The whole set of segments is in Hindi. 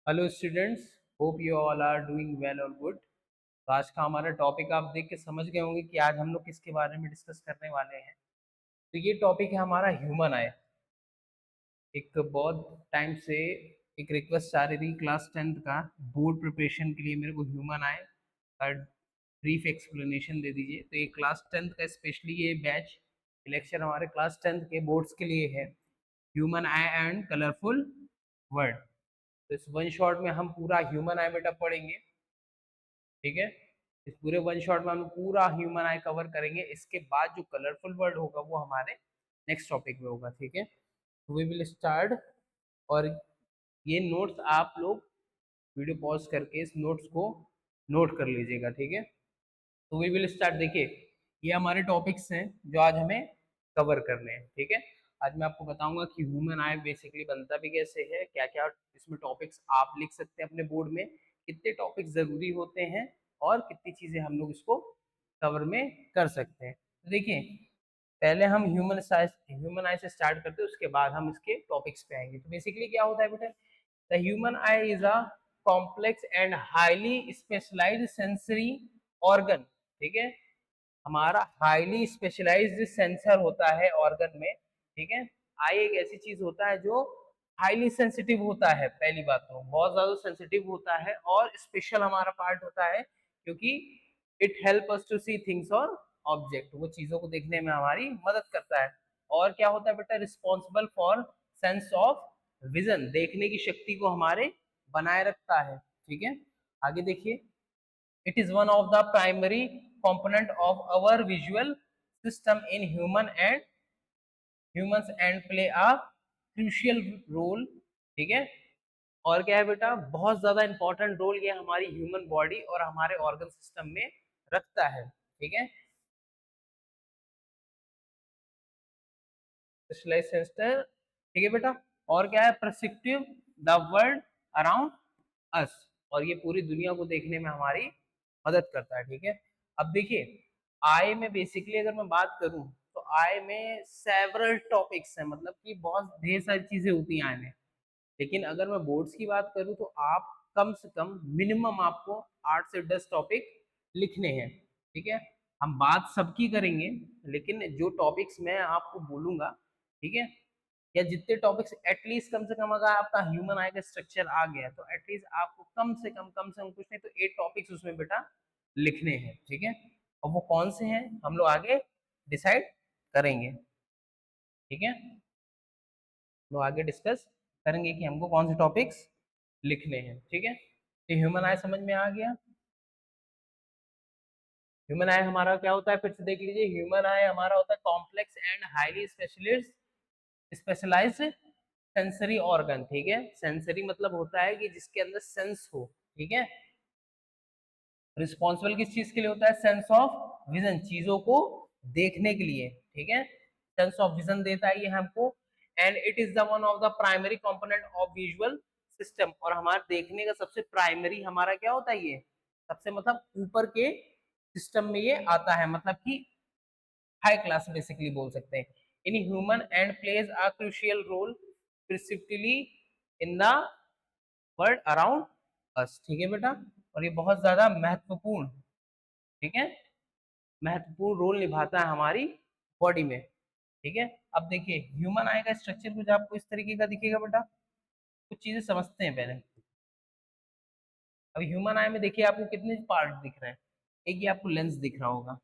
Hello students, hope you all are doing well और गुड। तो आज का हमारा टॉपिक आप देख के समझ गए होंगे कि आज हम लोग किसके बारे में डिस्कस करने वाले हैं। तो ये टॉपिक है हमारा ह्यूमन आई। एक बहुत टाइम से एक रिक्वेस्ट आ रही थी क्लास 10th का बोर्ड प्रिपरेशन के लिए, मेरे को ह्यूमन आई का ब्रीफ एक्सप्लेनेशन दे दीजिए। तो ये क्लास 10th का स्पेशली ये बैच लेक्चर हमारे क्लास 10th के बोर्ड्स के लिए है, human I and colourful word. तो इस वन शॉट में हम पूरा ह्यूमन आई बेटा पढ़ेंगे, ठीक है। इस पूरे वन शॉट में हम पूरा ह्यूमन आई कवर करेंगे। इसके बाद जो कलरफुल वर्ड होगा वो हमारे नेक्स्ट टॉपिक में होगा, ठीक है। We will start. और ये नोट्स आप लोग वीडियो पॉज करके इस नोट्स को नोट कर लीजिएगा, ठीक है। तो वी विल स्टार्ट। देखिए, ये हमारे टॉपिक्स हैं जो आज हमें कवर करने हैं, ठीक है। आज मैं आपको बताऊंगा कि ह्यूमन आई बेसिकली बनता भी कैसे है, क्या क्या इसमें टॉपिक्स आप लिख सकते हैं अपने बोर्ड में, कितने टॉपिक्स जरूरी होते हैं और कितनी चीजें हम लोग इसको कवर में कर सकते हैं। तो देखिए, पहले हम ह्यूमन आई से स्टार्ट करते हैं, उसके बाद हम इसके टॉपिक्स पे आएंगे। तो बेसिकली क्या होता है बेटा, the human eye is a complex and highly specialised sensory organ, ठीक है। हमारा हाईली स्पेशलाइज्ड सेंसर होता है ऑर्गन में, ठीक है। आई एक ऐसी चीज होता है जो हाईली सेंसिटिव होता है, पहली बात तो बहुत ज्यादा सेंसिटिव होता है और स्पेशल हमारा पार्ट होता है, क्योंकि it help us to see things और ऑब्जेक्ट, वो चीजों को देखने में हमारी मदद करता है। और क्या होता है बेटा, responsible for sense of vision, देखने की शक्ति को हमारे बनाए रखता है, ठीक है। आगे देखिए, it is one of the primary component of our visual system in humans and play a crucial role, ठीक है। और क्या है बेटा, बहुत ज्यादा इंपॉर्टेंट रोल ये हमारी ह्यूमन बॉडी और हमारे ऑर्गन सिस्टम में रखता है, ठीक है। स्पेशलाइज्ड सेंसर, ठीक है बेटा। और क्या है, परसिप्टिव द वर्ल्ड अराउंड अस, और ये पूरी दुनिया को देखने में हमारी मदद करता है, ठीक है। अब देखिए, आई में बेसिकली अगर मैं बात करूं तो आई में सेवरल टॉपिक्स हैं, मतलब कि बहुत ढेर सारी चीजें होती हैं आई में। लेकिन अगर मैं बोर्ड्स की बात करूं तो आप कम से कम मिनिमम आपको 8 से 10 टॉपिक लिखने हैं, ठीक है। हम बात सबकी करेंगे, लेकिन जो टॉपिक्स मैं आपको बोलूंगा, ठीक है, या जितने टॉपिक्स एटलीस्ट कम से कम अगर आपका ह्यूमन आई का स्ट्रक्चर आ गया तो एटलीस्ट आपको कम से कम कुछ नहीं तो 8 टॉपिक्स उसमें बेटा लिखने हैं, ठीक है। और वो कौन से हैं हम लोग आगे डिसाइड करेंगे, ठीक है। लोग आगे डिस्कस करेंगे कि हमको कौन से टॉपिक्स लिखने हैं, ठीक है। तो ह्यूमन आई समझ में आ गया। ह्यूमन आई हमारा क्या होता है, फिर से देख लीजिए। ह्यूमन आई हमारा होता है complex and highly specialist specialised sensory organ, ठीक है। सेंसरी मतलब होता है कि जिसके अंदर सेंस हो, ठीक है। रिस्पॉन्सिबल किस चीज के लिए होता है, सेंस ऑफ विजन, चीजों को देखने के लिए, ठीक है। सेंस ऑफ विजन देता है ये हमको। And it is the one of the primary component of visual system, और हमारे देखने का सबसे प्राइमरी हमारा क्या होता है, ये सबसे मतलब ऊपर के सिस्टम में ये आता है, मतलब कि हाई क्लास बेसिकली बोल सकते हैं। In human and plays a crucial role precisely in the world around us, ठीक है बेटा। और ये बहुत ज्यादा महत्वपूर्ण, ठीक है, महत्वपूर्ण रोल निभाता है हमारी बॉडी में, ठीक है। अब देखिए, ह्यूमन आई का स्ट्रक्चर कुछ आपको इस तरीके का दिखेगा बेटा। कुछ चीजें समझते हैं पहले। अब ह्यूमन आई में देखिए आपको कितने पार्ट दिख रहे हैं। एक ये आपको लेंस दिख रहा होगा,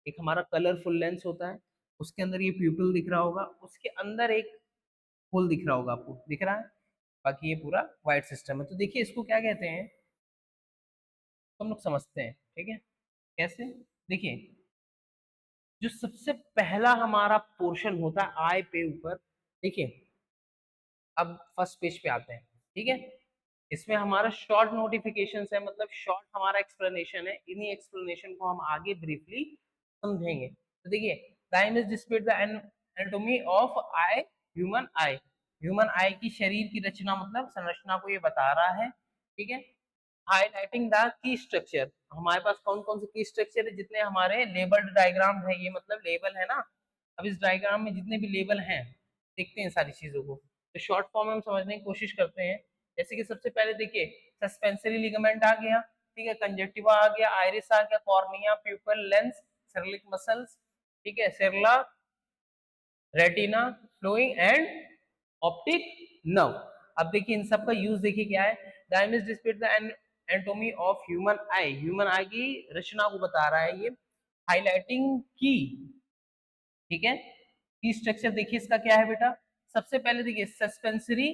एक हमारा कलरफुल लेंस होता है, उसके अंदर ये प्यूपिल दिख रहा होगा, उसके अंदर एक होल दिख रहा होगा, आपको दिख रहा है। बाकी ये पूरा वाइट सिस्टम है। तो देखिए इसको क्या कहते हैं, तो हम लोग समझते हैं, ठीक है। कैसे, देखिए, जो सबसे पहला हमारा पोर्शन होता है आई पे ऊपर, देखिए, अब फर्स्ट पेज पे आते हैं, ठीक है। इसमें हमारा शॉर्ट नोटिफिकेशन है, मतलब शॉर्ट हमारा एक्सप्लेनेशन है। इन्हीं एक्सप्लेनेशन को हम आगे ब्रीफली समझेंगे। तो देखिए, time is displayed the anatomy of I, human eye. Human eye की शरीर की रचना मतलब संरचना को ये बता रहा है, ठीक है। हाईलाइटिंग द की स्ट्रक्चर, हमारे पास कौन कौन से की स्ट्रक्चर है, जितने हमारे लेबल्ड डायग्राम है, ये मतलब लेबल है ना। अब इस डायग्राम में जितने भी लेबल हैं, देखते हैं सारी चीजों को। तो शॉर्ट फॉर्म में हम समझने की कोशिश करते हैं। जैसे कि सबसे पहले देखिए सस्पेंसरी लिगामेंट आ गया, ठीक है, कंजक्टिवा आ गया, आइरिस आ गया, cornea, pupil, lens, ciliary muscles, ठीक है, sclera, retina, flowing and optic nerve. अब देखिए इन सब का यूज देखिए क्या है, the image displays the anatomy of human eye, human eye की रचना को बता रहा है ये, हाईलाइटिंग की, ठीक है, की स्ट्रक्चर देखिए इसका क्या है बेटा, सबसे पहले देखिए सस्पेंसरी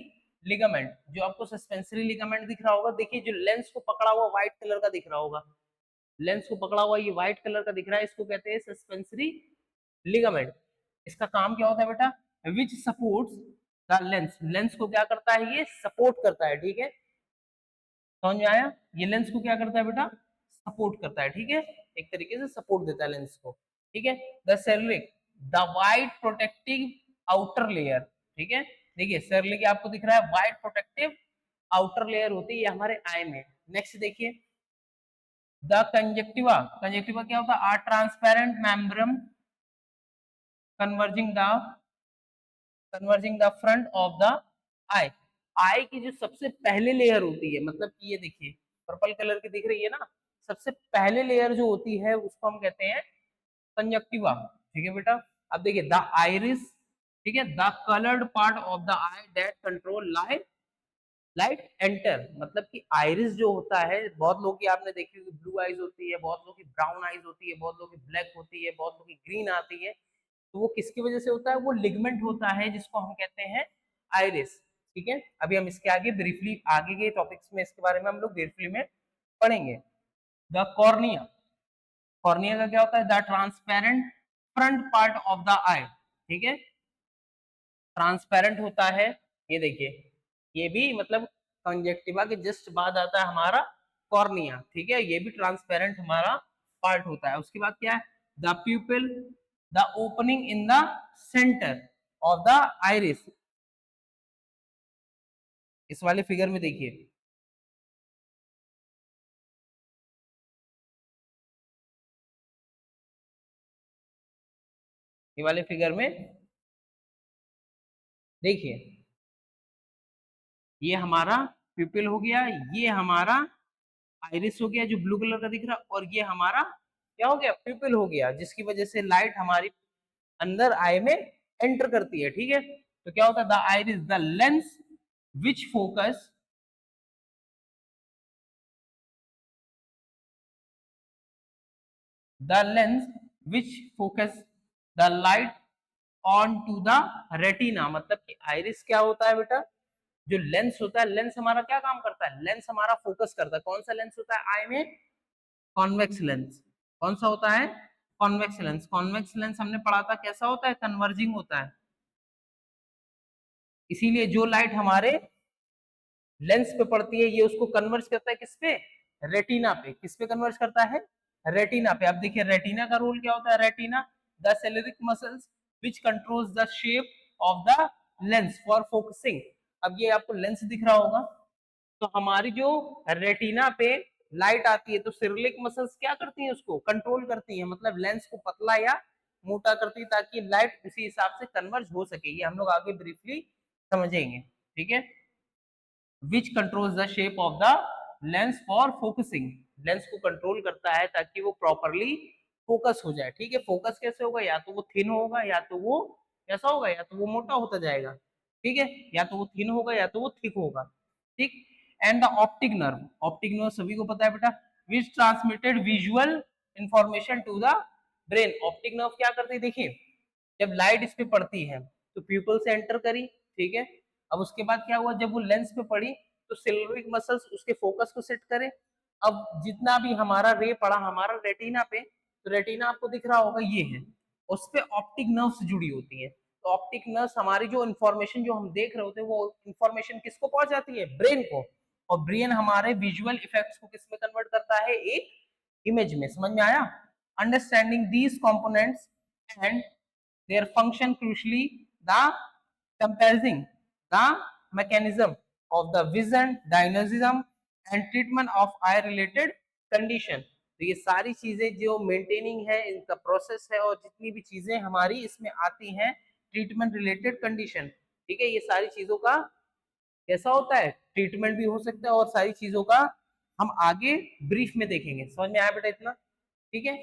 लिगामेंट, जो आपको सस्पेंसरी लिगामेंट दिख रहा होगा, देखिए जो लेंस को पकड़ा हुआ व्हाइट कलर का दिख रहा होगा, लेंस को पकड़ा हुआ ये व्हाइट कलर का दिख रहा है, इसको कहते हैं सस्पेंसरी लिगामेंट। इसका काम क्या होता है बेटा, which supports the lens, lens को क्या करता है, ये सपोर्ट करता है, ठीक है, समझ में आया, ये लेंस को क्या करता है बेटा, सपोर्ट करता है, ठीक है, एक तरीके से सपोर्ट देता है लेंस को, ठीक है, द सेरेलिक, the white protective outer layer, ठीक है, देखिए सेरेलिक आपको दिख रहा है वाइट प्रोटेक्टिव आउटर लेयर होती है हमारे आई में। नेक्स्ट देखिए द कंजक्टिवा, कंजक्टिवा क्या होता है, are transparent membrane converging the front of the eye, eye की जो सबसे पहले लेयर होती है, मतलब कि ये देखिए पर्पल कलर की दिख रही है ना, सबसे पहले लेयर जो होती है उसको हम कहते हैं कंजक्टिवा, ठीक है बेटा। अब देखिए द आइरिस, ठीक है, the coloured part of the I that control light, light enter, मतलब कि आइरिस जो होता है, बहुत लोग की आपने देखी होगी ब्लू आइज होती है, बहुत लोग की ब्राउन आइज होती है, बहुत लोग की ब्लैक होती है, बहुत लोग की ग्रीन आती है, तो वो किसकी वजह से होता है, वो लिगमेंट होता है जिसको हम कहते हैं आइरिस, ठीक है। अभी हम इसके आगे ब्रीफली आगे के टॉपिक्स में इसके बारे में हम लोग ब्रीफली में पढ़ेंगे। द कॉर्निया, कॉर्निया का क्या होता है, the transparent front part of the eye, ठीक है, ट्रांसपेरेंट होता है, ये देखिए ये भी मतलब कंजक्टिवा के जस्ट बाद आता है हमारा कॉर्निया, ठीक है, ये भी ट्रांसपेरेंट हमारा पार्ट होता है। उसके बाद क्या है, the प्यूपिल, the opening in the centre of the iris, इस वाले फिगर में देखिए, ये वाले फिगर में देखिए, ये हमारा प्यूपिल हो गया, ये हमारा आइरिस हो गया जो ब्लू कलर का दिख रहा, और ये हमारा क्या हो गया, प्यूपिल हो गया, जिसकी वजह से लाइट हमारी अंदर आई में एंटर करती है, ठीक है। तो क्या होता है, the iris, the lens which focus, the lens which focus the light on to the retina, मतलब कि आइरिस क्या होता है बेटा, जो लेंस होता है, लेंस हमारा क्या काम करता है, लेंस हमारा फोकस करता है, कौन सा लेंस होता है आई में, कॉन्वेक्स लेंस, कौन सा होता है, कॉन्वेक्स लेंस, कॉन्वेक्स लेंस हमने पढ़ा था कैसा होता है, कन्वर्जिंग होता है, इसीलिए जो लाइट हमारे लेंस पे पड़ती है ये उसको कन्वर्ज करता है किस पे, रेटिना पे, किस पे कन्वर्ज करता है, रेटिना पे। अब देखिए रेटिना का रोल क्या होता है, retina the ciliary muscles which controls the shape of the lens for focusing. अब ये आपको लेंस दिख रहा होगा, तो हमारी जो रेटिना पे लाइट आती है तो सिरलिक मसल्स क्या करती हैं, उसको कंट्रोल करती हैं, मतलब लेंस को पतला या मोटा करती है ताकि लाइट उसी हिसाब से कन्वर्ज हो सके, ये हम लोग आगे ब्रीफली समझेंगे, ठीक है। विच controls the shape of the lens for focusing, lens को कंट्रोल करता है ताकि वो प्रॉपरली फोकस हो जाए, ठीक है। फोकस कैसे होगा, या तो वो थिन होगा, या तो वो कैसा होगा, या तो वो मोटा होता जाएगा, ठीक है, या तो वो थिन होगा या तो वो थिक होगा, ठीक। And the optic nerve, optic nerve सभी को पता है बेटा, which transmitted visual information to the brain, optic nerve क्या करती है, देखिए जब लाइट इस पे पड़ती है तो प्यूपल से एंटर करी, ठीक है, अब उसके बाद क्या हुआ, जब वो लेंस पे पड़ी तो सिल्वरिक मसल्स उसके फोकस को सेट करे, अब जितना भी हमारा रे पड़ा हमारा रेटिना पे, तो रेटिना आपको दिख रहा होगा ये है, उस पे ऑप्टिक नर्व्स जुड़ी होती है, तो ऑप्टिक नर्व्स हमारी जो इन्फॉर्मेशन जो हम देख रहे होते हैं वो इन्फॉर्मेशन किसको पहुंचाती है, ब्रेन को, और ब्रेन हमारे विजुअल इफेक्ट्स को किसमें कन्वर्ट करता है, एक इमेज में, समझ में आया। Understanding these components and their function crucially the comparing the mechanism of the vision diagnosis and treatment of eye related condition, तो ये सारी चीजें जो मेंटेनिंग है इनका प्रोसेस है, और जितनी भी चीजें हमारी इसमें आती हैं ट्रीटमेंट रिलेटेड कंडीशन, ठीक है, ये सारी चीजों का कैसा होता है, ट्रीटमेंट भी हो सकता है, और सारी चीजों का हम आगे ब्रीफ में देखेंगे। समझ में आया बेटा इतना? ठीक है,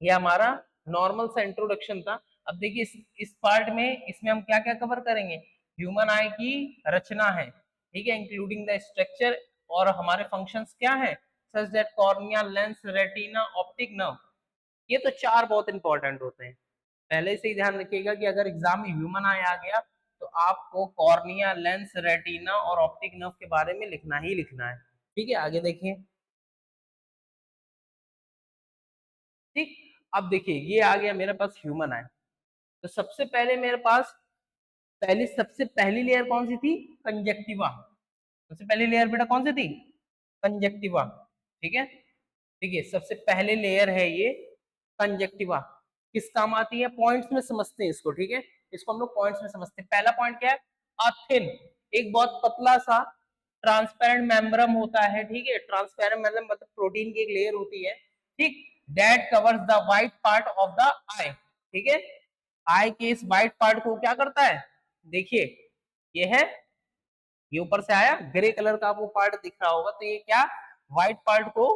ये हमारा नॉर्मल सा इंट्रोडक्शन था। अब देखिए इस पार्ट में, इसमें हम क्या क्या कवर करेंगे। ह्यूमन आई की रचना है, ठीक है, इंक्लूडिंग द स्ट्रक्चर, और हमारे फंक्शंस क्या है, such that cornea, lens, retina, optic nerve. ये तो चार बहुत इंपॉर्टेंट होते हैं। पहले से ही ध्यान रखिएगा कि अगर एग्जाम में ह्यूमन आई आ गया तो आपको कॉर्निया, लेंस, रेटिना और ऑप्टिक नर्व के बारे में लिखना ही लिखना है। ठीक है, आगे देखिए। ठीक, अब देखिए ये आ गया मेरे पास ह्यूमन आई। तो सबसे पहले मेरे पास सबसे पहली लेयर कौन सी थी, कंजक्टिवा। सबसे पहली लेयर बेटा कौन सी थी, कंजक्टिवा। ठीक है, देखिए सबसे पहले लेयर है ये कंजक्टिवा। किस काम आती है, पॉइंट्स में समझते हैं इसको। ठीक है, इसको हम लोग पॉइंट्स में समझते हैं। पहला पॉइंट क्या है, अथिन, एक बहुत पतला सा ट्रांसपेरेंट मेम्ब्रम होता है। ठीक है, ट्रांसपेरेंट मतलब प्रोटीन की एक लेयर होती है। ठीक, that covers the white part of the eye. ठीक है, आई के इस व्हाइट पार्ट को क्या करता है, देखिए ये है, ये ऊपर से आया ग्रे कलर का आपको पार्ट दिख रहा होगा, तो ये क्या, व्हाइट पार्ट को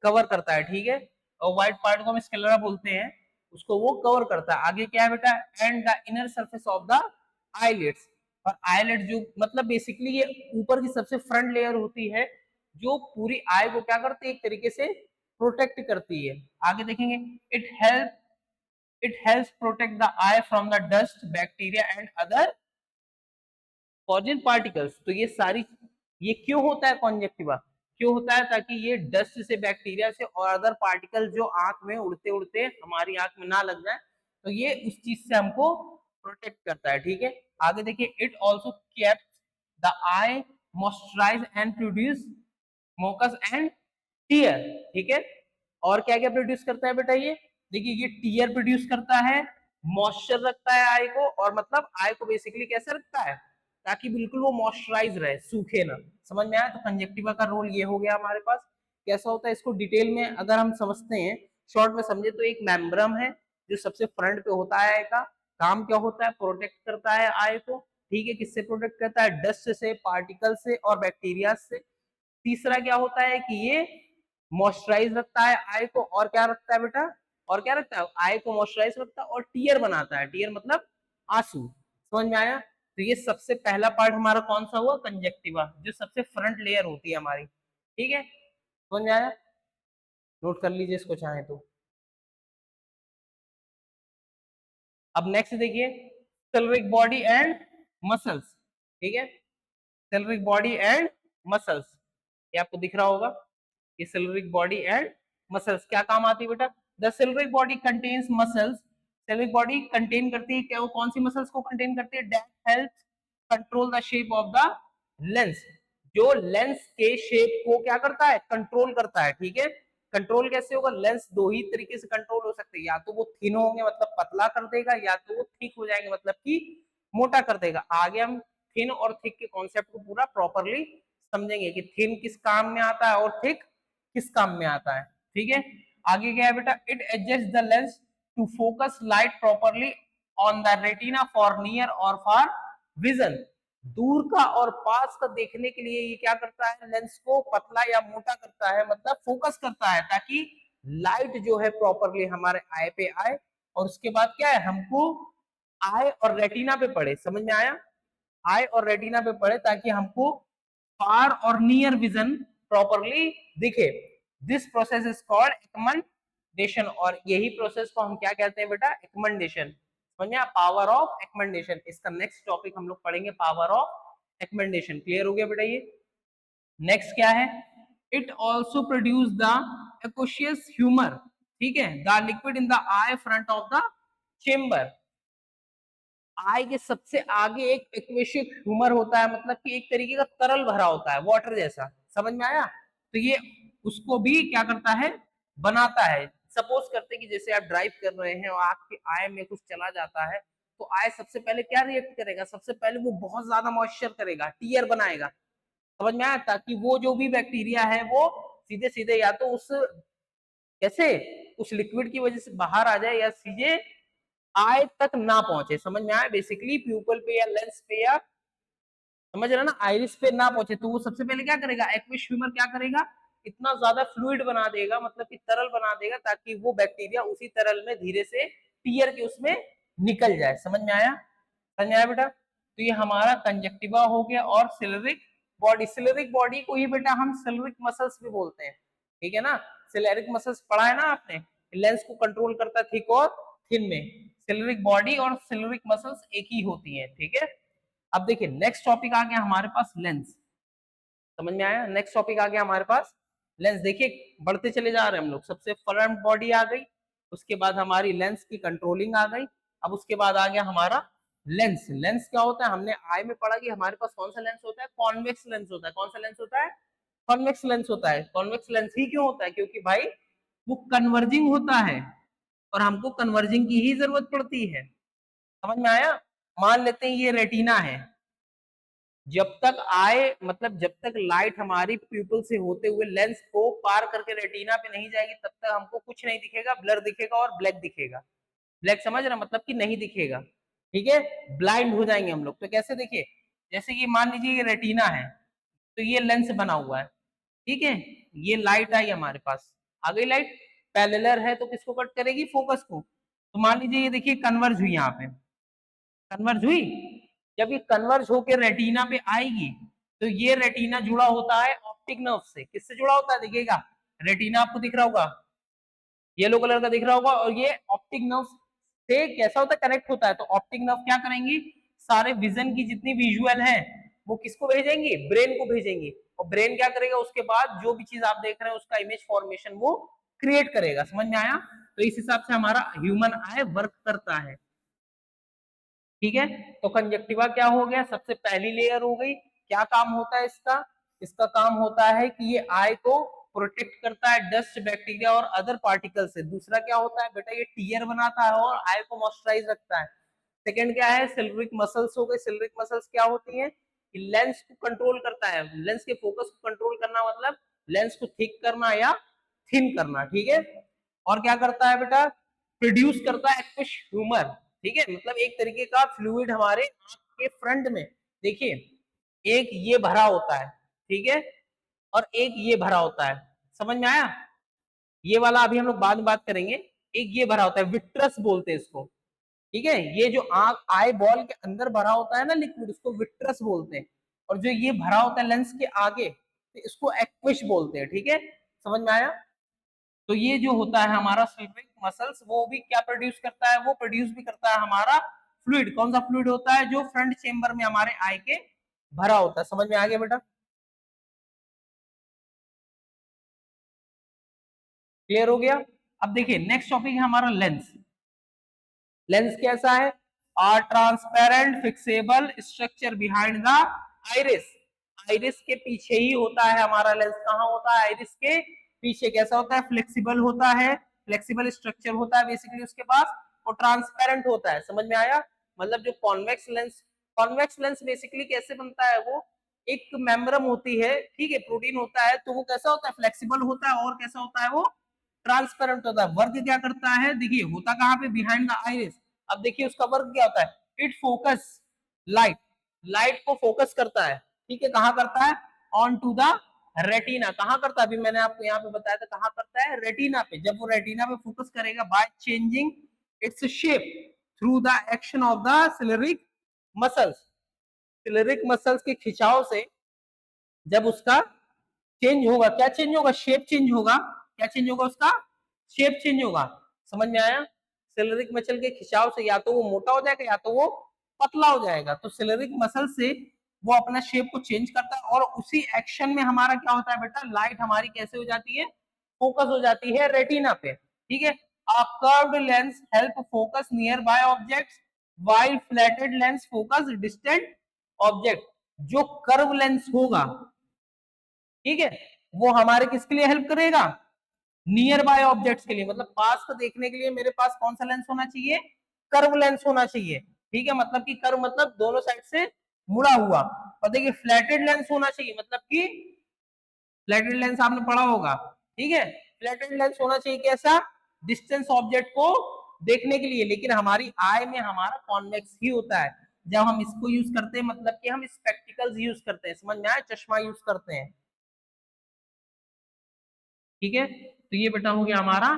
कवर करता है। ठीक है, और व्हाइट पार्ट को हम स्क्लेरा बोलते हैं, उसको वो कवर करता है। आगे क्या है बेटा, and the inner surface of the eyelids. और आईलिड जो मतलब बेसिकली ये ऊपर की सबसे फ्रंट लेयर होती है, जो पूरी आई को क्या करती है, एक तरीके से प्रोटेक्ट करती है। आगे देखेंगे, it help it helps protect the I from the dust, bacteria and other foreign particles. तो ये सारी, ये क्यों होता है कॉन्जेक्टिवा, क्यों होता है, ताकि ये डस्ट से, बैक्टीरिया से और अदर पार्टिकल जो आंख में उड़ते उड़ते हमारी आंख में ना लग जाए, तो ये उस चीज से हमको प्रोटेक्ट करता है। ठीक है, आगे देखिए, it also kept the eye moisturise and produce mucus and tear. ठीक है, और क्या क्या प्रोड्यूस करता है बेटा ये, देखिए ये टीयर प्रोड्यूस करता है, मॉइस्चर रखता है आई को, और मतलब आई को बेसिकली कैसे रखता है, ताकि बिल्कुल वो मॉइस्चराइज रहे, सूखे ना। समझ में आया? तो कंजक्टिवा का रोल ये हो गया हमारे पास। कैसा होता है, इसको डिटेल में अगर हम समझते हैं, शॉर्ट में समझे, तो एक मेम्ब्रम है जो सबसे फ्रंट पे होता है आई का। काम क्या होता है, प्रोटेक्ट करता है आई को। ठीक है, किससे प्रोटेक्ट करता है, डस्ट से, पार्टिकल से और बैक्टीरिया से। तीसरा क्या होता है कि ये मॉइस्चराइज रखता है आई को, और क्या रखता है बेटा, और क्या रखता है, आई को मॉइस्चराइज रखता है और टीयर बनाता है। टीयर मतलब आंसू। समझ में आया? तो ये सबसे पहला पार्ट हमारा कौन सा हुआ, कंजक्टिवा, जो सबसे फ्रंट लेयर होती है हमारी। ठीक है, समझ में आया? नोट कर लीजिए इसको चाहे तो। अब नेक्स्ट देखिए, सिल्विक बॉडी एंड मसल्स। ठीक है, सिल्विक बॉडी एंड मसल्स, ये आपको दिख रहा होगा, ये सिल्विक बॉडी एंड मसल्स क्या काम आती है बेटा। The ciliary body contains muscles, ciliary body contain करती है क्या, वो कौन सी मसल्स को कंटेन करती है, that helps control the shape of the lens, जो लेंस के शेप को क्या करता है, कंट्रोल करता है। ठीक है, कंट्रोल कैसे होगा, लेंस दो ही तरीके से कंट्रोल हो सकते हैं, या तो वो थिन होंगे मतलब पतला कर देगा, या तो वो थिक हो जाएंगे मतलब कि मोटा कर देगा। आगे हम थिन और थिक के कॉन्सेप्ट को पूरा प्रॉपरली समझेंगे कि थिन किस काम में आता है और थिक किस काम में आता है। ठीक है, आगे क्या है बेटा, it adjust the lens to focus light properly on the retina for near और फॉर विजन। दूर का और पास का देखने के लिए ये क्या करता है, लेंस को पतला या मोटा करता है, मतलब फोकस करता है, ताकि लाइट जो है प्रॉपरली हमारे आई पे आए, और उसके बाद क्या है, हमको आई और रेटिना पे पड़े। समझ में आया? आई और रेटिना पे पड़े ताकि हमको फार और नियर विजन प्रॉपरली दिखे। दिस प्रोसेस इज कॉल्ड एक्मेंडेशन, और यही प्रोसेस को हम क्या कहते हैं बेटा, एक्मेंडेशन। समझिए, पावर ऑफ एक्मेंडेशन, इसका नेक्स्ट टॉपिक हम लोग पढ़ेंगे, पावर ऑफ एक्मेंडेशन। क्लियर हो गया बेटा ये? नेक्स्ट क्या है, it also produce the aqueous humour. ठीक है, the liquid in the eye front of the chamber. Eye के सबसे आगे एक एक्वेशियस ह्यूमर होता है, मतलब कि एक तरीके का तरल भरा होता है, वाटर जैसा। समझ में आया? तो ये उसको भी क्या करता है, बनाता है। सपोज करते कि जैसे आप ड्राइव कर रहे हैं और आपके आई में कुछ चला जाता है, तो आई सबसे पहले क्या रिएक्ट करेगा, सबसे पहले वो बहुत ज्यादा मॉइस्चर करेगा, टीयर बनाएगा। समझ में आया? ताकि वो जो भी बैक्टीरिया है वो सीधे सीधे या तो उस, कैसे, उस लिक्विड की वजह से बाहर आ जाए, या सीधे आई तक ना पहुंचे। समझ में आया? बेसिकली प्यूपल पे या लेंस पे या समझ रहे ना, आइरिस पे ना पहुंचे तो वो सबसे पहले क्या करेगा, एक्वियस ह्यूमर क्या करेगा, इतना ज्यादा फ्लूइड बना देगा, मतलब कि तरल बना देगा, ताकि वो बैक्टीरिया उसी तरल में धीरे से टीयर के उसमें निकल जाए। समझ में आया, समझ में आया बेटा। तो ये हमारा कंजक्टिवा हो गया। और सिलरिक बॉडी, सिलरिक बॉडी को ही बेटा हम सिलरिक मसल्स भी बोलते हैं, ठीक है ना। सिलरिक मसल्स पढ़ा है ना आपने, लेंस को कंट्रोल करता है थिक और थिन में। सिलरिक बॉडी और सिलरिक मसल्स एक ही होती है, ठीक है। अब देखिए नेक्स्ट टॉपिक आ गया हमारे पास लेंस। समझ में आया, नेक्स्ट टॉपिक आ गया हमारे पास लेंस। देखिए बढ़ते चले जा रहे हैं हम लोग, सबसे फ्रंट बॉडी आ गई, उसके बाद हमारी लेंस की कंट्रोलिंग आ गई, अब उसके बाद आ गया हमारा लेंस। लेंस क्या होता है, हमने आई में पढ़ा कि हमारे पास कौन सा लेंस होता है, कॉन्वेक्स लेंस होता है। कौन सा लेंस होता है, कॉन्वेक्स लेंस होता है। कॉन्वेक्स लेंस ही क्यों होता है, क्योंकि भाई वो कन्वर्जिंग होता है और हमको कन्वर्जिंग की ही जरूरत पड़ती है। समझ में आया। मान लेते हैं ये रेटिना है, जब तक आए मतलब जब तक लाइट हमारी प्यूपल से होते हुए लेंस को पार करके रेटिना पे नहीं जाएगी, तब तक हमको कुछ नहीं दिखेगा, ब्लर दिखेगा और ब्लैक दिखेगा। ब्लैक समझ रहा, मतलब कि नहीं दिखेगा, ठीक है, ब्लाइंड हो जाएंगे हम लोग। तो कैसे देखिए, जैसे कि मान लीजिए ये रेटिना है, तो ये लेंस बना हुआ है, ठीक है, ये लाइट आई हमारे पास, आ गई लाइट, पैरेलल है तो किसको कट करेगी, फोकस को। तो मान लीजिए ये देखिए कन्वर्ज हुई, यहाँ पे कन्वर्ज हुई। जब ये कन्वर्ज होकर रेटिना पे आएगी, तो ये रेटिना जुड़ा होता है ऑप्टिक नर्व से। किससे जुड़ा होता है, देखिएगा रेटिना आपको दिख रहा होगा, येलो कलर का दिख रहा होगा, और ये ऑप्टिक नर्व से कैसा होता है, कनेक्ट होता है। तो ऑप्टिक नर्व क्या करेंगी, सारे विजन की जितनी विजुअल है वो किसको भेजेंगी, ब्रेन को भेजेंगी, और ब्रेन क्या करेगा, उसके बाद जो भी चीज आप देख रहे हैं उसका इमेज फॉर्मेशन वो क्रिएट करेगा। समझ में आया। तो इस हिसाब से हमारा ह्यूमन आई वर्क करता है, ठीक है। तो कंजक्टिवा क्या हो गया, सबसे पहली लेयर हो गई। क्या काम होता है इसका, इसका काम होता है कि ये आई को प्रोटेक्ट करता है डस्ट, बैक्टीरिया और अदर पार्टिकल से। दूसरा क्या होता है बेटा, ये टीयर बनाता है और आई को मॉइस्चराइज रखता है। सेकंड क्या है, सिल्वरिक मसल्स हो गए। सिल्वरिक मसल्स क्या होती हैं, लेंस को कंट्रोल करता है, लेंस के फोकस को कंट्रोल करना, मतलब लेंस को थिक करना या थिन करना, ठीक है। और क्या करता है बेटा, प्रोड्यूस करता है एक्वियस ह्यूमर, ठीक है, मतलब एक तरीके का फ्लूइड हमारे आंख के फ्रंट में। देखिए एक ये भरा होता है, ठीक है, और एक ये भरा होता है। समझ में आया, ये वाला अभी हम लोग बाद में बात करेंगे। एक ये भरा होता है, विट्रस बोलते हैं इसको, ठीक है। ये जो आंख आई बॉल के अंदर भरा होता है ना लिक्विड, उसको विट्रस बोलते हैं। और जो ये भरा होता है लेंस के आगे, तो इसको एक्विश बोलते हैं, ठीक है। समझ में आया। तो ये जो होता है हमारा सिल्वरिक मसल्स, वो भी क्या प्रोड्यूस करता है, वो प्रोड्यूस भी करता है हमारा फ्लूइड। कौन सा फ्लूइड होता है, जो फ्रंट चेंबर में हमारे आई के भरा होता है। समझ में आ गया बेटा, क्लियर हो गया। अब देखिए नेक्स्ट टॉपिक है हमारा लेंस। लेंस कैसा है, are transparent flexible structure behind the iris. Iris के पीछे ही होता है हमारा लेंस। कहाँ होता है, आइरिस के पीछे। कैसा होता है, फ्लेक्सिबल होता है, फ्लेक्सिबल स्ट्रक्चर होता है बेसिकली उसके पास, और ट्रांसपेरेंट होता है। समझ में आया, मतलब जो convex lens, convex lens basically कैसे बनता है, वो एक मेम्ब्रेन होती है, ठीक है, प्रोटीन होता है, तो वो कैसा होता है, फ्लेक्सिबल होता है, और कैसा होता है वो, ट्रांसपेरेंट होता है। वर्क क्या करता है, देखिए होता कहाँ पे, बिहाइंड द आइरिस। अब देखिए उसका वर्क क्या होता है, इट फोकस लाइट, लाइट को फोकस करता है, ठीक है, कहाँ करता है, ऑन टू द रेटिना। कहाँ करता है, अभी मैंने आपको यहाँ पे बताया था, कहाँ करता है, रेटिना पे। जब वो रेटिना पे फोकस करेगा by changing its shape through the action of the ciliary muscles. Ciliary muscles के खिंचाव से जब उसका चेंज होगा, क्या चेंज होगा, शेप चेंज होगा। क्या चेंज होगा, उसका शेप चेंज होगा। समझ में आया। सिलरिक मसल के खिंचाव से या तो वो मोटा हो जाएगा या तो वो पतला हो जाएगा। तो सिलरिक मसल से वो अपना शेप को चेंज करता है, और उसी एक्शन में हमारा क्या होता है बेटा, लाइट हमारी कैसे हो जाती है, फोकस हो जाती है रेटिना पे, ठीक है। A curved lens help focus nearby objects while flattened lens focus distant object। जो कर्व लेंस होगा, ठीक है, वो हमारे किसके लिए हेल्प करेगा, नियर बाय ऑब्जेक्ट्स के लिए, मतलब पास को देखने के लिए मेरे पास कौन सा लेंस होना चाहिए, कर्व लेंस होना चाहिए, ठीक है। मतलब कि कर्व मतलब दोनों साइड से मुड़ा हुआ। और देखिए फ्लैटेड लेंस होना चाहिए, मतलब कि फ्लैटेड लेंस आपने पढ़ा होगा, ठीक है। फ्लैटेड लेंस होना चाहिए कैसा, डिस्टेंस ऑब्जेक्ट को देखने के लिए, लेकिन हमारी आई में हमारा कॉन्वेक्स ही होता है। जब हम इसको यूज करते हैं मतलब कि हम स्पेक्टिकल्स यूज करते हैं, समझ में आया, चश्मा यूज करते हैं, ठीक है। तो ये बेटा हो गया हमारा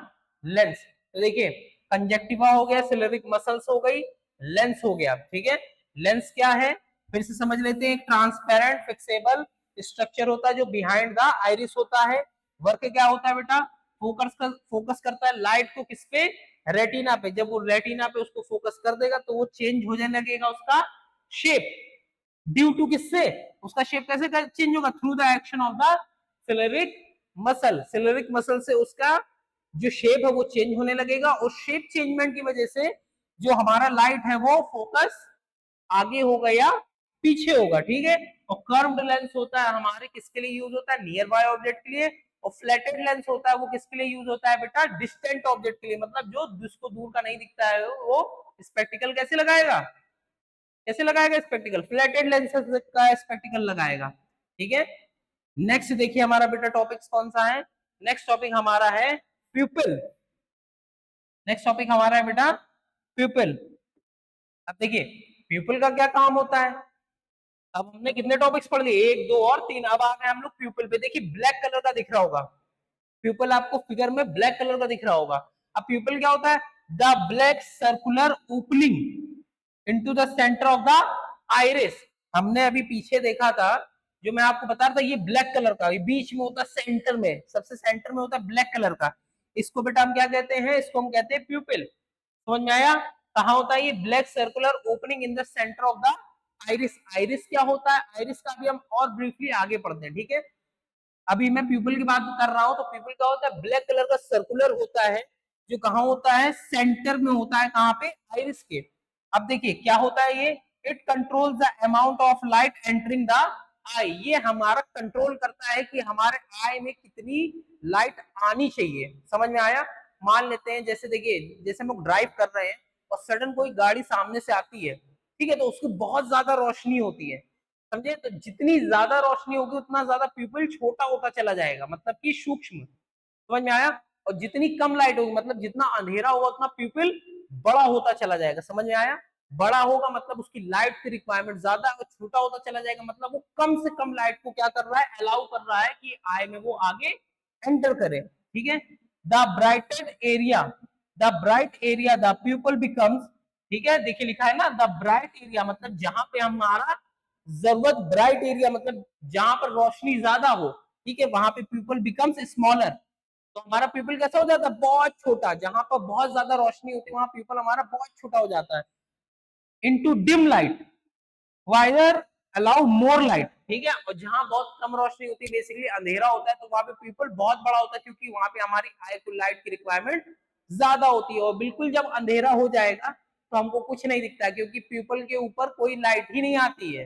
लेंस। तो देखिए कंजक्टिवा हो गया, सिलेरिक मसल्स हो गई, लेंस हो गया, ठीक है। लेंस क्या है फिर से समझ लेते हैं, ट्रांसपेरेंट फिक्सेबल स्ट्रक्चर होता है जो बिहाइंड द आइरिस होता है। वर्क क्या होता है बेटा, फोकस करता है लाइट को किस पे, रेटिना पे। जब वो रेटिना पे उसको फोकस कर देगा तो वो चेंज हो जाने लगेगा उसका शेप, ड्यू टू किससे, उसका शेप कैसे चेंज होगा, through the action of the ciliary muscle. Ciliary muscle से उसका जो शेप है वो चेंज होने लगेगा, और शेप चेंजमेंट की वजह से जो हमारा लाइट है वो फोकस आगे होगा या पीछे होगा, ठीक है। और कर्व्ड लेंस होता है हमारे किसके लिए यूज होता है, नियर बाय ऑब्जेक्ट के लिए। और फ्लैटेड लेंस होता है वो किसके लिए यूज होता है बेटा, डिस्टेंट ऑब्जेक्ट के लिए, मतलब जो जिसको दूर का नहीं दिखता है वो स्पेक्टिकल कैसे लगाएगा, कैसे लगाएगा स्पेक्टिकल, फ्लैटेड लेंसेज का स्पेक्टिकल लगाएगा, ठीक है। नेक्स्ट देखिए हमारा बेटा टॉपिक कौन सा है, नेक्स्ट टॉपिक हमारा है प्यूपिल। नेक्स्ट टॉपिक हमारा है बेटा प्यूपिल। अब देखिए प्यूपिल का क्या काम होता है, अब हमने कितने टॉपिक्स पढ़ लिए, 1 2 और 3, अब आ गए हम लोग प्यूपिल पे। देखिए ब्लैक कलर का दिख रहा होगा, प्यूपिल आपको फिगर में ब्लैक कलर का दिख रहा होगा। अब प्यूपिल क्या होता है, the black circular opening into the centre of the iris. हमने अभी पीछे देखा था, जो मैं आपको बता रहा था, ये ब्लैक कलर का, ये बीच में होता है, सेंटर में, सबसे सेंटर में होता है ब्लैक कलर का। इसको बेटा हम क्या कहते हैं, इसको हम कहते हैं प्यूपिल। समझ में आया, कहाँ होता है ये, black circular opening in the centre of the iris. Iris क्या होता है, आइरिस का भी हम और ब्रीफली आगे पढ़ते हैं, ठीक है। अभी मैं प्यूपिल की बात कर रहा हूं, तो प्यूपिल क्या होता है, ब्लैक कलर का सर्कुलर होता है, जो कहाँ होता है, सेंटर में होता है, कहाँ पे, आइरिस के। अब देखिए क्या होता है ये, it controls the amount of light entering the eye. ये हमारा कंट्रोल करता है कि हमारे आई में कितनी लाइट आनी चाहिए, समझ में आया। मान लेते हैं जैसे देखिए, जैसे हम लोग ड्राइव कर रहे हैं और सडन कोई गाड़ी सामने से आती है, ठीक है, तो उसकी बहुत ज्यादा रोशनी होती है, समझे। तो जितनी ज्यादा रोशनी होगी उतना ज्यादा प्यूपिल छोटा होता चला जाएगा, मतलब कि सूक्ष्म, समझ में आया। और जितनी कम लाइट होगी, मतलब जितना अंधेरा होगा उतना प्यूपिल बड़ा होता चला जाएगा, समझ में आया। बड़ा होगा मतलब उसकी लाइट की रिक्वायरमेंट ज्यादा, और छोटा होता चला जाएगा मतलब वो कम से कम लाइट को क्या कर रहा है, अलाउ कर रहा है कि आई में वो आगे एंटर करे, ठीक है। The brighted area, the bright area the pupil becomes, ठीक है, देखिए लिखा है ना, द ब्राइट एरिया मतलब जहां पे हमारा जरूरत, ब्राइट एरिया मतलब जहां पर रोशनी ज्यादा हो, ठीक है, वहां पे पीपल बिकम्स स्मॉलर। तो हमारा पीपल कैसा हो जाता है, बहुत छोटा, जहां पर बहुत ज्यादा रोशनी होती है वहां पीपल हमारा बहुत छोटा हो जाता है। Into dim light whether allow मोर लाइट, ठीक है। और जहां बहुत कम रोशनी होती है, बेसिकली अंधेरा होता है, तो वहां पे पीपल बहुत बड़ा होता है, क्योंकि वहां पे हमारी आई को लाइट की रिक्वायरमेंट ज्यादा होती है। और बिल्कुल जब अंधेरा हो जाएगा तो हमको कुछ नहीं दिखता, क्योंकि पीपल के ऊपर कोई लाइट ही नहीं आती है,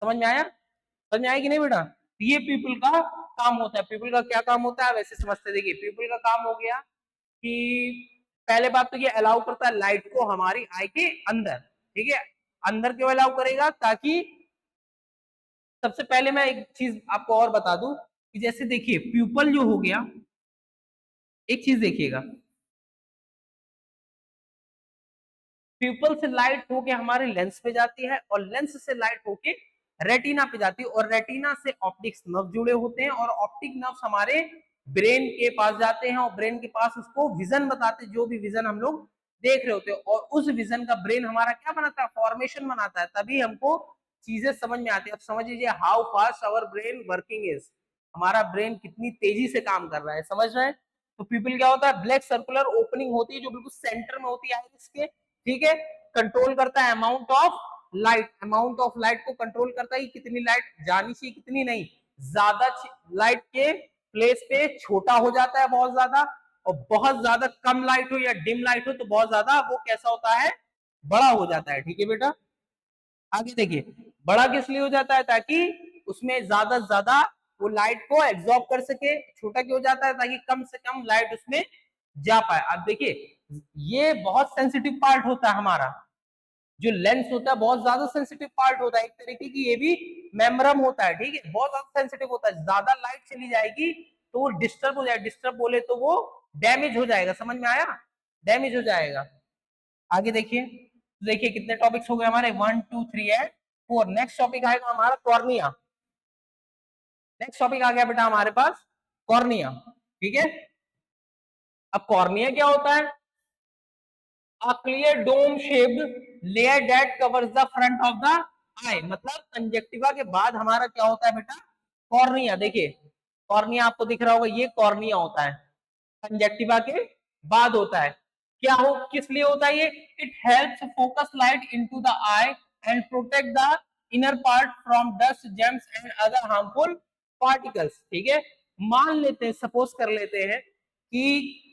समझ में आया, समझ में आएगी नहीं बेटा। तो ये पीपल का काम होता है। पीपल का क्या काम होता है वैसे समझते, देखिए पीपल का काम हो गया कि पहले बात तो ये अलाउ करता है लाइट को हमारी आई के अंदर, ठीक है। अंदर क्यों अलाउ करेगा, ताकि सबसे पहले मैं एक चीज आपको और बता दूं कि जैसे देखिए प्यूपल जो हो गया, एक चीज देखिएगा, प्यूपल से लाइट होके हमारे लेंस पे जाती है, और लेंस से लाइट होके रेटिना पे जाती है, और रेटिना से ऑप्टिक्स नर्व जुड़े होते हैं, और ऑप्टिक नर्व हमारे ब्रेन के पास जाते हैं, और ब्रेन के पास उसको विजन बताते हैं, जो भी विजन हम लोग देख रहे होते हैं, और उस विजन का ब्रेन हमारा क्या बनाता है, फॉर्मेशन बनाता है, तभी हमको चीजें समझ में आती है। अब समझ लीजिए how fast our brain working is, हमारा ब्रेन कितनी तेजी से काम कर रहा है, समझ रहे हैं। तो पीपल क्या होता है, ब्लैक सर्कुलर ओपनिंग होती है जो बिल्कुल सेंटर में होती है आइरिस के, ठीक है। कंट्रोल करता है amount of light, amount of light को कंट्रोल करता है, कितनी लाइट जानी चाहिए कितनी नहीं, ज्यादा लाइट के प्लेस पे छोटा हो जाता है बहुत ज्यादा, और बहुत ज्यादा कम लाइट हो या डिम लाइट हो तो बहुत ज्यादा वो कैसा होता है, बड़ा हो जाता है, ठीक है बेटा। आगे देखिए बड़ा किस लिए हो जाता है, ताकि उसमें ज्यादा से ज्यादा वो लाइट को एब्जॉर्ब कर सके। छोटा क्यों हो जाता है, ताकि कम से कम लाइट उसमें जा पाए। अब देखिए ये बहुत सेंसिटिव पार्ट होता है हमारा, जो लेंस होता है बहुत ज्यादा सेंसिटिव पार्ट होता है, एक तरीके की ये भी मेम्ब्रेन होता है, ठीक है, बहुत ज्यादा सेंसिटिव होता है। ज्यादा लाइट चली जाएगी तो वो डिस्टर्ब हो जाएगा, डिस्टर्ब बोले तो वो डैमेज हो जाएगा, समझ में आया, डैमेज हो जाएगा। आगे देखिए देखिए कितने टॉपिक्स हो गए हमारे, 1 2 3 एंड 4। नेक्स्ट टॉपिक आएगा हमारा कॉर्निया। नेक्स्ट टॉपिक आ गया बेटा हमारे पास कॉर्निया। ठीक है, अब कॉर्निया क्या होता है? A clear dome shaped layer that covers the front of the eye, मतलब कंजक्टिवा के बाद हमारा क्या होता है बेटा? कॉर्निया। देखिए कॉर्निया आपको दिख रहा होगा, ये कॉर्निया होता है, कंजक्टिवा के बाद होता है। क्या हो, किस लिए होता है ये? It helps focus light into the I and protect the inner part from dust James and other harmful particles. ठीक है, मान लेते हैं, सपोज कर लेते हैं कि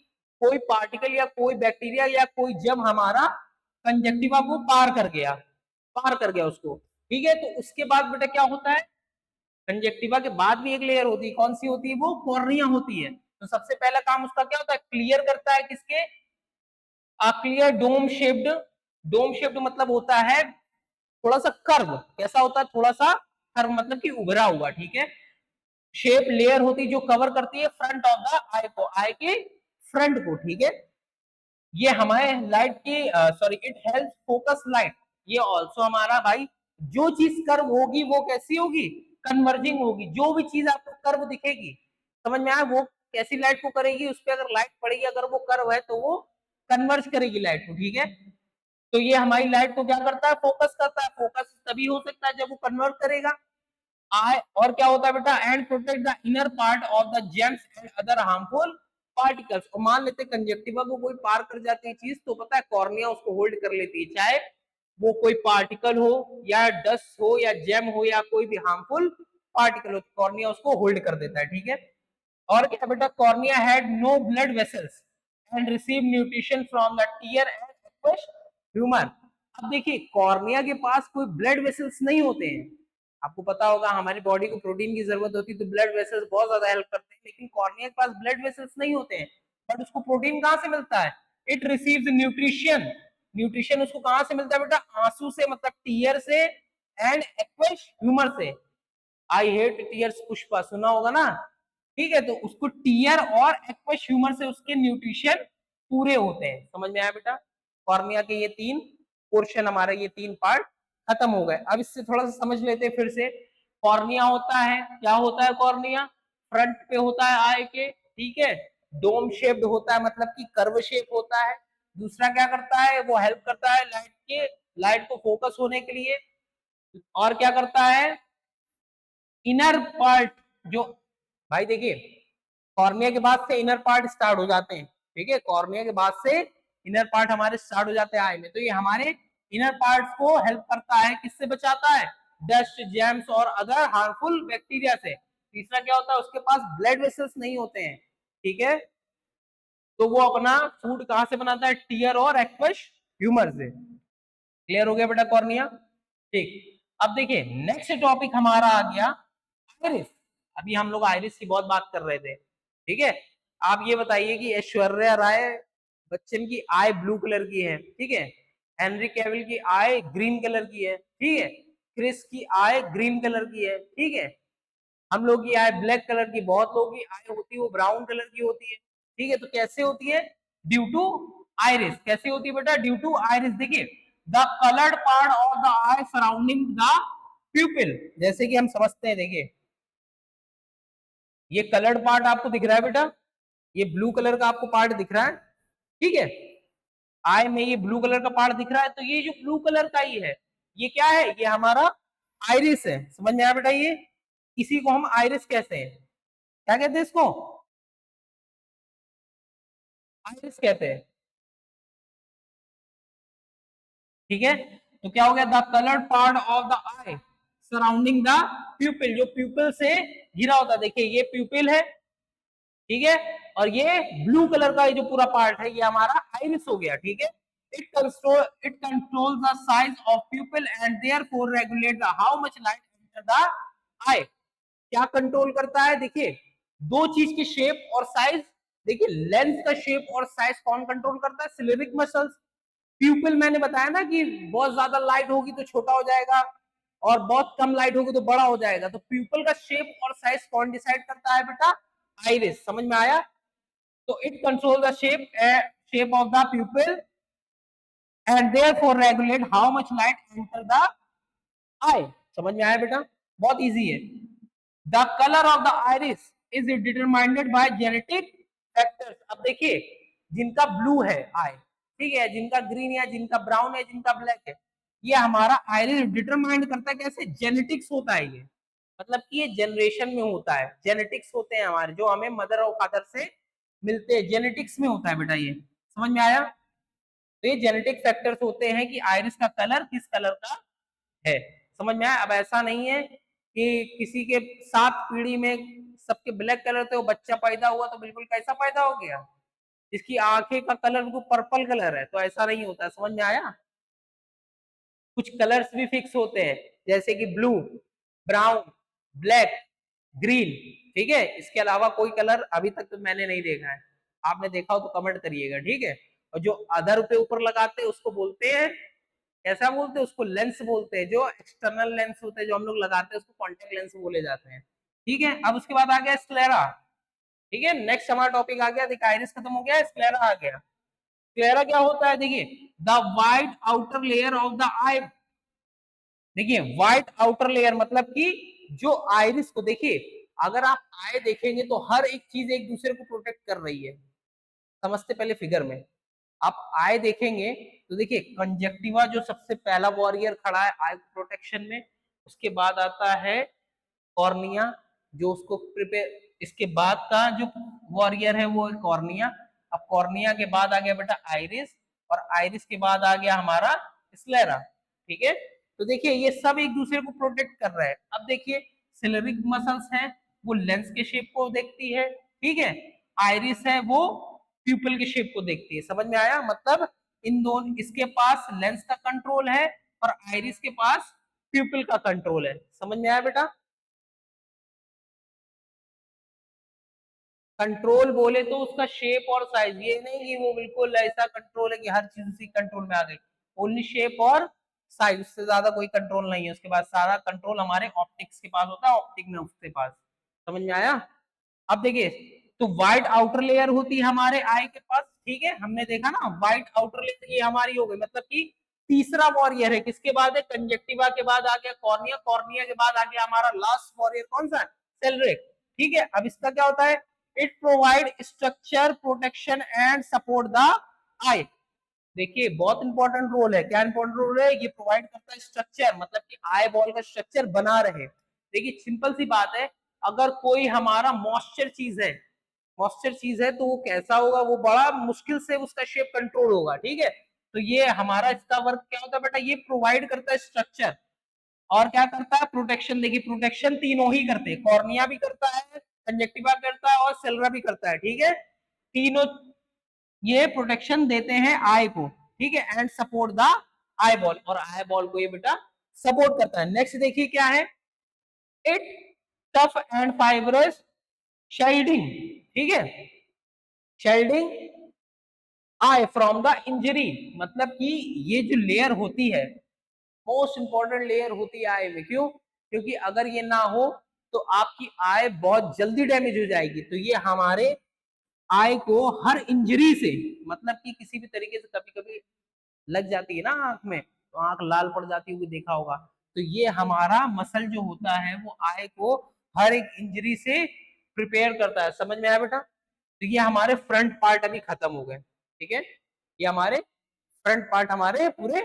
कोई पार्टिकल या कोई बैक्टीरिया या कोई जम हमारा कंजक्टिवा को पार कर गया उसको। ठीक है, तो उसके बाद बेटा क्या होता है? कंजक्टिवा के बाद भी एक लेयर होती है, कौन सी होती है? वो कॉर्निया होती है। तो सबसे पहला काम उसका क्या होता है? क्लियर करता है किसके? Clear dome shaped. Dome shaped मतलब होता है थोड़ा सा कर्व। कैसा होता है? थोड़ा सा कर्व मतलब कि उभरा हुआ। ठीक है, शेप लेयर होती है जो कवर करती है फ्रंट ऑफ द आई को, आई के फ्रंट को। ठीक है, ये हमारे लाइट की sorry, it help focus light. ये ऑल्सो हमारा भाई, जो चीज कर्व होगी वो कैसी होगी? कन्वर्जिंग होगी। जो भी चीज आपको कर्व दिखेगी, समझ में आया, वो कैसी लाइट को करेगी? उस पर अगर लाइट पड़ेगी, अगर वो कर्व है तो वो कन्वर्ज करेगी लाइट को। ठीक है, तो ये हमारी लाइट को क्या करता है? फोकस करता है। फोकस तभी हो सकता है जब वो कन्वर्ट करेगा। आई और क्या होता है बेटा? And protect the inner part of the James and other harmful particles. और मान लेते कंजक्टिवा को कोई पार कर जाती है चीज, तो पता है कॉर्निया उसको होल्ड कर लेती है, चाहे वो कोई पार्टिकल हो या डस्ट हो या जेम हो या कोई भी हार्मफुल पार्टिकल हो, कॉर्निया उसको होल्ड कर देता है। ठीक है, और क्या बेटा? Cornea had no blood vessels and receive nutrition from the tear and aqueous humour. अब देखिए कॉर्निया के पास कोई ब्लड वेसल्स नहीं होते हैं। आपको पता होगा हमारी बॉडी को प्रोटीन की जरूरत होती है, तो ब्लड वेसल्स बहुत ज्यादा हेल्प करते हैं, लेकिन कॉर्निया के पास ब्लड वेसल्स नहीं होते हैं। बट उसको प्रोटीन कहाँ से मिलता है? It receives nutrition. न्यूट्रिशन उसको कहाँ से मिलता है बेटा? आंसू से, मतलब टीयर से एंड एक्वस ह्यूमर से। आई हेट टीयर्स पुष्पा, सुना होगा ना? ठीक है, तो उसको टीयर और एक्वस ह्यूमर से उसके न्यूट्रिशन पूरे होते हैं। समझ में आया बेटा? कॉर्निया के ये तीन पोर्शन, हमारे ये तीन पार्ट खत्म हो गए। अब इससे थोड़ा सा समझ लेते हैं फिर से। कॉर्निया होता है, क्या होता है कॉर्निया? फ्रंट पे होता है आई के। ठीक है, डोम शेप्ड होता है, मतलब कि कर्व शेप होता है। दूसरा क्या करता है? वो हेल्प करता है लाइट को फोकस होने के लिए। और क्या करता है? इनर पार्ट जो, भाई देखिए कॉर्निया के बाद से इनर पार्ट स्टार्ट हो जाते हैं। ठीक है, कॉर्निया के बाद से इनर पार्ट हमारे स्टार्ट हो जाते हैं आई में। तो ये हमारे इनर पार्ट्स को हेल्प करता है, किससे बचाता है? डस्ट जेम्स और अदर हार्मफुल बैक्टीरिया से। तीसरा क्या होता है? उसके पास ब्लड वेसल्स नहीं होते हैं। ठीक है, तो वो अपना फूड कहां से बनाता है? टीयर और एक्वस ह्यूमर से। क्लियर हो गया बेटा कॉर्निया? ठीक, अब देखिए नेक्स्ट टॉपिक हमारा आ गया आइरिस। अभी हम लोग आइरिस की बहुत बात कर रहे थे। ठीक है, आप ये बताइए कि ऐश्वर्या राय बच्चन की आई ब्लू कलर की है। ठीक है, हेनरी कैविल की आई ग्रीन कलर की है। ठीक है, क्रिस की आई ग्रीन कलर की है। ठीक है, हम लोग की आई ब्लैक कलर की, बहुत लोगों की आई होती है वो ब्राउन कलर की होती है। ठीक है, तो कैसे होती है? Due to iris. कैसे होती है बेटा? Due to iris. देखिए the coloured part of the eye surrounding the pupil, जैसे कि हम समझते हैं। देखिए ये कलर्ड पार्ट आपको दिख रहा है बेटा, ये ब्लू कलर का आपको पार्ट दिख रहा है। ठीक है, आई में ये ब्लू कलर का पार्ट दिख रहा है, तो ये जो ब्लू कलर का ही है, ये क्या है? ये हमारा आइरिस है। समझ में आया बेटा? ये इसी को हम आइरिस कहते हैं। क्या कहते हैं इसको? आइरिस कहते हैं। ठीक है, तो क्या हो गया? The coloured part of the eye surrounding the प्यूपिल, जो प्यूपिल से घिरा होता है। देखिए ये प्यूपिल है। ठीक है, और ये ब्लू कलर का जो पूरा पार्ट है, ये हमारा आइरिस हो गया। ठीक है, it control the size of pupil and therefore regulate the how much light enter the eye. क्या कंट्रोल करता है? देखिए दो चीज की शेप और साइज। देखिए लेंस का शेप और साइज कौन कंट्रोल करता है? सिलेरिक मसल्स। प्यूपिल मैंने बताया ना कि बहुत ज्यादा लाइट होगी तो छोटा हो जाएगा, और बहुत कम लाइट होगी तो बड़ा हो जाएगा। तो प्यूपिल का शेप और साइज कौन डिसाइड करता है बेटा? आइरिस। समझ में आया? तो it control the shape of the pupil and therefore regulate how much light enter the eye. समझ में आया बेटा? बहुत इजी है। The colour of the iris is determined by genetic factors. अब देखिए, जिनका ब्लू है आई, ठीक है, जिनका ग्रीन है, जिनका ब्राउन है, जिनका ब्लैक है, ये हमारा आइरिस डिटरमाइंड करता है कैसे? जेनेटिक्स होता है ये, मतलब कि ये जनरेशन में होता है, जेनेटिक्स होते हैं हमारे, जो हमें मदर और फादर से मिलते हैं, जेनेटिक्स में होता है बेटा ये। समझ में आया? तो ये जेनेटिक फैक्टर्स होते हैं कि आइरिस का कलर किस कलर का है। समझ में आया? अब ऐसा नहीं है कि किसी के 7 पीढ़ी में सबके ब्लैक कलर थे, वो बच्चा पैदा हुआ तो बिल्कुल कैसा पैदा हो गया, इसकी आंखें का कलर बिल्कुल पर्पल कलर है, तो ऐसा नहीं होता। समझ में आया? कुछ कलर्स भी फिक्स होते हैं, जैसे कि ब्लू, ब्राउन, ब्लैक, ग्रीन, ठीक है। इसके अलावा कोई कलर अभी तक तो मैंने नहीं देखा है, आपने देखा हो तो कमेंट करिएगा, ठीक है। और जो अदर पे ऊपर लगाते हैं उसको बोलते हैं, कैसा बोलते हैं उसको? लेंस बोलते हैं। जो एक्सटर्नल लेंस होते हैं जो हम लोग लगाते हैं उसको कॉन्टेक्ट लेंस बोले जाते हैं, ठीक है। अब उसके बाद आ गया स्क्लेरा, ठीक है। नेक्स्ट हमारा टॉपिक आ गया, देखिए आइरिस खत्म हो गया, स्क्लेरा आ गया। स्क्लेरा क्या होता है? देखिए, the white outer layer of the eye. देखिए व्हाइट आउटर लेयर मतलब कि जो आइरिस को, देखिए अगर आप आई देखेंगे तो हर एक चीज एक दूसरे को प्रोटेक्ट कर रही है। समझते पहले फिगर में, आप आई देखेंगे तो देखिए कंजक्टिवा जो सबसे पहला वॉरियर खड़ा है आई प्रोटेक्शन में, उसके बाद आता है कॉर्निया जो उसको प्रिपेयर, इसके बाद का जो वॉरियर है वो है कॉर्निया। अब कॉर्निया के बाद आ गया बेटा आइरिस, और आइरिस के बाद आ गया हमारा स्क्लेरा, ठीक है। तो देखिए ये सब एक दूसरे को प्रोटेक्ट कर रहे हैं। अब देखिए सिलरिक मसल्स है, वो लेंस के शेप को देखती है, ठीक है। आइरिस है वो प्यूपल के शेप को देखती है। समझ में आया? मतलब इन दोनों, इसके पास लेंस का कंट्रोल है और आइरिस के पास प्यूपल का कंट्रोल है। समझ में आया बेटा? कंट्रोल बोले तो उसका शेप और साइज, ये नहीं कि वो बिल्कुल ऐसा कंट्रोल है कि हर चीज उसी कंट्रोल में आ गई। ओनली शेप और साइज, उससे ज्यादा कोई कंट्रोल नहीं है। उसके बाद सारा कंट्रोल हमारे ऑप्टिक्स के पास होता है, ऑप्टिक नर्व के पास। समझ में आया? अब देखिए, तो व्हाइट आउटर लेयर होती है हमारे आई के पास, ठीक है, हमने देखा ना व्हाइट आउटर लेयर ये हमारी हो गई, मतलब कि तीसरा वॉरियर है। किसके बाद है? कंजक्टिवा के बाद आ गया कॉर्निया, कॉर्निया के बाद आ गया हमारा लास्ट वॉरियर कौन सा? सेलरिक, ठीक है। अब इसका क्या होता है? It provide structure, protection and support the eye. देखिए बहुत इंपॉर्टेंट रोल है। क्या इंपॉर्टेंट रोल है? ये प्रोवाइड करता है स्ट्रक्चर, मतलब कि आई बॉल का स्ट्रक्चर बना रहे। देखिए सिंपल सी बात है, अगर कोई हमारा मॉइस्चर चीज है, मॉइस्चर चीज है तो वो कैसा होगा? वो बड़ा मुश्किल से उसका शेप कंट्रोल होगा, ठीक है। तो ये हमारा इसका वर्क क्या होता है बेटा? ये प्रोवाइड करता है स्ट्रक्चर, और क्या करता है? प्रोटेक्शन। देखिए प्रोटेक्शन तीनों ही करते हैं, कॉर्निया भी करता है, कंजक्टिवा करता है और सेलरा भी करता है, ठीक है। तीनों ये प्रोटेक्शन देते हैं आई को, ठीक है, and support the eye ball, और आई बॉल को ये बेटा सपोर्ट करता है। नेक्स्ट देखिए क्या है? It tough and fibrous shielding, ठीक है, shielding I from the injury. मतलब कि ये जो लेयर होती है मोस्ट इंपॉर्टेंट लेयर होती है आई में। क्यों? क्योंकि अगर ये ना हो तो आपकी आई बहुत जल्दी डैमेज हो जाएगी। तो ये हमारे आई को हर इंजरी से, मतलब कि किसी भी तरीके से कभी कभी लग जाती है ना आंख में, तो आंख लाल पड़ जाती होगी, देखा होगा। तो ये हमारा मसल जो होता है वो आई को हर एक इंजरी से प्रिपेयर करता है। समझ में आया बेटा? तो ये हमारे फ्रंट पार्ट अभी खत्म हो गए, ठीक है, ये हमारे फ्रंट पार्ट हमारे पूरे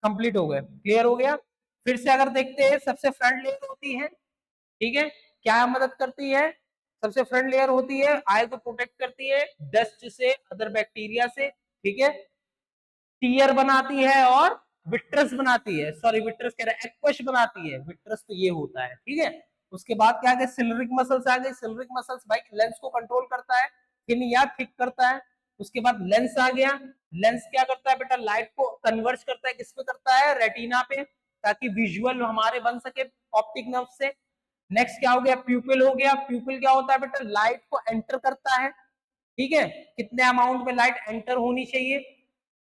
कंप्लीट हो गए, क्लियर हो गया। फिर से अगर देखते हैं, सबसे फ्रंट लेयर होती है, ठीक है, क्या मदद करती है? सबसे फ्रंट लेयर होती है आई को प्रोटेक्ट करती है डस्ट से, अदर बैक्टीरिया से, ठीक है, टीयर बनाती है और विट्रस बनाती है, सॉरी विट्रस कह रहा है, एक्वश बनाती है, विट्रस तो ये होता है, ठीक है। उसके बाद क्या आ गया? सिलरिक मसल्स आ गए। सिलरिक मसल्स भाई लेंस को कंट्रोल करता है, थिन या थिक करता है। उसके बाद लेंस आ गया। लेंस क्या करता है बेटा? लाइट को कन्वर्ज करता है, किस पे करता है? रेटिना पे, ताकि विजुअल हमारे बन सके ऑप्टिक नर्व से। नेक्स्ट क्या हो गया? प्यूपिल हो गया। प्यूपिल क्या होता है बेटा? लाइट को एंटर करता है, ठीक है, कितने अमाउंट में लाइट एंटर होनी चाहिए?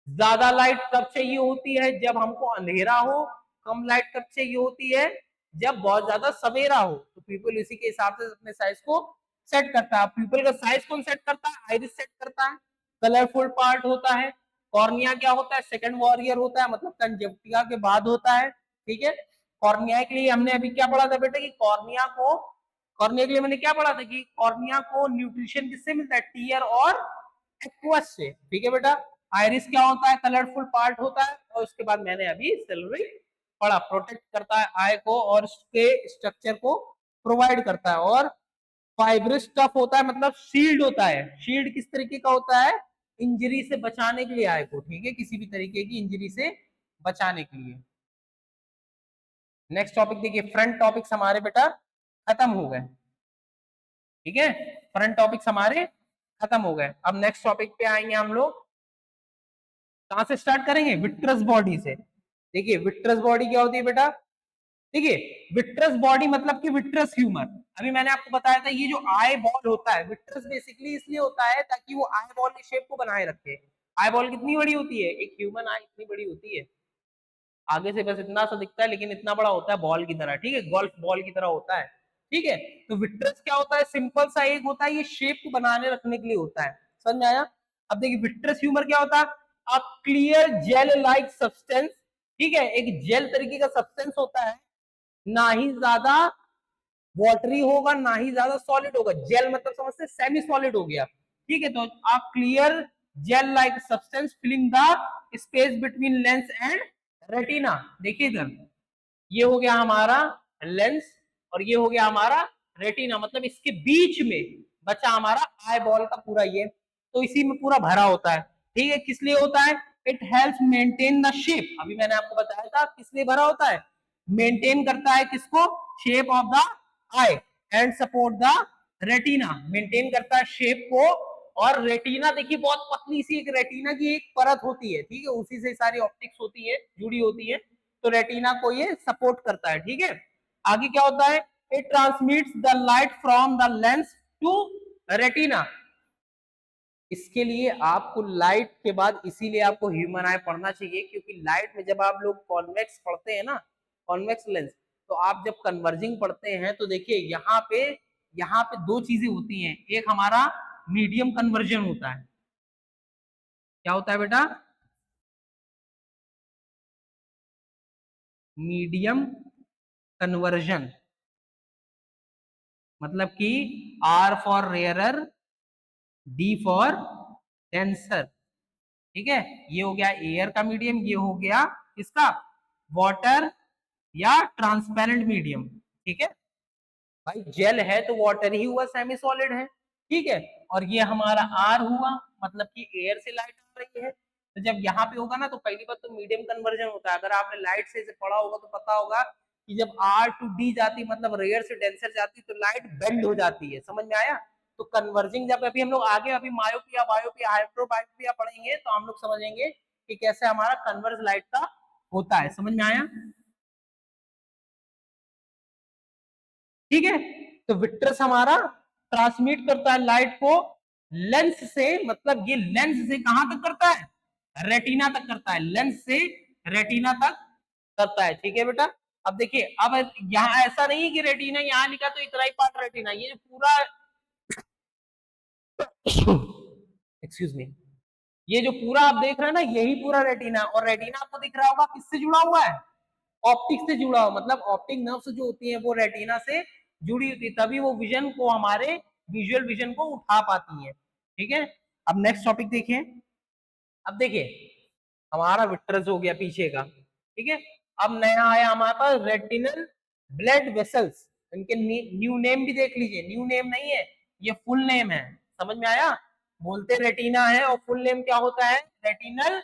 ज्यादा लाइट कब चाहिए होती है? जब हमको अंधेरा हो। कम लाइट कब चाहिए होती है? जब बहुत ज्यादा सवेरा हो। तो पीपल इसी के हिसाब से अपने साइज को सेट करता है। पीपल का साइज कौन सेट करता है? आइरिस सेट करता है, कलरफुल पार्ट होता है, कॉर्निया क्या होता है, सेकंड वॉरियर होता है, मतलब कंजक्टिवा के बाद होता है, ठीक है। कॉर्निया के लिए हमने अभी क्या पढ़ा था बेटा कि कॉर्निया के लिए मैंने क्या पढ़ा था कि कॉर्निया को न्यूट्रिशन किससे मिलता है, टीयर और एक्वस से, ठीक है बेटा। आयरिस क्या होता है, कलरफुल पार्ट होता है, और उसके बाद मैंने अभी सिल्वरी पढ़ा, प्रोटेक्ट करता है आई को और उसके स्ट्रक्चर को प्रोवाइड करता है। और फाइब्रस स्टफ होता है, मतलब शील्ड होता है। शील्ड किस तरीके का होता है, इंजरी से बचाने के लिए आय को, ठीक है, किसी भी तरीके की इंजरी से बचाने के लिए। नेक्स्ट टॉपिक देखिए, फ्रंट टॉपिक्स हमारे बेटा खत्म हो गए, ठीक है, फ्रंट टॉपिक्स हमारे खत्म हो गए। अब नेक्स्ट टॉपिक पे आएंगे हम लोग, कहां से स्टार्ट करेंगे, विट्रस बॉडी से। देखिए विट्रस बॉडी क्या होती है बेटा, देखिए विट्रस बॉडी मतलब कि विट्रस ह्यूमर। अभी मैंने आपको बताया था ये जो आई बॉल होता है, विट्रस बेसिकली इसलिए होता है ताकि वो आई बॉल की शेप को बनाए रखे। आई बॉल कितनी बड़ी होती है, एक ह्यूमन आई इतनी बड़ी होती है, आगे से बस इतना सा दिखता है लेकिन इतना बड़ा होता है बॉल की तरह, ठीक है, गोल्फ बॉल की तरह होता है, ठीक है। तो विट्रस क्या होता है, सिंपल सा एक होता है, ये शेप को बनाने रखने के लिए होता है, समझ में आया। अब देखिए विट्रस ह्यूमर क्या होता है, a clear gel like substance, ठीक है, एक जेल तरीके का सब्सटेंस होता है, ना ही ज्यादा वाटरी होगा ना ही ज्यादा सॉलिड होगा, जेल मतलब समझते सेमी सॉलिड हो गया, ठीक है। तो a clear gel like substance filling the space between lens and retina. देखिए इधर ये हो गया हमारा लेंस और ये हो गया हमारा रेटिना, मतलब इसके बीच में बचा हमारा आई बॉल का पूरा ये, तो इसी में पूरा भरा होता है, ठीक है। किस लिए होता है, it helps maintain the shape, अभी मैंने आपको बताया था किस लिए भरा होता है, मेंटेन करता है किसको, shape of the I and support the retina, maintain करता है शेप को। और रेटिना देखिए बहुत पतली सी एक रेटिना की एक परत होती है, ठीक है, उसी से सारी ऑप्टिक्स होती है, जुड़ी होती है, तो रेटिना को ये सपोर्ट करता है, ठीक है। आगे क्या होता है, it transmits the light from the lens to retina, इसके लिए आपको लाइट के बाद इसीलिए आपको ह्यूमन आई पढ़ना चाहिए, क्योंकि लाइट में जब आप लोग कॉन्वेक्स पढ़ते हैं ना, कॉन्वेक्स लेंस, तो आप जब कन्वर्जिंग पढ़ते हैं तो देखिए यहाँ पे दो चीजें होती हैं, एक हमारा मीडियम कन्वर्जन होता है, क्या होता है बेटा, मीडियम कन्वर्जन, मतलब कि R for rarer, D for denser, ठीक है। ये हो गया एयर का मीडियम, ये हो गया इसका वाटर या ट्रांसपेरेंट मीडियम, ठीक है। भाई जेल है तो वाटर ही हुआ, सेमी सॉलिड है, ठीक है। और ये हमारा आर हुआ, मतलब कि एयर से लाइट आ रही है, तो जब यहाँ पे होगा ना तो पहली बात तो मीडियम कन्वर्जन होता है, अगर आपने लाइट से इसे पढ़ा होगा तो पता होगा कि जब आर टू डी जाती, मतलब रेयर से डेंसर जाती, तो लाइट बेंड हो जाती है, समझ में आया। तो कन्वर्जिंग जब अभी हम लोग आगे अभी मायोपिया बायोपिया हाइड्रोबायोपिया पढ़ेंगे तो हम लोग समझेंगे कि कैसे हमारा कन्वर्ज लाइट का होता है, समझ में आया, ठीक है। तो विट्रस हमारा ट्रांसमिट करता है लाइट को लेंस से, मतलब ये लेंस से कहां तक करता है, रेटिना तक करता है, लेंस से रेटिना तक करता है, ठीक है बेटा। अब देखिए अब यहाँ ऐसा नहीं है कि रेटिना यहाँ लिखा तो इतना ही पार्ट रेटिना, ये जो पूरा एक्सक्यूज मी, ये जो पूरा आप देख रहे हैं ना यही पूरा रेटिना, और रेटिना आपको दिख रहा होगा किससे जुड़ा हुआ है, ऑप्टिक से जुड़ा हुआ, मतलब ऑप्टिक नर्व्स जो होती है वो रेटिना से जुड़ी होती है, तभी वो विजन को हमारे विजुअल विजन को उठा पाती है, ठीक है। अब नेक्स्ट टॉपिक देखिए, अब देखिए हमारा विट्रस हो गया पीछे का, ठीक है। अब नया आया हमारे पास रेटिनल ब्लड वेसल्स, इनके न्यू नेम भी देख लीजिए, न्यू नेम नहीं है, ये फुल नेम है, समझ में आया, बोलते रेटिना है और फुल नेम क्या होता है, रेटिनल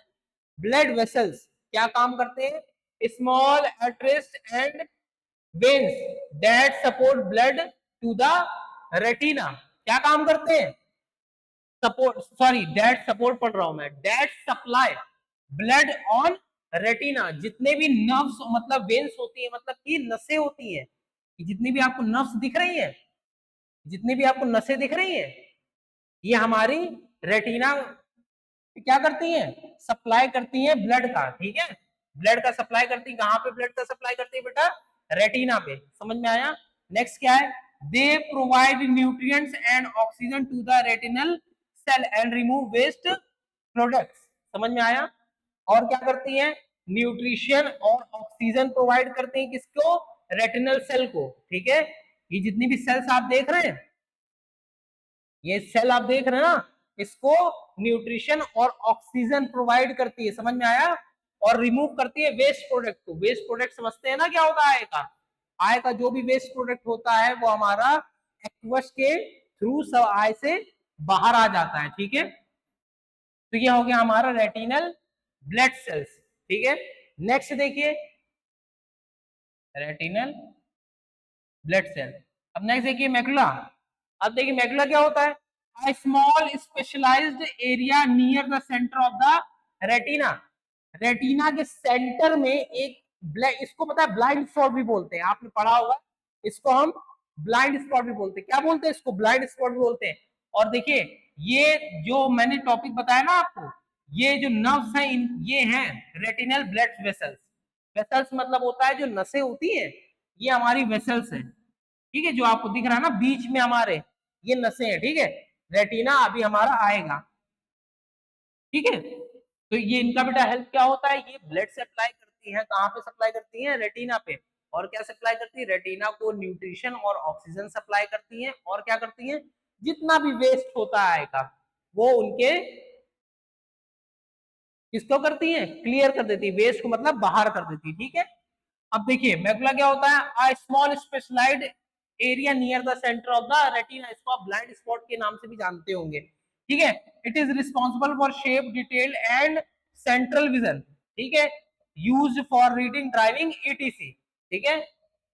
ब्लड वेसल्स, क्या काम करते हैं, small arteries and veins that support blood to the retina, क्या काम करते हैं, सपोर्ट, सॉरी दैट सपोर्ट पढ़ रहा हूं मैं, that supply blood on retina, जितने भी नर्व्स मतलब वेन्स होती है, मतलब कि नसें होती है, जितनी भी आपको नर्व्स दिख रही है, जितनी भी आपको नसें दिख रही है, ये हमारी रेटिना क्या करती हैं, सप्लाई करती हैं ब्लड का, ठीक है, ब्लड का सप्लाई करती है, कहां पे ब्लड का सप्लाई करती है बेटा, रेटिना पे, समझ में आया। नेक्स्ट क्या है, they provide nutrients and oxygen to the retinal cell and remove waste products, समझ में आया? और क्या करती है? न्यूट्रिशन और ऑक्सीजन प्रोवाइड करती है किसको? रेटिनल सेल को। ठीक है, ये जितनी भी सेल्स आप देख रहे हैं, ये सेल आप देख रहे हैं ना, इसको न्यूट्रिशन और ऑक्सीजन प्रोवाइड करती है। समझ में आया? और रिमूव करती है वेस्ट प्रोडक्ट को। वेस्ट प्रोडक्ट समझते हैं ना क्या होता है? आय का जो भी वेस्ट प्रोडक्ट होता है वो हमारा एक्वस के थ्रू सब आय से बाहर आ जाता है। ठीक है, तो ये हो गया हमारा रेटिनल ब्लड सेल्स। ठीक है, नेक्स्ट देखिए रेटिनल ब्लड सेल। अब नेक्स्ट देखिए मैकुला। अब देखिए मैकुला क्या होता है? a small specialized area near the center of the retina। Retina के सेंटर में एक इसको पता है ब्लाइंड स्पॉट भी बोलते हैं, आपने पढ़ा होगा इसको हम ब्लाइंड स्पॉट भी बोलते हैं। क्या बोलते हैं इसको? ब्लाइंड स्पॉट भी बोलते हैं। और देखिए ये जो मैंने टॉपिक बताया ना आपको, ये जो नर्व्स हैं ये हैं रेटिनल ब्लड वेसल्स। वेसल्स मतलब होता है जो नसें होती हैं, ये हमारी वेसल्स हैं। ठीक है, जो आपको दिख रहा है ना बीच में हमारे, ये नसें हैं। ठीक है, रेटिना अभी हमारा आएगा। ठीक है, तो ये इनका बेटा हेल्प क्या होता है? ये ब्लड सप्लाई करती है। कहाँ पे सप्लाई करती है? रेटिना पे। और क्या सप्लाई करती है? रेटिना को न्यूट्रिशन और ऑक्सीजन सप्लाई करती है। और क्या करती है? जितना भी वेस्ट होता है का वो उनके किसको करती है? क्लियर कर देती है। वेस्ट को मतलब बाहर कर देती है। ठीक है, अब देखिए मैकुला क्या होता है? A small specialised area near the centre of the retina. इसको आप ब्लाइंड स्पॉट के नाम से भी जानते होंगे। ठीक है, it is responsible for shape detail and central vision. ठीक है, use for reading driving etc. ठीक है,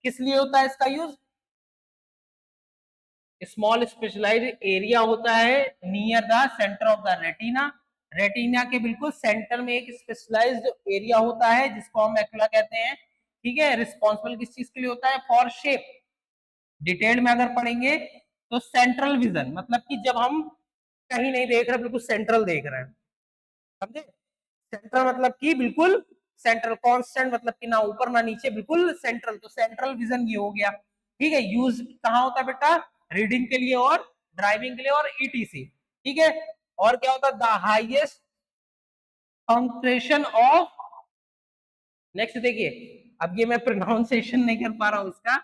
किस लिए होता है इसका यूज? स्मॉल स्पेशलाइज्ड एरिया होता है near the centre of the retina. Retina के बिल्कुल सेंटर में एक स्पेशलाइज्ड एरिया होता है जिसको हम मैकुला कहते हैं। ठीक है, रिस्पॉन्सिबल किस चीज के लिए होता है? For shape. डिटेल में अगर पढ़ेंगे तो सेंट्रल विजन, मतलब कि जब हम कहीं नहीं देख रहे, बिल्कुल सेंट्रल देख रहे हैं। समझे? सेंट्रल मतलब कि बिल्कुल सेंट्रल, कांस्टेंट मतलब कि ना ऊपर ना नीचे, बिल्कुल सेंट्रल। तो सेंट्रल विजन ये हो गया। ठीक है, यूज कहाँ होता है बेटा? रीडिंग के लिए और ड्राइविंग के लिए और ईटीसी। ठीक है, और क्या होता है? The highest concentration of. Next देखिए, अब ये मैं प्रोनाउंसिएशन नहीं कर पा रहा हूं, इसका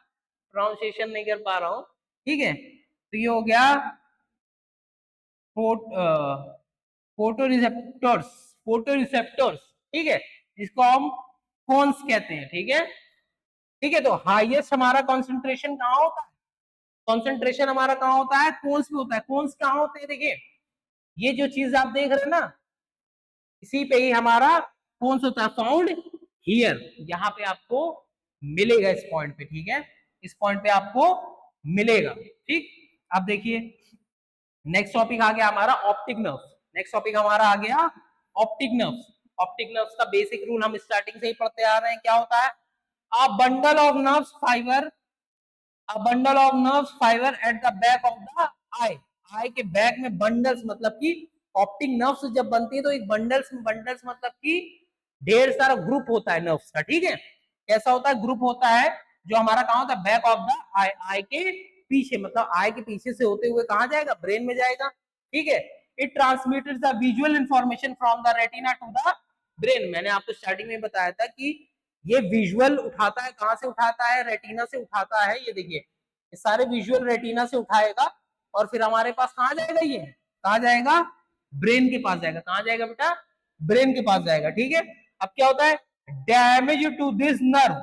प्रोनाउंसिएशन नहीं कर पा रहा हूं। ठीक है, तो ये हो गया फोटो रिसेप्टर्स। फोटो रिसेप्टर्स, ठीक है, जिसको हम कोन्स कहते हैं। ठीक है, ठीक है, तो हाईएस्ट हमारा कंसंट्रेशन कहाँ होता है? कंसंट्रेशन हमारा कहाँ होता है? कोन्स में होता है। कोन्स कहाँ होते हैं? देखिए ये जो चीज आप देख रहे हैं ना, इसी पे ही हमारा कोन्स होता है। फाउंड हियर, यहाँ पे आपको मिलेगा इस पॉइंट पे। ठीक है, इस पॉइंट पे आपको मिलेगा। ठीक, अब देखिए नेक्स्ट टॉपिक आ गया हमारा ऑप्टिक नर्व्स। नेक्स्ट टॉपिक हमारा आ गया ऑप्टिक नर्व्स। ऑप्टिक नर्व्स का बेसिक रूल हम स्टार्टिंग से ही पढ़ते आ रहे हैं। क्या होता है? A bundle of nerves fibre, a bundle of nerves fibre at the back of the eye. Eye के बैक में बंडल्स, मतलब कि ऑप्टिक नर्व्स जब बनती है तो एक बंडल्स, बंडल्स मतलब कि ढेर सारा ग्रुप होता है नर्व्स का। ठीक है, कैसा होता है? ग्रुप होता है जो हमारा कहाँ होता है? Back of the eye. Eye के पीछे, मतलब आई के पीछे से होते हुए कहाँ जाएगा? ब्रेन में जाएगा। ठीक है, it transmitted the visual information from the retina to the brain. मैंने आपको स्टार्टिंग में बताया था कि ये विजुअल उठाता है। कहां से उठाता है? रेटिना से उठाता है। ये देखिए ये सारे विजुअल रेटिना से उठाएगा और फिर हमारे पास कहां जाएगा? ये कहां जाएगा? ब्रेन के पास जाएगा। कहां जाएगा बेटा? ब्रेन के पास जाएगा। ठीक है, अब क्या होता है? Damage to this nerve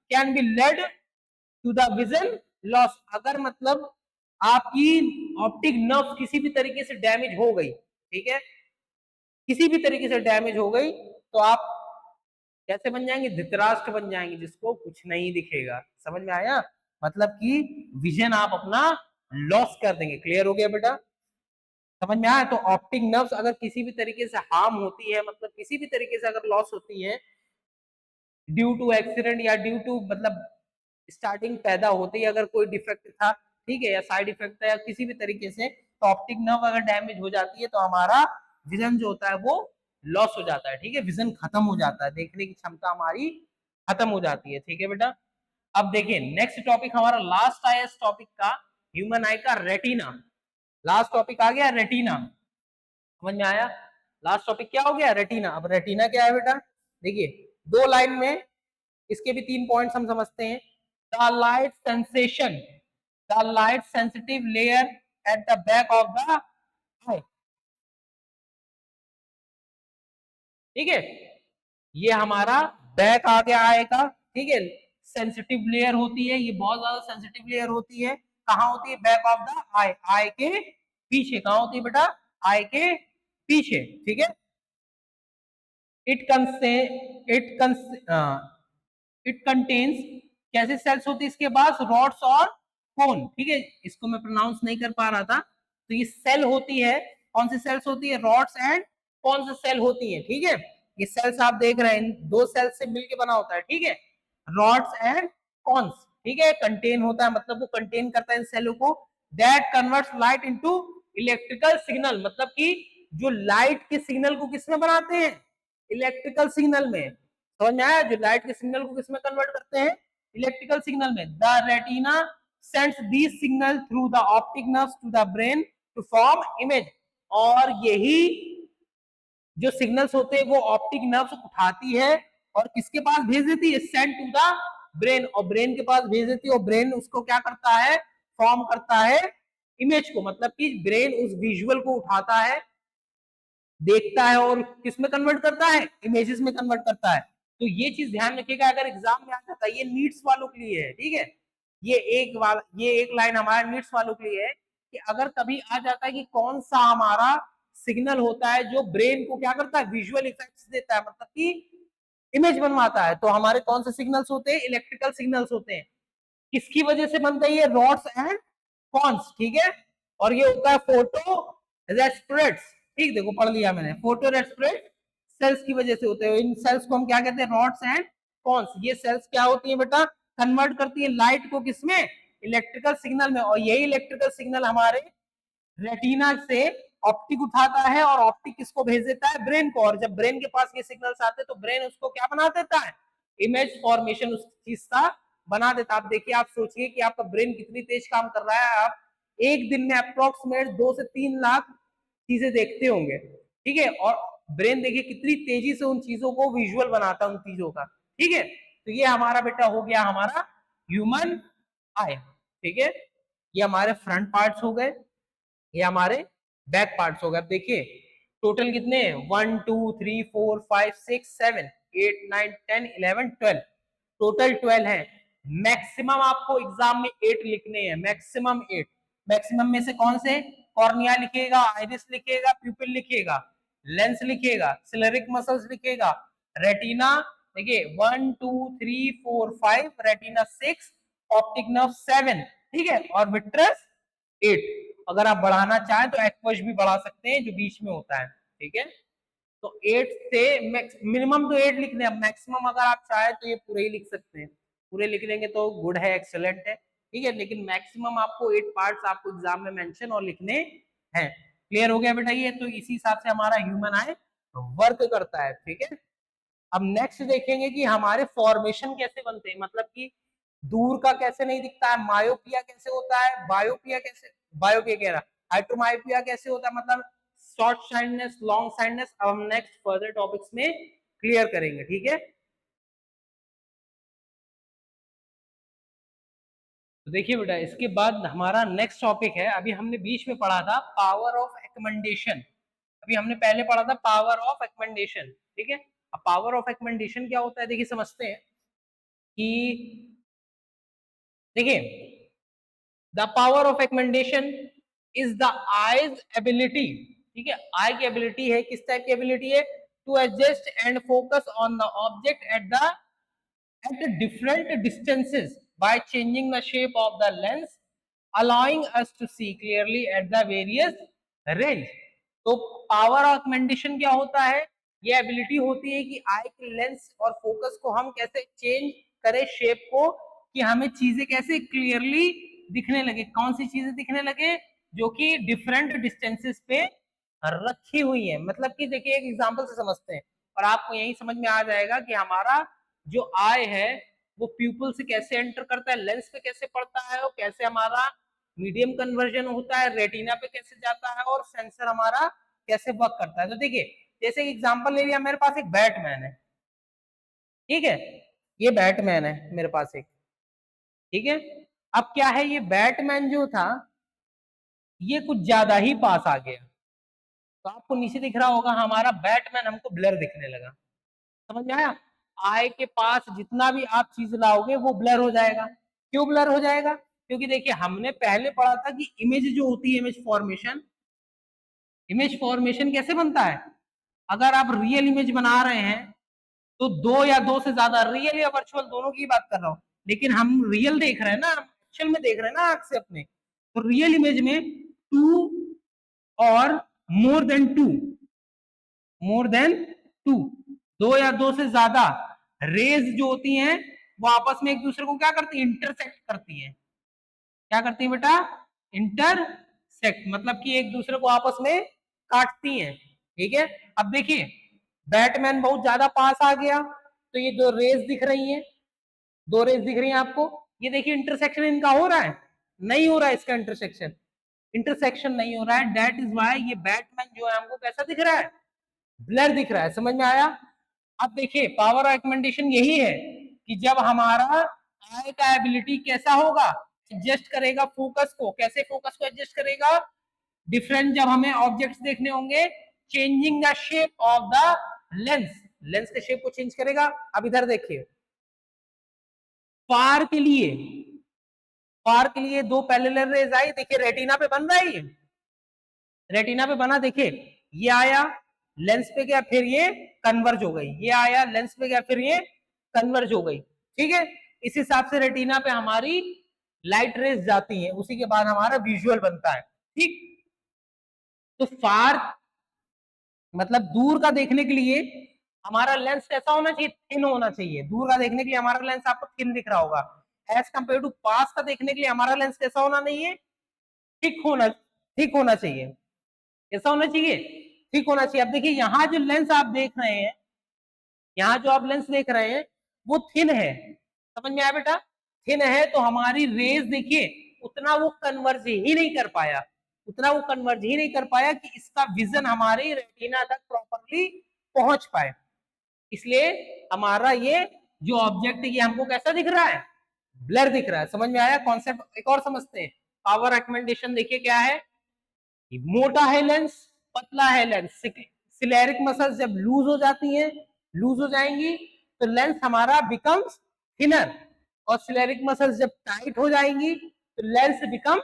can be led to the vision loss. अगर मतलब आपकी ऑप्टिक नर्व किसी भी तरीके से डैमेज हो गई, ठीक है, किसी भी तरीके से डैमेज हो गई, तो आप कैसे बन जाएंगे? धृतराष्ट्र बन जाएंगे, जिसको कुछ नहीं दिखेगा। समझ में आया? मतलब कि विजन आप अपना लॉस कर देंगे। क्लियर हो गया बेटा? समझ में आया? तो ऑप्टिक नर्व्स अगर किसी भी तरीके से हार्म होती है, मतलब किसी भी तरीके से अगर लॉस होती है ड्यू टू एक्सीडेंट या ड्यू टू मतलब स्टार्टिंग पैदा होते ही अगर कोई डिफेक्ट था, ठीक है, या साइड इफेक्ट था या किसी भी तरीके से, तो ऑप्टिक नर्व अगर डैमेज हो जाती है तो हमारा विजन जो होता है वो लॉस हो जाता है। ठीक है, विजन खत्म हो जाता है, देखने की क्षमता हमारी खत्म हो जाती है। ठीक है बेटा, अब देखिए नेक्स्ट टॉपिक हमारा लास्ट आया इस टॉपिक का, ह्यूमन आई का रेटिना। लास्ट टॉपिक आ गया रेटिना। समझ में आया? लास्ट टॉपिक क्या हो गया, रेटिना। अब रेटिना क्या है बेटा, देखिए 2 लाइन में इसके भी 3 पॉइंट्स हम समझते हैं। The light sensation, the light sensitive layer at the back of the eye, ठीक है, ये हमारा बैक आ गया आएगा, ठीक है। सेंसिटिव लेयर होती है, ये बहुत ज्यादा सेंसिटिव लेयर होती है, कहाँ होती है, back of the eye, eye के पीछे, कहाँ होती है बेटा, आई के पीछे, ठीक है। इट कंसे इट इट कंटेन्स, कैसे सेल्स होती है इसके पास, रॉड्स और कोन, ठीक है, इसको मैं प्रोनाउंस नहीं कर पा रहा था, तो ये सेल होती है, कौन सी सेल्स होती है, रॉड्स एंड कौन सी सेल होती है, ठीक है। ये सेल्स आप देख रहे हैं, 2 सेल्स से मिलके बना होता है, ठीक है, रॉड्स एंड कॉन्स, ठीक है, कंटेन होता है, मतलब वो कंटेन करता है इन सेलों को। That converts light into electrical signal, मतलब कि जो लाइट के सिग्नल को किसमें बनाते हैं, इलेक्ट्रिकल सिग्नल में, समझ में आया, जो लाइट के सिग्नल को किसमें कन्वर्ट करते हैं, इलेक्ट्रिकल सिग्नल में। The retina sends these signal through the optic nerves to the brain to form image, और यही जो सिग्नल्स होते हैं वो ऑप्टिक नर्व्स उठाती है और किसके पास भेज देती है, सेंड टू द ब्रेन, और ब्रेन के पास भेज देती है, और ब्रेन उसको क्या करता है, फॉर्म करता है इमेज को, मतलब कि ब्रेन उस विजुअल को उठाता है, देखता है और किसमें कन्वर्ट करता है, इमेजेस में कन्वर्ट करता है। तो ये चीज ध्यान रखिएगा, अगर एग्जाम में आ जाता है, ये नीट्स वालों के लिए है, ठीक है, ये एक लाइन हमारे नीट्स वालों के लिए है कि अगर कभी आ जाता है कि कौन सा हमारा सिग्नल होता है जो ब्रेन को क्या करता है, विजुअल इफेक्ट्स देता है, मतलब कि इमेज बनवाता है, तो हमारे कौन से सिग्नल्स होते हैं, इलेक्ट्रिकल सिग्नल्स होते हैं, किसकी वजह से बनता है, ये रॉड्स एंड कॉन्स, ठीक है। और ये होता है फोटो रेस्पिरेट्स, ठीक, देखो पढ़ लिया मैंने, फोटो रेस्पिरेट सेल्स की वजह से होते हैं, इन सेल्स को हम क्या कहते हैं, रॉड्स एंड कॉन्स। ये सेल्स क्या होती है बेटा, कन्वर्ट करती है लाइट को किसमें, इलेक्ट्रिकल सिग्नल में, और यही इलेक्ट्रिकल सिग्नल हमारे रेटिना से ऑप्टिक उठाता है, और ऑप्टिक किसको भेज देता है, ब्रेन को, और जब ब्रेन के पास ये सिग्नल्स आते हैं तो ब्रेन उसको क्या बना देता है, इमेज फॉर्मेशन उस चीज का बना देता है। आप देखिए, आप सोचिए कि आपका ब्रेन कितनी तेज काम कर रहा है, आप एक दिन में अप्रोक्सीमेट 2 से 3 लाख चीजें देखते होंगे, ठीक है, और ब्रेन देखिए कितनी तेजी से उन चीजों को विजुअल बनाता है, उन चीजों का, ठीक है। तो ये हमारा बेटा हो गया हमारा ह्यूमन आई, ठीक है, ये हमारे फ्रंट पार्ट्स हो गए, ये हमारे बैक पार्ट्स हो गए। अब देखिए टोटल कितने हैं, 1 2 3 4 5 6 7 8 9 10 11 12, टोटल 12 है। मैक्सिमम आपको एग्जाम में 8 लिखने हैं, मैक्सिमम 8। मैक्सिमम में से कौन से, कॉर्निया लिखेगा, आइरिस लिखेगा, प्यूपिल लिखेगा, लेंस लिखेगा, सिलेरिक मसल्स लिखेगा, रेटिना, देखिए 1 2 3 4 5, रेटिना 6, ऑप्टिक नर्व 7, ठीक है, और विट्रस 8। अगर आप बढ़ाना चाहें तो एक्वश भी बढ़ा सकते हैं जो बीच में होता है, ठीक है। तो 8 से मिनिमम तो 8 लिखने हैं, मैक्सिमम अगर आप चाहें तो ये पूरे ही लिख सकते हैं, पूरे लिख लेंगे तो गुड है, एक्सेलेंट है, ठीक है, लेकिन मैक्सिमम आपको 8 पार्ट्स आपको एग्जाम में मेंशन और लिखने हैं। क्लियर हो गया बेटा, ये तो इसी हिसाब से हमारा ह्यूमन आई वर्क करता है, ठीक है। अब नेक्स्ट देखेंगे कि हमारे फॉर्मेशन कैसे बनते हैं, मतलब कि दूर का कैसे नहीं दिखता है, मायोपिया कैसे होता है, बायोपिया कैसे, बायोपिया कह रहा, हाइड्रोमायोपिया कैसे होता है, मतलब शॉर्ट साइडनेस, लॉन्ग साइडनेस, अब हम नेक्स्ट फर्दर टॉपिक्स में क्लियर करेंगे, ठीक है। तो देखिए बेटा, इसके बाद हमारा नेक्स्ट टॉपिक है, अभी हमने बीच में पढ़ा था पावर ऑफ एकमेंडेशन, अभी हमने पहले पढ़ा था पावर ऑफ एकमेंडेशन, ठीक है। अब पावर ऑफ एकमेंडेशन क्या होता है, देखिए समझते हैं कि देखिए the power of accommodation is the eye's ability, ठीक है, आई की एबिलिटी है, किस टाइप की एबिलिटी है, to adjust and focus on the object at different distances by changing the shape of the lens, allowing us to see clearly at the various range। तो पावर ऑगमेंटेशन क्या होता है, ये एबिलिटी होती है कि आई के लेंस और फोकस को हम कैसे चेंज करें शेप को, कि हमें चीजें कैसे क्लियरली दिखने लगे, कौन सी चीजें दिखने लगे, जो कि डिफरेंट डिस्टेंसेस पे रखी हुई है। मतलब कि देखिए एक एग्जांपल से समझते हैं और आपको यही समझ में आ जाएगा कि हमारा जो आई है वो प्यूपल से कैसे एंटर करता है, लेंस पे कैसे पड़ता है, और कैसे हमारा मीडियम कन्वर्जन होता है, रेटिना पे कैसे जाता है, और सेंसर हमारा कैसे वर्क करता है। तो देखिए जैसे एग्जांपल ले लिया, मेरे पास एक बैटमैन है, ठीक है, ये बैटमैन है मेरे पास एक, ठीक है। अब क्या है, ये बैटमैन जो था ये कुछ ज्यादा ही पास आ गया, तो आपको नीचे दिख रहा होगा हमारा बैटमैन हमको ब्लर दिखने लगा। समझ में आया? आई के पास जितना भी आप चीज लाओगे वो ब्लर हो जाएगा। क्यों ब्लर हो जाएगा? क्योंकि देखिए हमने पहले पढ़ा था कि इमेज जो होती है, इमेज फॉर्मेशन कैसे बनता है। अगर आप रियल इमेज बना रहे हैं तो दो या दो से ज्यादा, रियल या वर्चुअल दोनों की बात कर रहा हूं, लेकिन हम रियल देख रहे हैं ना, एक्चुअल में देख रहे हैं ना आंख से अपने, तो रियल इमेज में टू और मोर देन टू, दो या दो से ज्यादा रेज जो होती हैं वो आपस में एक दूसरे को क्या करती है, इंटरसेक्ट करती है। क्या करती है बेटा? इंटरसेक्ट, मतलब कि एक दूसरे को आपस में काटती हैं, ठीक है। अब देखिए बैटमैन बहुत ज्यादा पास आ गया, तो ये दो रेज दिख रही हैं, दो रेज दिख रही हैं आपको, ये देखिए इंटरसेक्शन इनका हो रहा है, नहीं हो रहा है इसका इंटरसेक्शन, इंटरसेक्शन नहीं हो रहा है, दैट इज वाई ये बैटमैन जो है हमको कैसा दिख रहा है, ब्लर दिख रहा है। समझ में आया? अब देखिए पावर रिकमेंडेशन यही है कि जब हमारा आई का एबिलिटी कैसा होगा, एडजस्ट करेगा फोकस को, कैसे फोकस को एडजस्ट करेगा, डिफरेंट जब हमें ऑब्जेक्ट्स देखने होंगे, changing the shape of the lens, lens के शेप को चेंज करेगा। अब इधर देखिए, फार के लिए, फार के लिए दो पैरेलल रेज आई, देखिए रेटिना पे बन रहा है, ये रेटिना पे बना, देखिए ये आया लेंस पे गया, फिर ये कन्वर्ज हो गई, ये आया लेंस पे गया, फिर ये कन्वर्ज हो गई, ठीक है। इस हिसाब से रेटिना पे हमारी लाइट रेज जाती है, उसी के बाद हमारा विजुअल बनता है, ठीक। तो फार मतलब दूर का देखने के लिए हमारा लेंस कैसा होना चाहिए, थिन होना चाहिए। दूर का देखने के लिए हमारा लेंस आपको थिन दिख रहा होगा, एज कंपेयर टू पास का देखने के लिए हमारा लेंस कैसा होना नहीं है, ठीक होना चाहिए। कैसा होना चाहिए? ठीक होना चाहिए। अब देखिए यहाँ जो लेंस आप देख रहे हैं, यहाँ जो आप लेंस देख रहे हैं वो थिन है, समझ में आया बेटा? थिन है तो हमारी रेज देखिए उतना वो कन्वर्ज ही नहीं कर पाया, उतना वो कन्वर्ज ही नहीं कर पाया कि इसका विजन हमारे रेटिना तक प्रॉपरली पहुंच पाए, इसलिए हमारा ये जो ऑब्जेक्ट है ये हमको कैसा दिख रहा है, ब्लर दिख रहा है। समझ में आया कॉन्सेप्ट? एक और समझते हैं। पावर रिकमेंडेशन देखिए क्या है, मोटा है लेंस, पतला है लेंस, सिलेरिक मसल्स जब लूज हो जाती हैं, लूज हो जाएंगी तो लेंस हमारा बिकम्स थिनर, और सिलेरिक मसल्स जब टाइट हो जाएंगी तो लेंस बिकम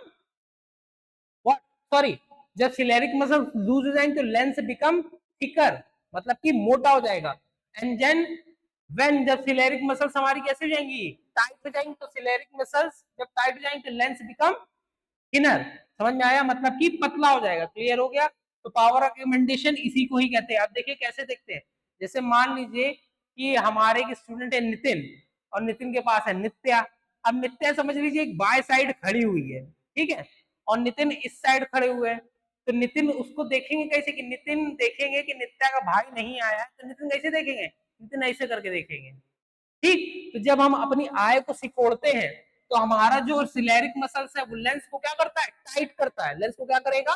व्हाट, सॉरी, जब सिलेरिक मसल्स लूज हो जाएंगे तो लेंस बिकम थिकर, मतलब कि मोटा हो जाएगा। एंड देन व्हेन जब सिलेरिक मसल्स हमारी कैसे हो जाएंगी, टाइट हो जाएंगी, तो सिलेरिक मसल्स जब टाइट हो जाएंगे तो लेंस बिकम थिनर। समझ में आया? मतलब कि पतला हो जाएगा। क्लियर हो गया? तो पावर रिकमेंडेशन इसी को ही कहते हैं। अब देखिए कैसे देखते हैं, जैसे मान लीजिए कि हमारे एक स्टूडेंट है नितिन, और नितिन के पास है नित्या। अब नित्या समझ लीजिए एक बाय साइड खड़ी हुई है, ठीक है, और नितिन इस साइड खड़े हुए हैं, तो नितिन उसको देखेंगे कैसे, कि नितिन देखेंगे कि नित्या का भाई नहीं आया है, तो नितिन कैसे देखेंगे, नितिन ऐसे करके देखेंगे, ठीक। तो जब हम अपनी आय को सिकोड़ते हैं तो हमारा जो सिलेरिक मसल्स है वो लेंस को क्या करता है, टाइट करता है, लेंस को क्या करेगा,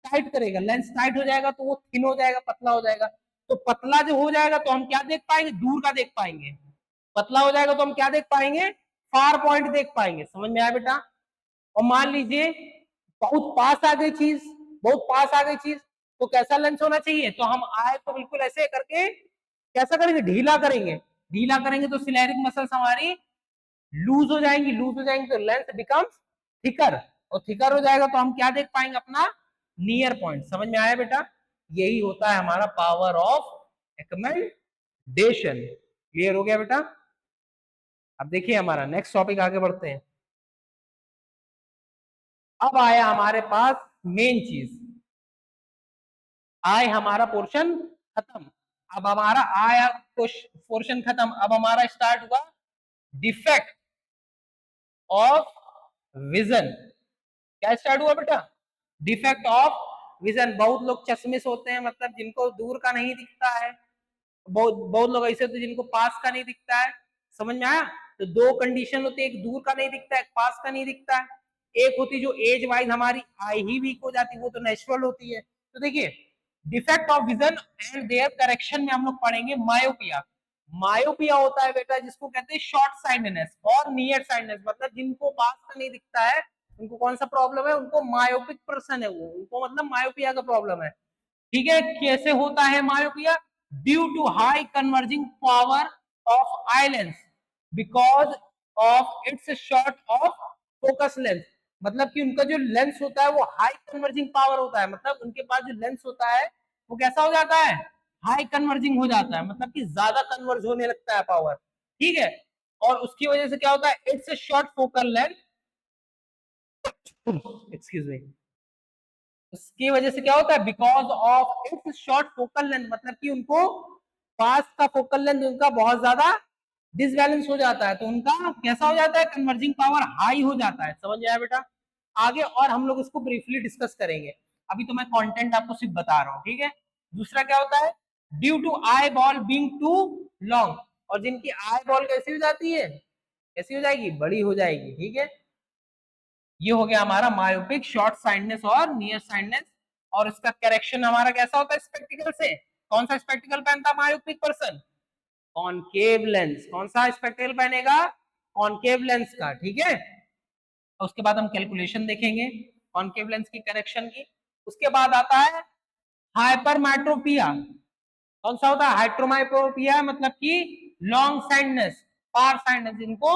टाइट करेगा। लेंस टाइट हो जाएगा तो वो थिन हो जाएगा, पतला हो जाएगा। तो पतला जो हो जाएगा तो हम क्या देख पाएंगे, दूर का देख पाएंगे। पतला हो जाएगा तो हम क्या देख पाएंगे, फार पॉइंट देख पाएंगे। समझ में आया बेटा? और मान लीजिए बहुत पास आ गई चीज, बहुत पास आ गई चीज, तो कैसा लेंस होना चाहिए, तो हम आय को बिल्कुल ऐसे करके कैसा करेंगे, ढीला करेंगे। ढीला करेंगे तो सिलेरिक मसल्स हमारी लूज हो जाएंगी, लूज हो जाएंगी तो लेंस बिकम्स थिकर, और थिकर हो जाएगा तो हम क्या देख पाएंगे, अपना नियर पॉइंट। समझ में आया बेटा? यही होता है हमारा पावर ऑफ रिकमेंडेशन। क्लियर हो गया बेटा? अब देखिए हमारा नेक्स्ट टॉपिक, आगे बढ़ते हैं। अब आया हमारे पास मेन चीज, आय हमारा पोर्शन खत्म। अब हमारा आया पोर्शन खत्म, अब हमारा स्टार्ट हुआ डिफेक्ट ऑफ विजन। क्या स्टार्ट हुआ बेटा, डिफेक्ट ऑफ विजन। बहुत लोग चश्मे से होते हैं, मतलब जिनको दूर का नहीं दिखता है, बहुत बहुत लोग ऐसे होते हैं जिनको पास का नहीं दिखता है। समझ में आया? तो दो कंडीशन होती है, एक दूर का नहीं दिखता है, एक पास का नहीं दिखता है। एक होती जो एज वाइज हमारी आई ही वीक हो जाती है, वो तो नेचुरल होती है। तो देखिए defect of vision and their correction में हम लोग पढ़ेंगे मायोपिया। मायोपिया होता है बेटा जिसको कहते हैं शॉर्ट साइडनेस और नियर साइडनेस, मतलब जिनको पास का नहीं दिखता है उनको कौन सा प्रॉब्लम है, उनको मायोपिक पर्सन है, वो उनको मतलब मायोपिया का प्रॉब्लम है। ठीक है, कैसे होता है myopia? Due to high converging power of eye lens because of its short of focus length, मतलब कि उनका जो लेंस होता है वो हाई कन्वर्जिंग पावर होता है, मतलब उनके पास जो लेंस होता है वो कैसा हो जाता है, हाई कन्वर्जिंग हो जाता है, मतलब कि ज्यादा कन्वर्ज होने लगता है पावर। ठीक है, और उसकी वजह से क्या होता है, it's short focal length, excuse me, उसकी वजह से क्या होता है, because of its short focal length, मतलब कि उनको पास का फोकल लेंथ उनका बहुत ज्यादा डिसबैलेंस हो जाता है, तो उनका कैसा हो जाता है, कन्वर्जिंग पावर हाई हो जाता है। समझ आया बेटा? आगे और हम लोग इसको ब्रीफली डिस्कस करेंगे, अभी तो मैं कंटेंट आपको सिर्फ बता रहा हूँ। ठीक है, दूसरा क्या होता है, due to eyeball being too long, और जिनकी आई बॉल कैसी हो जाती है, कैसी हो जाएगी, बड़ी हो जाएगी। ठीक है, ये हो गया हमारा मायोपिक, शॉर्ट साइडनेस और नियर साइडनेस। और इसका करेक्शन हमारा कैसा होता है, स्पेक्टिकल से। कौन सा स्पेक्टिकल पहनता मायोपिक पर्सन, कॉनकेव लेंस। कौन सा स्पेक्टिकल पहनेगा, कॉनकेव लेंस का। ठीक है, उसके बाद हम कैलकुलेशन देखेंगे कॉनकेव लेंस की करेक्शन की। उसके बाद आता है हाइपरमेट्रोपिया। कौन सा होता है, हाइड्रोमाइप्रोपिया, मतलब कि लॉन्ग साइडनेस, फार साइडनेस, जिनको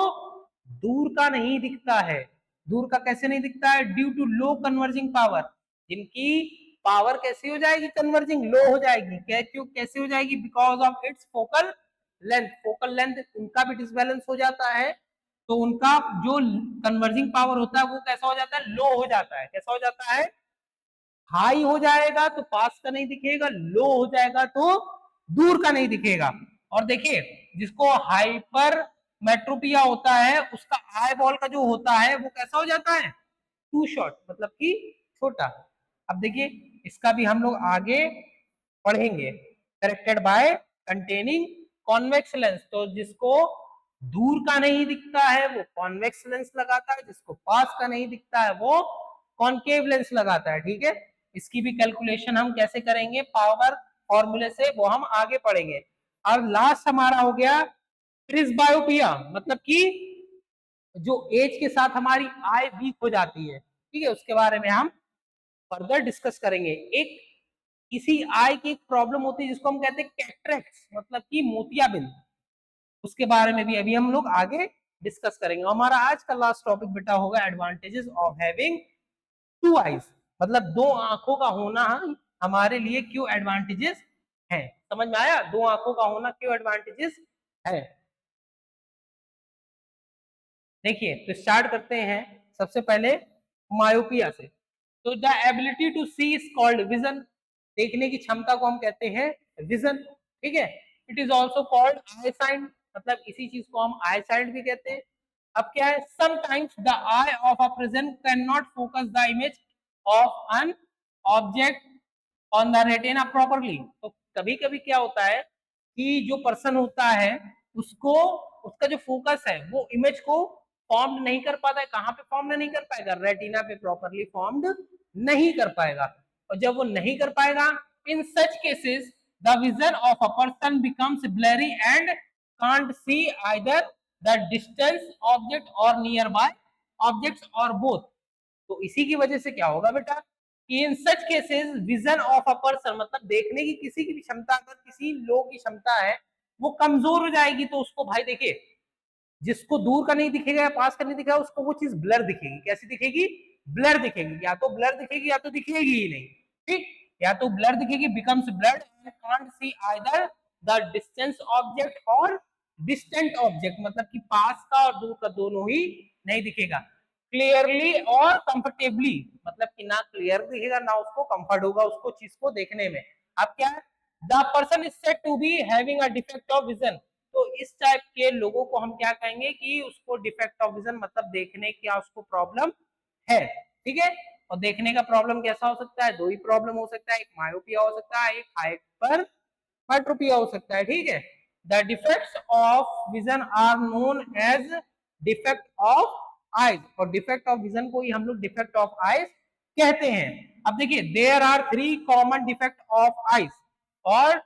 दूर का नहीं दिखता है। दूर का कैसे नहीं दिखता है, due to low converging power, जिनकी पावर कैसी हो जाएगी, कन्वर्जिंग लो हो जाएगी। क्यों कैसे हो जाएगी, because of it's focal length, focal length उनका भी डिसबैलेंस हो जाता है, तो उनका जो कन्वर्जिंग पावर होता है वो कैसा हो जाता है, लो हो जाता है। कैसा हो जाता है, हाई हो जाएगा तो पास का नहीं दिखेगा, लो हो जाएगा तो दूर का नहीं दिखेगा। और देखिए, जिसको हाइपर मेट्रोपिया होता है उसका आई बॉल का जो होता है वो कैसा हो जाता है, टू शॉर्ट, मतलब कि छोटा। अब देखिए, इसका भी हम लोग आगे पढ़ेंगे, corrected bye containing convex lens, तो जिसको दूर का नहीं दिखता है वो कॉन्वेक्स लेंस लगाता है, जिसको पास का नहीं दिखता है वो कॉनकेव लेंस लगाता है। ठीक है, इसकी भी कैलकुलेशन हम कैसे करेंगे, पावर फॉर्मूले से, वो हम आगे पढ़ेंगे। और लास्ट हमारा हो गया प्रिस्बायोपिया, मतलब कि जो एज के साथ हमारी आई वीक हो जाती है। ठीक है, उसके बारे में हम फर्दर डिस्कस करेंगे। एक किसी आई की एक प्रॉब्लम होती है जिसको हम कहते हैं कैटरेक्ट, मतलब कि मोतियाबिंद, उसके बारे में भी अभी हम लोग आगे डिस्कस करेंगे। हमारा आज का लास्ट टॉपिक बेटा होगा advantages of having two eyes, मतलब दो आंखों का होना हमारे लिए क्यों एडवांटेजेस है। समझ में आया, दो आंखों का होना क्यों एडवांटेजेस है। देखिए, तो स्टार्ट करते हैं सबसे पहले मायोपिया से। तो the ability to see is called vision, देखने की क्षमता को हम कहते हैं विजन। ठीक है, it is also called I site, मतलब इसी चीज को हम आई साइट भी कहते हैं। अब क्या है, sometimes the I of a person can not focus the image of an object on the retina properly, तो कभी कभी क्या होता है कि जो पर्सन होता है उसको, उसका जो फोकस है वो इमेज को फॉर्म नहीं कर पाता है। कहाँ पे फॉर्म नहीं कर पाएगा, रेटिना पे प्रॉपरली फॉर्म्ड नहीं कर पाएगा। और जब वो नहीं कर पाएगा, in such cases the vision of a person becomes blurry and can't see either the distance object or nearby objects or both. तो इसी की वजह से क्या होगा बेटा, कि in such cases vision of a person, मतलब देखने की किसी की भी क्षमता, अगर किसी लोग की क्षमता है वो कमजोर हो जाएगी, तो उसको भाई देखिए, जिसको दूर का नहीं दिखेगा या पास का नहीं दिखेगा उसको वो चीज ब्लर दिखेगी। कैसी दिखेगी, ब्लर दिखेगी, या तो ब्लर दिखेगी या तो दिखेगी ही नहीं। ठीक, या तो ब्लर दिखेगी, becomes blurred and can't see either the distance object और डिस्टेंट ऑब्जेक्ट, मतलब कि पास का और दूर का दोनों ही नहीं दिखेगा। क्लियरली और कंफर्टेबली, मतलब कि ना क्लियर दिखेगा ना उसको कंफर्ट होगा उसको चीज को देखने में। अब क्या है, the person is said to be having a defect of vision, तो इस टाइप के लोगों को हम क्या कहेंगे कि उसको डिफेक्ट ऑफ विजन, मतलब देखने की उसको प्रॉब्लम है। ठीक है, और देखने का प्रॉब्लम कैसा हो सकता है, दो ही प्रॉब्लम हो सकता है, एक मायोपिया हो सकता है, एक हाइपर मेट्रोपिया हो सकता है। ठीक है, the defects of vision are known as defect of eyes, और डिफेक्ट ऑफ विजन को ही हम लोग डिफेक्ट ऑफ आईज कहते हैं। अब देखिए, there are 3 common defect of eyes और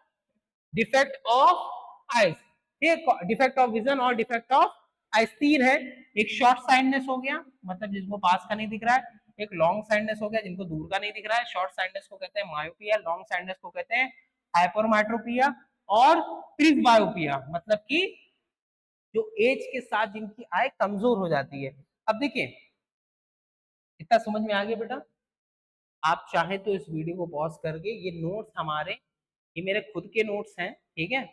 डिफेक्ट ऑफ आइज, ठीक है, डिफेक्ट ऑफ विजन और डिफेक्ट ऑफ आइज 3 है। एक शॉर्ट साइडनेस हो गया, मतलब जिसको पास का नहीं दिख रहा है। एक लॉन्ग साइडनेस हो गया, जिनको दूर का नहीं दिख रहा है। शॉर्ट साइडनेस को कहते हैं मायोपिया, लॉन्ग साइडनेस को कहते हैं हाइपरमेट्रोपिया और प्रिस्बायोपिया, मतलब कि जो एज के साथ जिनकी आय कमजोर हो जाती है। अब देखिए, इतना समझ में आ गया बेटा? आप चाहे तो इस वीडियो को पॉज करके, ये नोट्स हमारे, ये मेरे खुद के नोट्स हैं, ठीक है।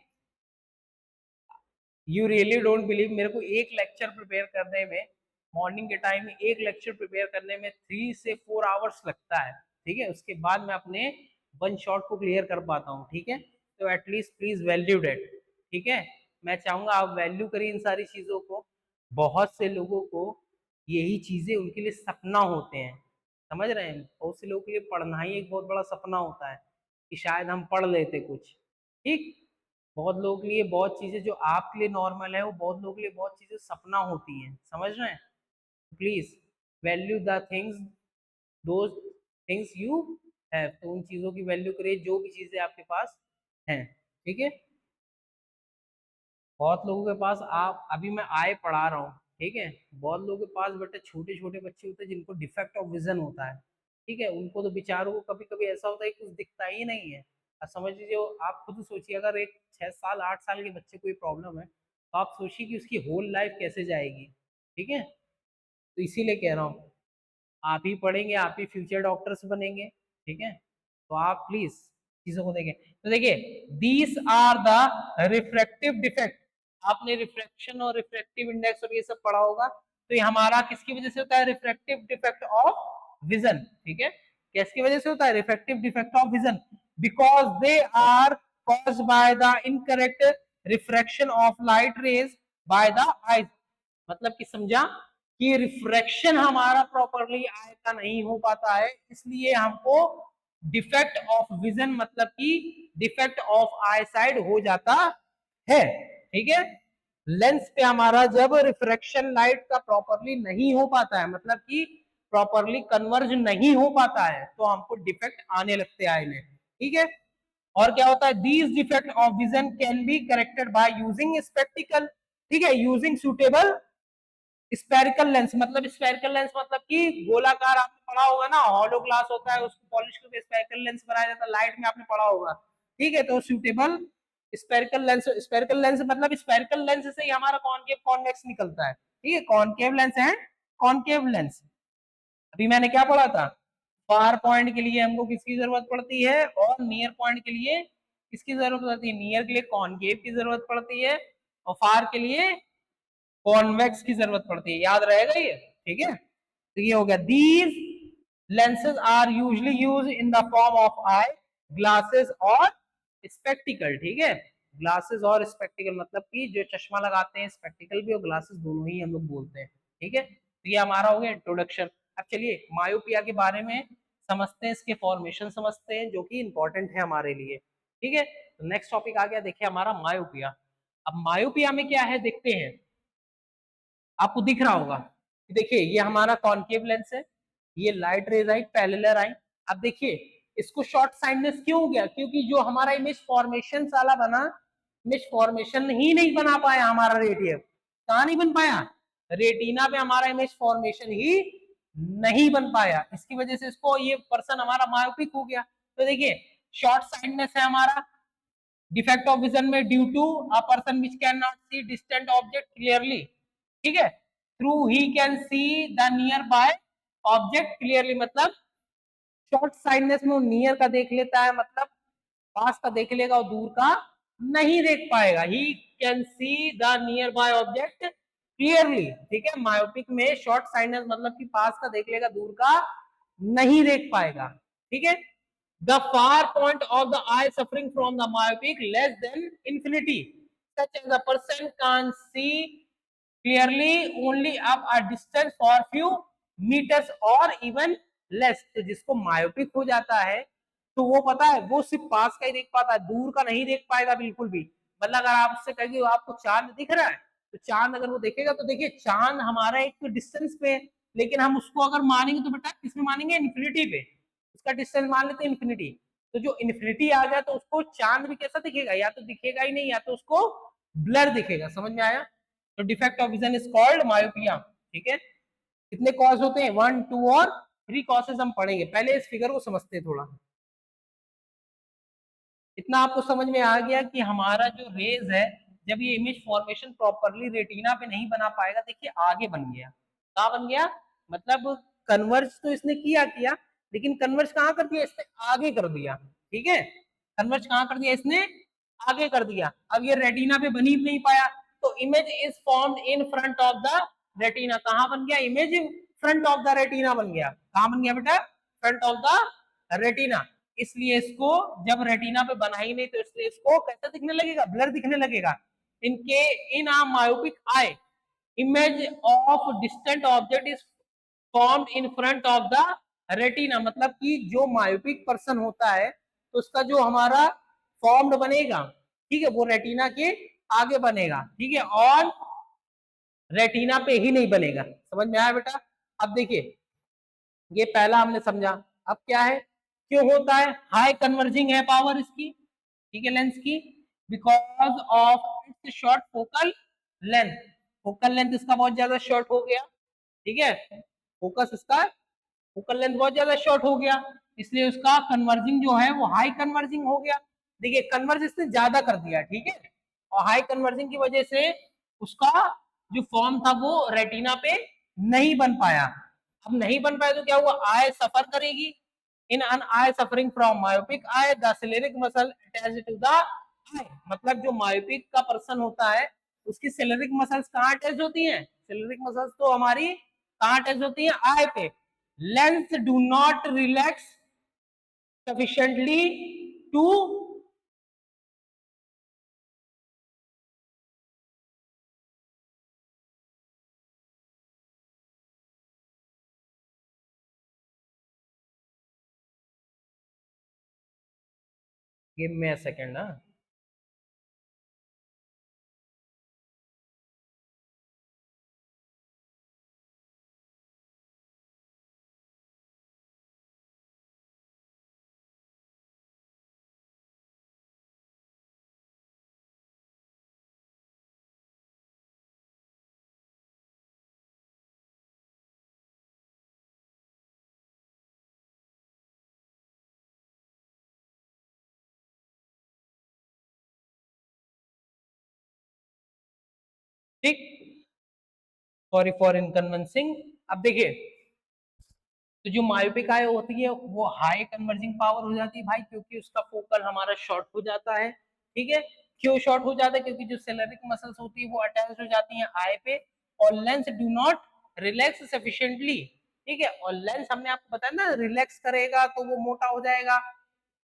यू रियली डोंट बिलीव, मेरे को एक लेक्चर प्रिपेयर करने में, मॉर्निंग के टाइम में एक लेक्चर प्रिपेयर करने में 3 से 4 आवर्स लगता है, ठीक है। उसके बाद मैं अपने वन शॉट को क्लियर कर पाता हूँ, ठीक है। तो एटलीस्ट प्लीज वैल्यू डेट, ठीक है। मैं चाहूंगा आप वैल्यू करिए इन सारी चीजों को। बहुत से लोगों को यही चीजें उनके लिए सपना होते हैं, समझ रहे हैं। बहुत से लोगों के लिए पढ़ना ही एक बहुत बड़ा सपना होता है कि शायद हम पढ़ लेते कुछ, ठीक। बहुत लोगों के लिए बहुत चीजें जो आपके लिए नॉर्मल है, वो बहुत लोगों के लिए बहुत चीजें सपना होती हैं, समझ रहे हैं। प्लीज वैल्यू द थिंग्स, दो थिंग्स यू हैव। तो उन चीजों की वैल्यू करिए जो भी चीजें आपके पास हैं, ठीक है। बहुत लोगों के पास, आप अभी मैं आय पढ़ा रहा हूँ, ठीक है। बहुत लोगों के पास बेटे छोटे छोटे बच्चे होते हैं जिनको डिफेक्ट ऑफ विजन होता है, ठीक है। उनको तो बेचारों को कभी कभी ऐसा होता है कि कुछ दिखता ही नहीं है। अब समझ लीजिए, आप खुद सोचिए, अगर एक 6 साल 8 साल के बच्चे को ये प्रॉब्लम है, तो आप सोचिए कि उसकी होल लाइफ कैसे जाएगी, ठीक है। तो इसीलिए कह रहा हूँ, आप ही पढ़ेंगे, आप ही फ्यूचर डॉक्टर्स बनेंगे, ठीक है। तो आप प्लीज चीजों को देखें। तो देखिए, these are the refractive defect. आपने रिफ्रैक्शन और रिफ्रैक्टिव इंडेक्स और ये सब पढ़ा होगा। तो ये हमारा किसकी वजह से होता है? रिफ्रैक्टिव डिफेक्ट ऑफ विजन, ठीक है। किसकी वजह से होता है? Refractive defect of vision, because they are caused by the incorrect refraction of light rays by the eyes. मतलब कि समझा कि रिफ्रैक्शन हमारा प्रॉपरली आय का नहीं हो पाता है, इसलिए हमको डिफेक्ट ऑफ विजन, मतलब कि डिफेक्ट ऑफ आई साइड हो जाता है, ठीक है। लेंस पे हमारा जब रिफ्रैक्शन लाइट का प्रॉपरली नहीं हो पाता है, मतलब कि प्रॉपरली कन्वर्ज नहीं हो पाता है, तो हमको डिफेक्ट आने लगते हैं आई में, ठीक है। और क्या होता है? These defect of vision can be corrected by using spectacled, ठीक है, यूजिंग सुटेबल स्पेरिकल लेंस। मतलब स्पेरिकल लेंस मतलब कि गोलाकार, आपने पढ़ा होगा ना, हॉलो ग्लास होता है, उसको पॉलिश करके स्पेरिकल लेंस बनाया जाता है, लाइट में आपने पढ़ा होगा, ठीक है। तो suitable spherical lens, spherical lens मतलब स्पेरिकल लेंस से ही हमारा कॉनकेव कॉन्वेक्स निकलता है, ठीक है। कॉनकेव लेंस है, कॉनकेव लेंस। अभी मैंने क्या पढ़ा था? फार पॉइंट के लिए हमको किसकी जरूरत पड़ती है, और नियर पॉइंट के लिए किसकी जरूरत पड़ती है? नियर के लिए कॉनकेव की जरूरत पड़ती है, और फार के लिए कॉन्वेक्स की जरूरत पड़ती है। याद रहेगा ये, ठीक है। तो ये हो गया। These lenses are usually use in the form of eye glasses और स्पेक्टिकल, ठीक है। ग्लासेस और स्पेक्टिकल मतलब कि जो चश्मा लगाते हैं, स्पेक्टिकल भी और ग्लासेस दोनों ही हम लोग बोलते हैं, ठीक है। तो ये हमारा हो गया इंट्रोडक्शन। अब चलिए मायोपिया के बारे में समझते हैं, इसके फॉर्मेशन समझते हैं, जो कि इंपॉर्टेंट है हमारे लिए, ठीक है। तो नेक्स्ट टॉपिक आ गया, देखिए हमारा मायोपिया। अब मायोपिया में क्या है देखते हैं। आपको दिख रहा होगा, देखिए ये हमारा कॉनकेव लेंस है, ये लाइट रेज आई, पैरेलल आई। अब देखिए इसको शॉर्ट साइडनेस क्यों हो गया? क्योंकि जो हमारा इमेज फॉर्मेशन साला बना, इमेज फॉर्मेशन ही नहीं बना पाया हमारा रेटियम। कहां नहीं बन पाया? रेटिना पे हमारा इमेज फॉर्मेशन ही नहीं बन पाया, इसकी वजह से इसको, ये पर्सन हमारा मायोपिक हो गया। तो देखिए शॉर्ट साइडनेस है हमारा, डिफेक्ट ऑफ विजन में due to a person which can not see distant object clearly, ठीक है, though he can see the nearby object clearly. मतलब शॉर्ट साइडनेस में वो नियर का देख लेता है, मतलब पास का देख लेगा, और दूर का नहीं देख पाएगा। ही can see the nearby object clearly, ठीक है। मायोपिक में शॉर्ट साइडनेस मतलब कि पास का देख लेगा, दूर का नहीं देख पाएगा, ठीक है। The far point of the eye suffering from the myopic less than infinity, such as a person can see clearly only up a distance for few meters or even less। तो जिसको मायोपिक हो जाता है, तो वो पता है वो सिर्फ पास का ही देख पाता है, दूर का नहीं देख पाएगा बिल्कुल भी। मतलब अगर आप उससे कहेंगे आपको चांद दिख रहा है, तो चांद अगर वो देखेगा, तो देखिए चांद हमारा एक डिस्टेंस पे है, लेकिन हम उसको अगर मानेंगे तो बेटा किसमें मानेंगे, इन्फिनिटी पे, उसका डिस्टेंस मान लेते हैं इन्फिनिटी। तो जो इन्फिनिटी आ गया तो उसको चांद भी कैसा दिखेगा, या तो दिखेगा ही नहीं या तो उसको ब्लर दिखेगा। समझ में आया? तो defect of vision is called myopia. ठीक है, कितने कॉज होते हैं, 1 2 और 3 कॉसेज हम पढ़ेंगे। पहले इस फिगर को समझते हैं थोड़ा। इतना आपको समझ में आ गया कि हमारा जो रेज है, जब ये इमेज फॉर्मेशन प्रॉपरली रेटिना पे नहीं बना पाएगा, देखिए आगे बन गया। कहाँ बन गया, मतलब कन्वर्ज तो इसने किया किया, लेकिन कन्वर्ज कहाँ कर दिया इसने, आगे कर दिया। ठीक है, कन्वर्ज कहाँ कर दिया इसने, आगे कर दिया। अब ये रेटिना पे बनी नहीं पाया, तो image is formed in front of the retina. कहाँ बन गया, image front of the retina बन गया। कहाँ बन गया बेटा, फ्रंट ऑफ द रेटिना। इसलिए इसको जब रेटिना पे बना ही नहीं, तो इसलिए इसको कैसा दिखने लगेगा, ब्लर दिखने लगेगा। इनके in a myopic eye, image of distant object is formed in front of the retina. मतलब कि जो मायोपिक पर्सन होता है, तो उसका जो हमारा फॉर्म्ड बनेगा, ठीक है, वो रेटिना के आगे बनेगा। ठीक है, और रेटिना पे ही नहीं बनेगा। समझ में आया बेटा? अब देखिए, ये पहला हमने समझा। अब क्या है, क्यों होता है, हाई कन्वर्जिंग है पावर इसकी, ठीक है, लेंस की, because of its short focal length. Focal length इसका बहुत ज्यादा शॉर्ट हो गया। ठीक है, फोकस इसका, फोकल लेंथ बहुत ज्यादा शॉर्ट हो गया, इसलिए उसका कन्वर्जिंग जो है वो हाई कन्वर्जिंग हो गया। देखिए कन्वर्ज इसने ज्यादा कर दिया, ठीक है, और हाई कन्वर्जिंग की वजह से उसका जो फॉर्म था वो रेटिना पे नहीं बन पाया। अब नहीं बन पाया तो क्या हुआ, आई सफर करेगी। In an eye suffering from myopic eye, the ciliary muscle attached to the eye. मतलब जो मायोपिक का पर्सन होता है, उसकी सिलेरिक मसल्स कहाँ अटैच होती हैं, सिलेरिक मसल्स तो हमारी कहाँ अटैच होती हैं, आई पे। Lens do not relax sufficiently to, give me a second ना। ठीक, सॉरी फॉर इनकन्वेंसिंग। अब देखिए, तो जो मायोपिक आई होती है वो हाई कन्वर्जिंग पावर हो जाती है भाई, क्योंकि उसका फोकल हमारा शॉर्ट हो जाता है। ठीक है, क्यों शॉर्ट हो जाता है, क्योंकि जो सेलेरिक मसल्स होती है वो अटैच हो जाती हैं आई पे, और lens do not relax sufficiently. ठीक है, और लेंस हमने आपको बताया ना, रिलैक्स करेगा तो वो मोटा हो जाएगा,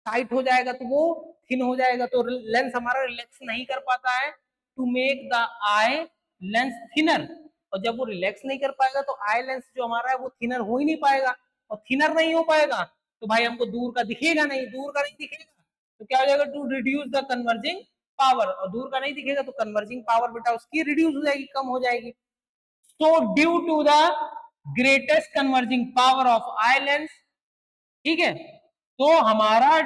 टाइट हो जाएगा तो वो थिन हो जाएगा, तो लेंस हमारा रिलैक्स नहीं कर पाता है to make the eye lens thinner. और जब वो रिलैक्स नहीं कर पाएगा तो आई लेंस जो हमारा है वो थिनर हो ही नहीं पाएगा, और थिनर नहीं हो पाएगा तो भाई हमको दूर का दिखेगा नहीं, दूर का नहीं दिखेगा तो क्या हो जाएगा, to reduce the converging power. और दूर का नहीं दिखेगा तो कन्वर्जिंग पावर बेटा उसकी रिड्यूस हो जाएगी, कम हो जाएगी। So due to the greatest converging power of eye lens, ठीक है, तो हमारा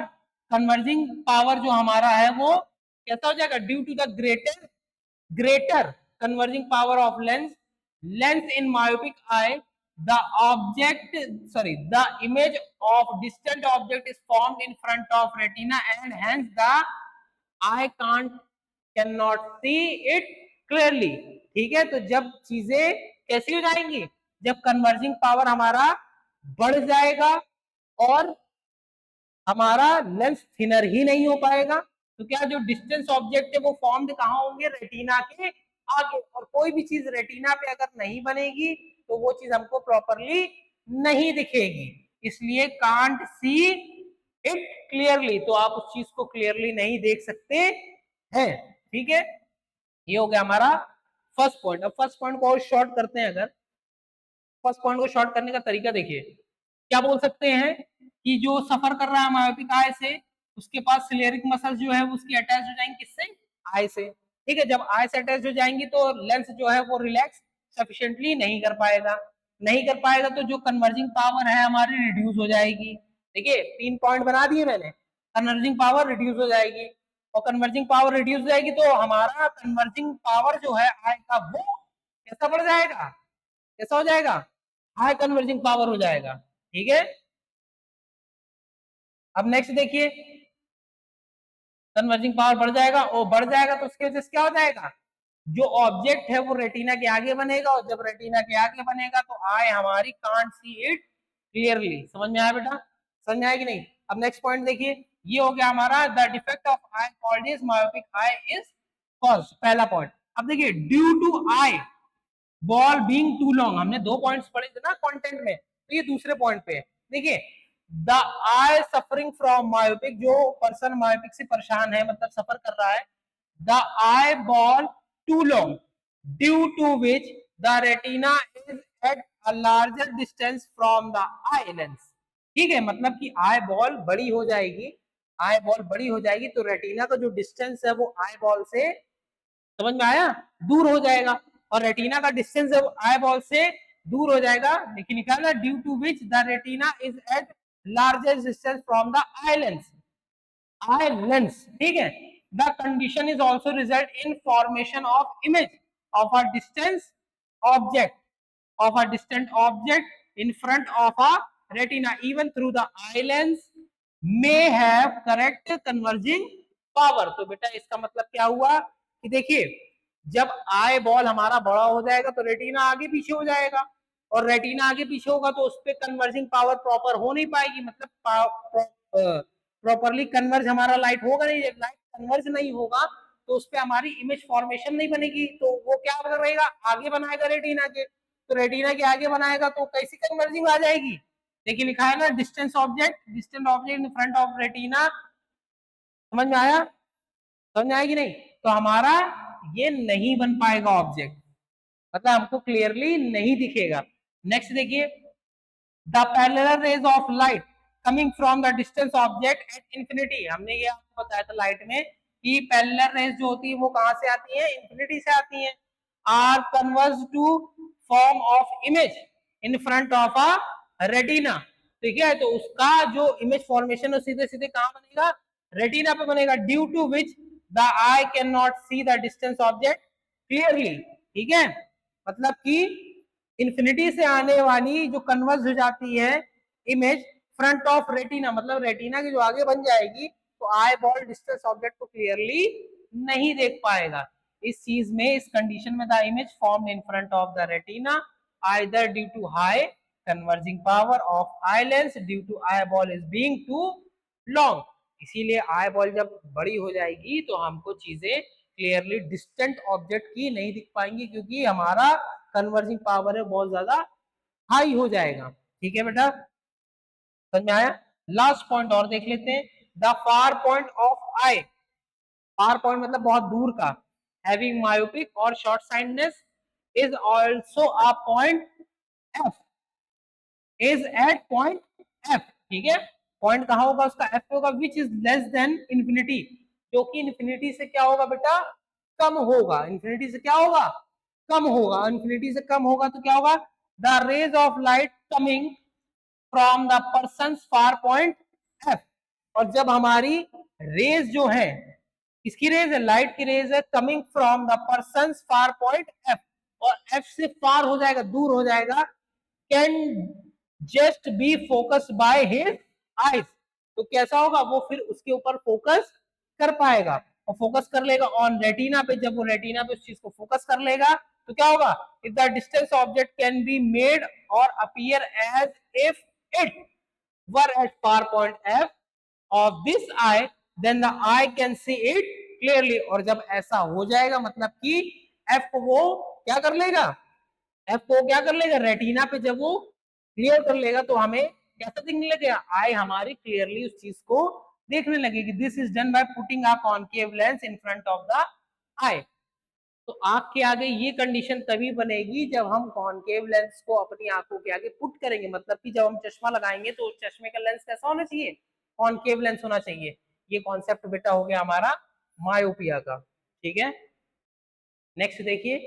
कन्वर्जिंग पावर जो हमारा है वो कैसा हो जाएगा, due to the greater converging power of lens in myopic eye, the object, sorry, the image of distant object is formed in front of retina and hence the eye can't cannot see it clearly। ठीक है, तो जब चीजें कैसी हो जाएंगी, जब कन्वर्जिंग पावर हमारा बढ़ जाएगा और हमारा लेंस थिनर ही नहीं हो पाएगा, तो क्या जो डिस्टेंस ऑब्जेक्ट है वो फॉर्म्ड कहाँ होंगे, रेटिना के आगे। और कोई भी चीज रेटिना पे अगर नहीं बनेगी तो वो चीज हमको प्रॉपरली नहीं दिखेगी, इसलिए कांट सी इट क्लियरली, तो आप उस चीज को क्लियरली नहीं देख सकते हैं। ठीक है, ये हो गया हमारा फर्स्ट पॉइंट। अब फर्स्ट पॉइंट को और शॉर्ट करते हैं। अगर फर्स्ट पॉइंट को शॉर्ट करने का तरीका देखिए, क्या बोल सकते हैं कि जो सफर कर रहा है मायोपिक आई से, उसके पास सिलेरिक मसल जो है उसकी अटैच हो जाएंगे किससे, आई से। ठीक है, जब आई से अटैच हो जाएंगी तो लेंस जो है वो रिलैक्स सफिशिएंटली नहीं कर पाएगा। नहीं कर पाएगा तो जो कन्वर्जिंग पावर है हमारी रिड्यूस हो जाएगी। देखिए 3 पॉइंट बना दिए मैंने, कन्वर्जिंग पावर रिड्यूस हो जाएगी, और कन्वर्जिंग पावर रिड्यूस हो जाएगी तो हमारा कन्वर्जिंग पावर जो है आएगा वो कैसा बढ़ जाएगा, कैसा हो जाएगा, हाई कन्वर्जिंग पावर हो जाएगा। ठीक है, अब नेक्स्ट देखिए, कन्वर्जिंग पावर बढ़ जाएगा, और बढ़ जाएगा तो उसकी वजह से क्या हो जाएगा, जो ऑब्जेक्ट है वो रेटिना के आगे बनेगा, और जब रेटिना के आगे बनेगा तो आई हमारी कांट सी इट क्लियरली। समझ में आया बेटा, समझ में आया कि नहीं। अब नेक्स्ट पॉइंट देखिए, ये हो गया हमारा the defect of eye called is myopic eye is caused, पहला पॉइंट। अब देखिए due to eyeball being too long, हमने 2 पॉइंट्स पढ़े थे ना कंटेंट में, तो ये दूसरे पॉइंट पे देखिए, the eye suffering from myopic, जो पर्सन मायोपिक से परेशान है मतलब सफर कर रहा है, the eyeball too long due to which the retina is at a larger distance from the eye lens. ठीक है, मतलब कि आई बॉल बड़ी हो जाएगी, आई बॉल बड़ी हो जाएगी तो रेटिना का जो डिस्टेंस है वो आई बॉल से, समझ में आया, दूर हो जाएगा, और रेटिना का डिस्टेंस जब आई बॉल से दूर हो जाएगा, लेकिन निकालना due to which the retina is at largest distance from the eye lens, eye lens. ठीक है, the condition is also result in formation of image of a distance object, of a distant object in front of a retina even through the eye lens may have correct converging power। तो बेटा इसका मतलब क्या हुआ कि देखिए, जब आई बॉल हमारा बड़ा हो जाएगा तो रेटिना आगे पीछे हो जाएगा, और रेटिना आगे पीछे होगा तो उस पर कन्वर्जिंग पावर प्रॉपर हो नहीं पाएगी, मतलब प्रॉपरली कन्वर्ज हमारा लाइट होगा नहीं, जब लाइट कन्वर्ज नहीं होगा तो उस पर हमारी इमेज फॉर्मेशन नहीं बनेगी, तो वो क्या करेगा, आगे बनाएगा रेटिना के, तो रेटिना के आगे बनाएगा तो कैसी कन्वर्जिंग आ जाएगी, देखिए लिखा है ना distance object, distant object in front of retina. समझ में आया, समझ में आया कि नहीं, तो हमारा ये नहीं बन पाएगा ऑब्जेक्ट, मतलब हमको क्लियरली नहीं दिखेगा। नेक्स्ट देखिए, the parallel rays of light coming from the distance object at infinity, हमने ये आपको बताया था लाइट में कि पैरेलल रेज जो होती है वो कहां से आती है, इंफिनिटी से आती है, are converge to form of image in front of a retina. ठीक है, तो उसका जो इमेज फॉर्मेशन है सीधे सीधे कहां बनेगा, रेटिना पे बनेगा, due to which the eye can not see the distance object clearly. ठीक है, मतलब कि इन्फिनिटी से आने वाली जो कन्वर्ज हो जाती है इमेज फ्रंट ऑफ रेटिना, मतलब रेटिना की जो आगे बन जाएगी, तो आई बॉल डिस्टेंस ऑब्जेक्ट को क्लियरली नहीं देख पाएगा। इस चीज में, इस कंडीशन में the image form in front of the retina either due to high converging power of eye lens due to eyeball is being too long. इसीलिए आई बॉल जब बड़ी हो जाएगी तो हमको चीजें क्लियरली डिस्टेंट ऑब्जेक्ट की नहीं दिख पाएंगी, क्योंकि हमारा कन्वर्जिंग पावर है बहुत ज्यादा हाई हो जाएगा। ठीक है बेटा, समझ में आया। लास्ट पॉइंट और देख लेते हैं, the far point of eye, far point मतलब बहुत दूर का, हैविंग मायोपिक और short sightedness is also a point F, is at point F. ठीक है, पॉइंट कहां होगा उसका, एफ होगा, which is less than infinity, जो कि इंफिनिटी से क्या होगा बेटा, कम होगा, इंफिनिटी से क्या होगा, कम होगा, इंफिनिटी से कम होगा तो क्या होगा, the rays of light coming from the person far point F. और जब हमारी रेज जो है, किसकी रेज है, लाइट की रेज है, coming from the person far point F, और एफ से फार हो जाएगा, दूर हो जाएगा, can just be focus by his eyes, तो कैसा होगा, वो फिर उसके ऊपर फोकस कर पाएगा, और फोकस कर लेगा ऑन रेटिना पे, जब वो रेटिना पे उस चीज को फोकस कर लेगा तो क्या होगा, if the distance object can be made or appear as if it were at far point f of this eye then the eye can see it clearly। और जब ऐसा हो जाएगा मतलब कि f को वो क्या कर लेगा, f को क्या कर लेगा, रेटिना पे जब वो क्लियर कर लेगा तो हमें कैसा दिखने लगेगा, आई हमारी क्लियरली उस चीज को देखने लगेगी। This is done by putting a concave lens in front of the eye. तो आंख के आगे ये कंडीशन तभी बनेगी जब हम कॉनकेव लेंस को अपनी आंखों के आगे पुट करेंगे, मतलब कि जब हम चश्मा लगाएंगे तो चश्मे का लेंस कैसा होना चाहिए, कॉनकेव लेंस होना चाहिए। ये कॉन्सेप्ट बेटा हो गया हमारा मायोपिया का। ठीक है, नेक्स्ट देखिए,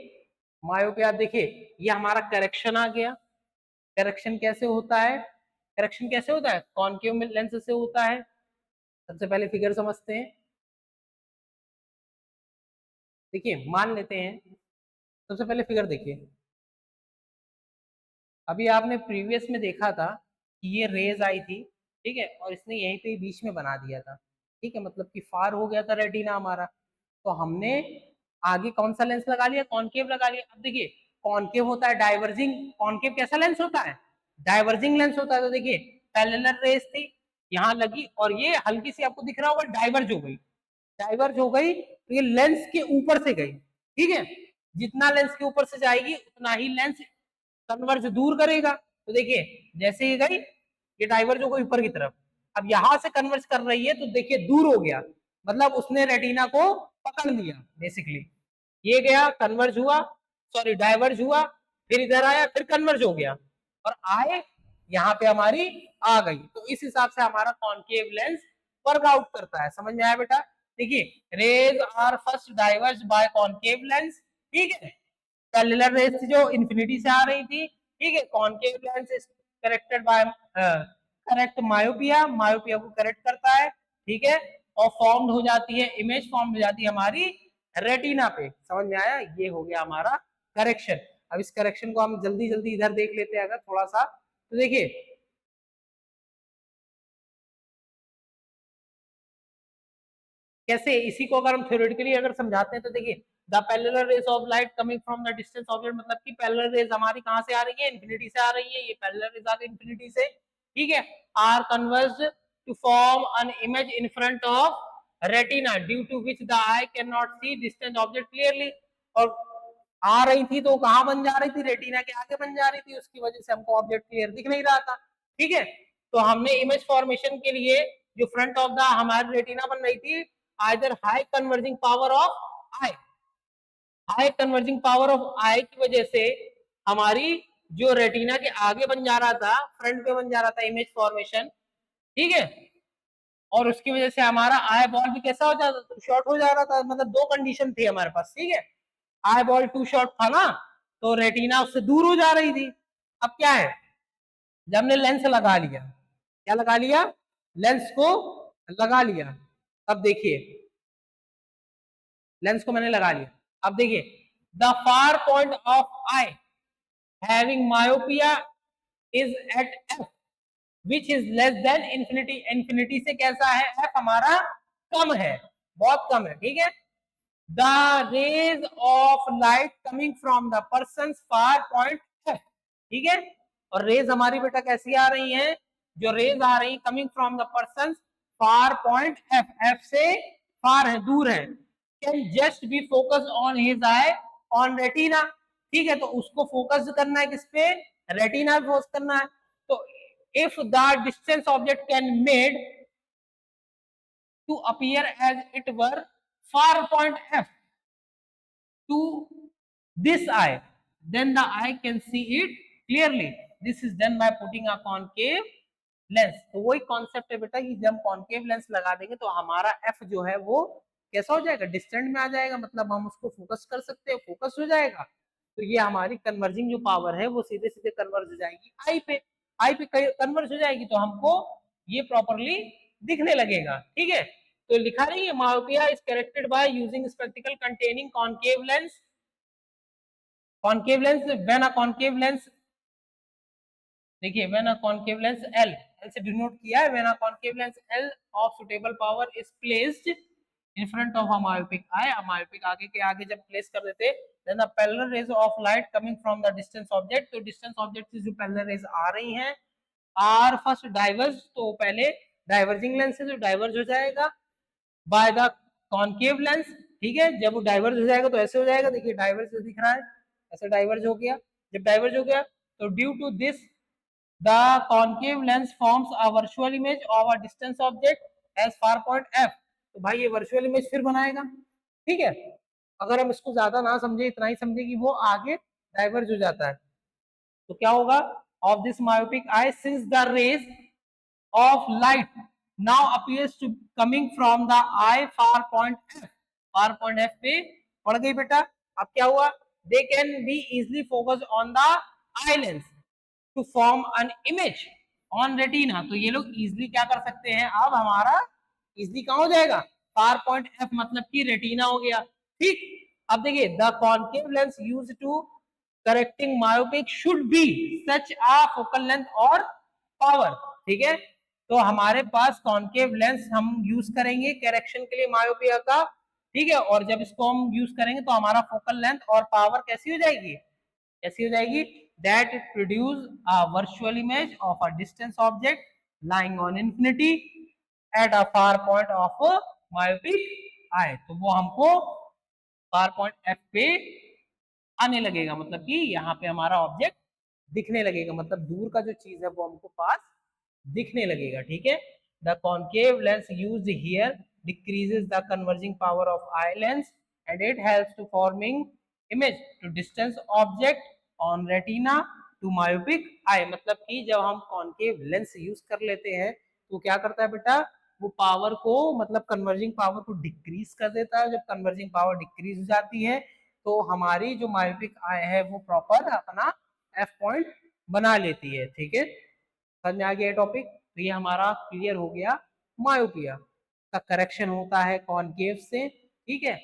मायोपिया देखिए, ये हमारा करेक्शन आ गया, करेक्शन कैसे होता है, करेक्शन कैसे होता है, कॉनकेव लेंस से होता है। सबसे पहले फिगर समझते हैं। देखिए मान लेते हैं, सबसे पहले फिगर देखिए, अभी आपने प्रीवियस में देखा था कि ये रेज आई थी, ठीक है, और इसने यहीं पे बीच में बना दिया था, ठीक है, मतलब कि फार हो गया था रेटिना हमारा। तो हमने आगे कौन सा लेंस लगा लिया, कॉनकेव लगा लिया। अब देखिए कॉनकेव होता है डाइवर्जिंग, कॉनकेव कैसा लेंस होता है, डाइवर्जिंग लेंस होता है। तो देखिए पैरेलल रेज थी, यहाँ लगी और ये हल्की सी आपको दिख रहा होगा डाइवर्ज हो गई, डाइवर्ज हो गई तो ये लेंस के ऊपर से गई, ठीक है, जितना लेंस के ऊपर से जाएगी उतना ही लेंस कन्वर्ज दूर करेगा। तो देखिए जैसे ही गई ये डाइवर्ज हो गई ऊपर की तरफ, अब यहां से कन्वर्ज कर रही है तो देखिए दूर हो गया, मतलब उसने रेटिना को पकड़ लिया बेसिकली। ये गया कन्वर्ज हुआ, सॉरी डाइवर्ज हुआ, फिर इधर आया, फिर कन्वर्ज हो गया और आए यहाँ पे हमारी आ गई। तो इस हिसाब से हमारा कॉनकेव लेंस वर्कआउट करता है। समझ में आया बेटा? देखिए rays are first diverge by concave lens, ठीक है, पैरेलल रेज थी जो इन्फिनिटी से आ रही थी, ठीक है, concave lens is corrected bye correct myopia, myopia को करेक्ट करता है, ठीक है, और फॉर्म्ड हो जाती है, इमेज फॉर्म हो जाती है हमारी रेटिना पे। समझ में आया? ये हो गया हमारा करेक्शन। अब इस करेक्शन को हम जल्दी जल्दी इधर देख लेते हैं अगर थोड़ा सा, तो देखिए कैसे, इसी को अगर हम थ्योरेटिकली अगर समझाते हैं तो देखिए the parallel rays of light coming from the distance object, मतलब कि पैरेलल रेज हमारी कहां से आ रही है, इन्फिनिटी से आ रही है, ये पैरेलल रेज आ गई इन्फिनिटी से, ठीक है, are converged to form an image in front of retina due to which the eye can not see distance object clearly. और आ रही थी तो कहां बन जा रही थी, रेटिना के आगे बन जा रही थी, उसकी वजह से हमको ऑब्जेक्ट क्लियर दिख नहीं रहा था, ठीक है। तो हमने इमेज फॉर्मेशन के लिए जो फ्रंट ऑफ द हमारी रेटिना बन रही थी, either high converging power of eye, high converging power of eye की वजह से हमारी जो रेटिना के आगे बन जा रहा था, फ्रंट पे बन जा रहा था इमेज फॉर्मेशन, ठीक है, और उसकी वजह से हमारा आई बॉल भी कैसा हो जाता था, शॉर्ट हो जा रहा था। मतलब दो कंडीशन थी हमारे पास, ठीक है, आई बॉल टू शॉर्ट था ना, तो रेटिना उससे दूर हो जा रही थी। अब क्या है, जब हमने लेंस लगा लिया, क्या लगा लिया, लेंस को लगा लिया, अब देखिए लेंस को मैंने लगा लिया, अब देखिए the far point of eye having myopia is at F which is less than infinity, infinity से कैसा है, एफ हमारा कम है, बहुत कम है, ठीक है। The rays of light coming from the person far point F, ठीक है, और रेज हमारी बेटा कैसी आ रही है, जो रेज आ रही coming from the person far point F, F से फार है, दूर है, can just be focus on his I on retina, ठीक है, तो उसको फोकस करना है किस पे, रेटिना पे फोकस करना है। तो if the distance object can made to appear as it were far point f to this eye, then the eye can see it clearly. This is done by putting a concave lens. तो वही कॉन्सेप्ट है बेटा कि जब कॉन्केव लेंस लगा देंगे तो हमारा एफ जो है वो कैसा हो जाएगा, डिस्टेंट में आ जाएगा, मतलब हम उसको फोकस कर सकते हैं, फोकस हो जाएगा। तो ये हमारी कन्वर्जिंग जो पावर है वो सीधे सीधे कन्वर्ज हो जाएगी आई पे, आई पे कन्वर्ज हो जाएगी तो हमको ये प्रॉपरली दिखने लगेगा, ठीक है। तो लिखा नहीं है myopia is corrected by using spectacle containing concave lens, concave lens when a concave lens, देखिए when a concave lens L, L से डिनोट किया है, when a concave lens L of suitable power is placed in front of a myopic eye, myopic आगे के आगे जब प्लेस कर देते then the parallel rays of light coming from the distance object, तो डिस्टेंस ऑब्जेक्ट से जो पैरेलल रेज आ रही हैं आर फर्स्ट डाइवर्ज, तो पहले डाइवर्जिंग लेंस से जो डाइवर्ज हो जाएगा बाय द कॉन्केव लेंस, ठीक है, जब वो डाइवर्ज हो जाएगा तो ऐसे हो जाएगा, देखिए डाइवर्ज दिख रहा है, ऐसे डाइवर्ज हो गया, जब डाइवर्ज हो गया तो due to this the concave lens forms a virtual image of a distance object as far point f, तो भाई ये वर्चुअल इमेज फिर बनाएगा, ठीक है। अगर हम इसको ज्यादा ना समझे, इतना ही समझे कि वो आगे डाइवर्ज हो जाता है, तो क्या होगा, of this myopic eye since the rays of light now appears to coming from the eye far point f, far point f पे पड़ गई बेटा। अब क्या हुआ, they can be easily focused on the eye lens, to form an image on retina. तो ये लोग इजिली क्या कर सकते हैं, अब हमारा इजिली कहाँ हो जाएगा, फार पॉइंट एफ मतलब कि रेटिना हो गया। ठीक, अब देखिए the concave lens use to correcting myopic should be such a focal length और पावर। ठीक है, तो हमारे पास कॉन्केव लेंस हम यूज करेंगे करेक्शन के लिए मायोपिया का। ठीक है, और जब इसको हम यूज करेंगे तो हमारा फोकल लेंथ और पावर कैसी हो जाएगी, कैसी हो जाएगी, that it produce a virtual image of a distance object lying on infinity at a far point of a myopic eye। तो वो हमको फार पॉइंट एफ पे आने लगेगा, मतलब कि यहाँ पे हमारा ऑब्जेक्ट दिखने लगेगा, मतलब दूर का जो चीज है वो हमको पास दिखने लगेगा। ठीक है, the concave lens used here decreases the converging power of eye lens and it helps to forming image to distance object on retina to myopic eye। मतलब कि जब हम कॉन्केव लेंस यूज कर लेते हैं तो क्या करता है बेटा, वो पावर को मतलब कन्वर्जिंग पावर को डिक्रीज कर देता है। जब कन्वर्जिंग पावर डिक्रीज हो जाती है तो हमारी जो मायोपिक आई है वो प्रॉपर अपना एफ पॉइंट बना लेती है। ठीक है, समझ में आ गया टॉपिक। तो ये हमारा क्लियर हो गया मायोपिया का करेक्शन होता है कॉनकेव से। ठीक है,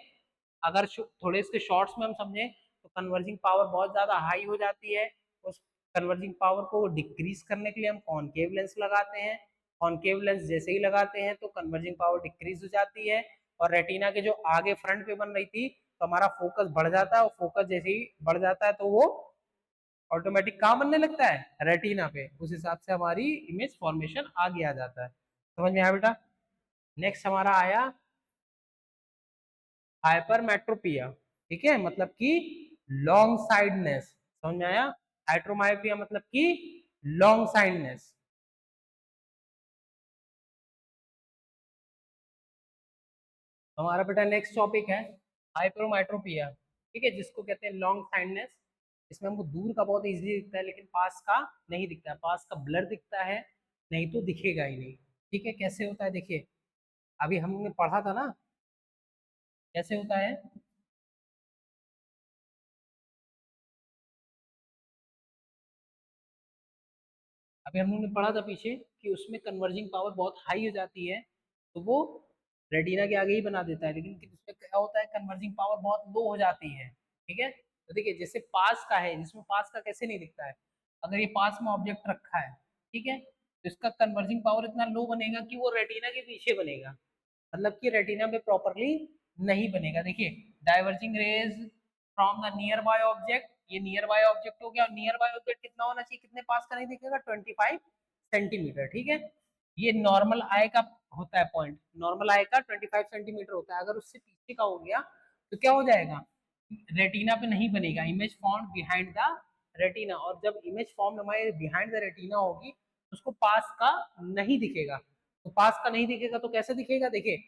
अगर थोड़े इसके शॉर्ट्स में हम समझें तो कन्वर्जिंग पावर बहुत ज्यादा हाई हो जाती है, उस कन्वर्जिंग पावर को डिक्रीज करने के लिए हम कॉनकेव लेंस लगाते हैं। कॉनकेव लेंस जैसे ही लगाते हैं तो कन्वर्जिंग पावर डिक्रीज हो जाती है और रेटिना के जो आगे फ्रंट पे बन रही थी तो हमारा फोकस बढ़ जाता है और फोकस जैसे ही बढ़ जाता है तो वो ऑटोमेटिक कहाँ बनने लगता है, रेटिना पे। उस हिसाब से हमारी इमेज फॉर्मेशन आगे आ जाता है। समझ में आया बेटा। नेक्स्ट हमारा आया हाइपरमेट्रोपिया। ठीक है, मतलब कि लॉन्ग साइडनेस। समझ में आया, हाइड्रोमायोपिया मतलब कि लॉन्ग साइडनेस। हमारा बेटा नेक्स्ट टॉपिक है हाइपरमेट्रोपिया। ठीक है, जिसको कहते हैं लॉन्ग साइडनेस। इसमें हमको दूर का बहुत इजीली दिखता है लेकिन पास का नहीं दिखता है, पास का ब्लर दिखता है, नहीं तो दिखेगा ही नहीं। ठीक है, कैसे होता है देखिए, अभी हमने पढ़ा था ना कैसे होता है। अभी हम लोगों ने पढ़ा था पीछे कि उसमें कन्वर्जिंग पावर बहुत हाई हो जाती है तो वो रेटिना के आगे ही बना देता है, लेकिन उसमें क्या होता है कन्वर्जिंग पावर बहुत लो हो जाती है। ठीक है, तो देखिए जैसे पास का है, जिसमें पास का कैसे नहीं दिखता है, अगर ये पास में ऑब्जेक्ट रखा है, ठीक है, तो इसका कन्वर्जिंग पावर इतना लो बनेगा कि वो रेटिना के पीछे बनेगा, मतलब कि रेटिना में प्रॉपरली नहीं बनेगा। देखिए diverging raise from the nearby object, ये नियर बाय ऑब्जेक्ट हो गया, और नियर बाय ऑब्जेक्ट कितना होना चाहिए, कितने पास का नहीं दिखेगा, 25 सेंटीमीटर। ठीक है, ये नॉर्मल आई का होता है पॉइंट, नॉर्मल आई का 25 सेंटीमीटर होता है। अगर उससे पीछे का हो गया तो क्या हो जाएगा, रेटिना पे नहीं बनेगा, image form behind the retina. और जब इमेज फॉर्म हमारे बिहाइंड द रेटिना होगी तो उसको पास का नहीं दिखेगा। तो पास का नहीं दिखेगा तो कैसे दिखेगा, देखिए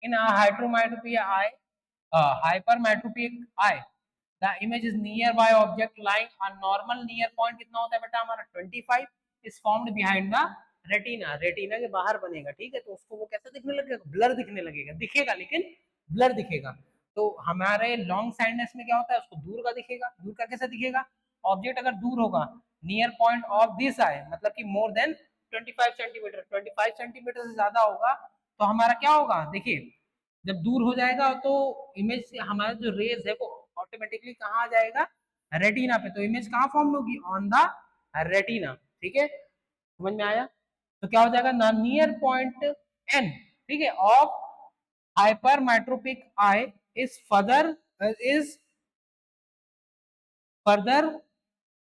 इन हाइड्रोमाइट्रोपिया आई hypermetropic eye the image is nearby object lying a normal near point कितना होता है बेटा हमारा 25 is formed behind the retina, retina के बाहर बनेगा। ठीक है, तो उसको वो कैसे दिखने लगेगा, ब्लर दिखने लगेगा, दिखेगा लेकिन ब्लर दिखेगा। तो हमारे लॉन्ग साइडनेस में क्या होता है, उसको दूर का दिखेगा। दूर का कैसे दिखेगा, ऑब्जेक्ट अगर दूर होगा near point of this I मतलब कि मोर देन 25 सेंटीमीटर, 25 सेंटीमीटर से ज्यादा होगा तो हमारा क्या होगा, देखिए जब दूर हो जाएगा तो इमेज से हमारा जो रेज है वो ऑटोमेटिकली कहाँ आ जाएगा, रेटिना पे। तो इमेज कहाँ फॉर्म होगी, ऑन द रेटिना। ठीक है, समझ में आया। तो क्या हो जाएगा ना, नियर पॉइंट एन, ठीक है, of hypermetropic eye is further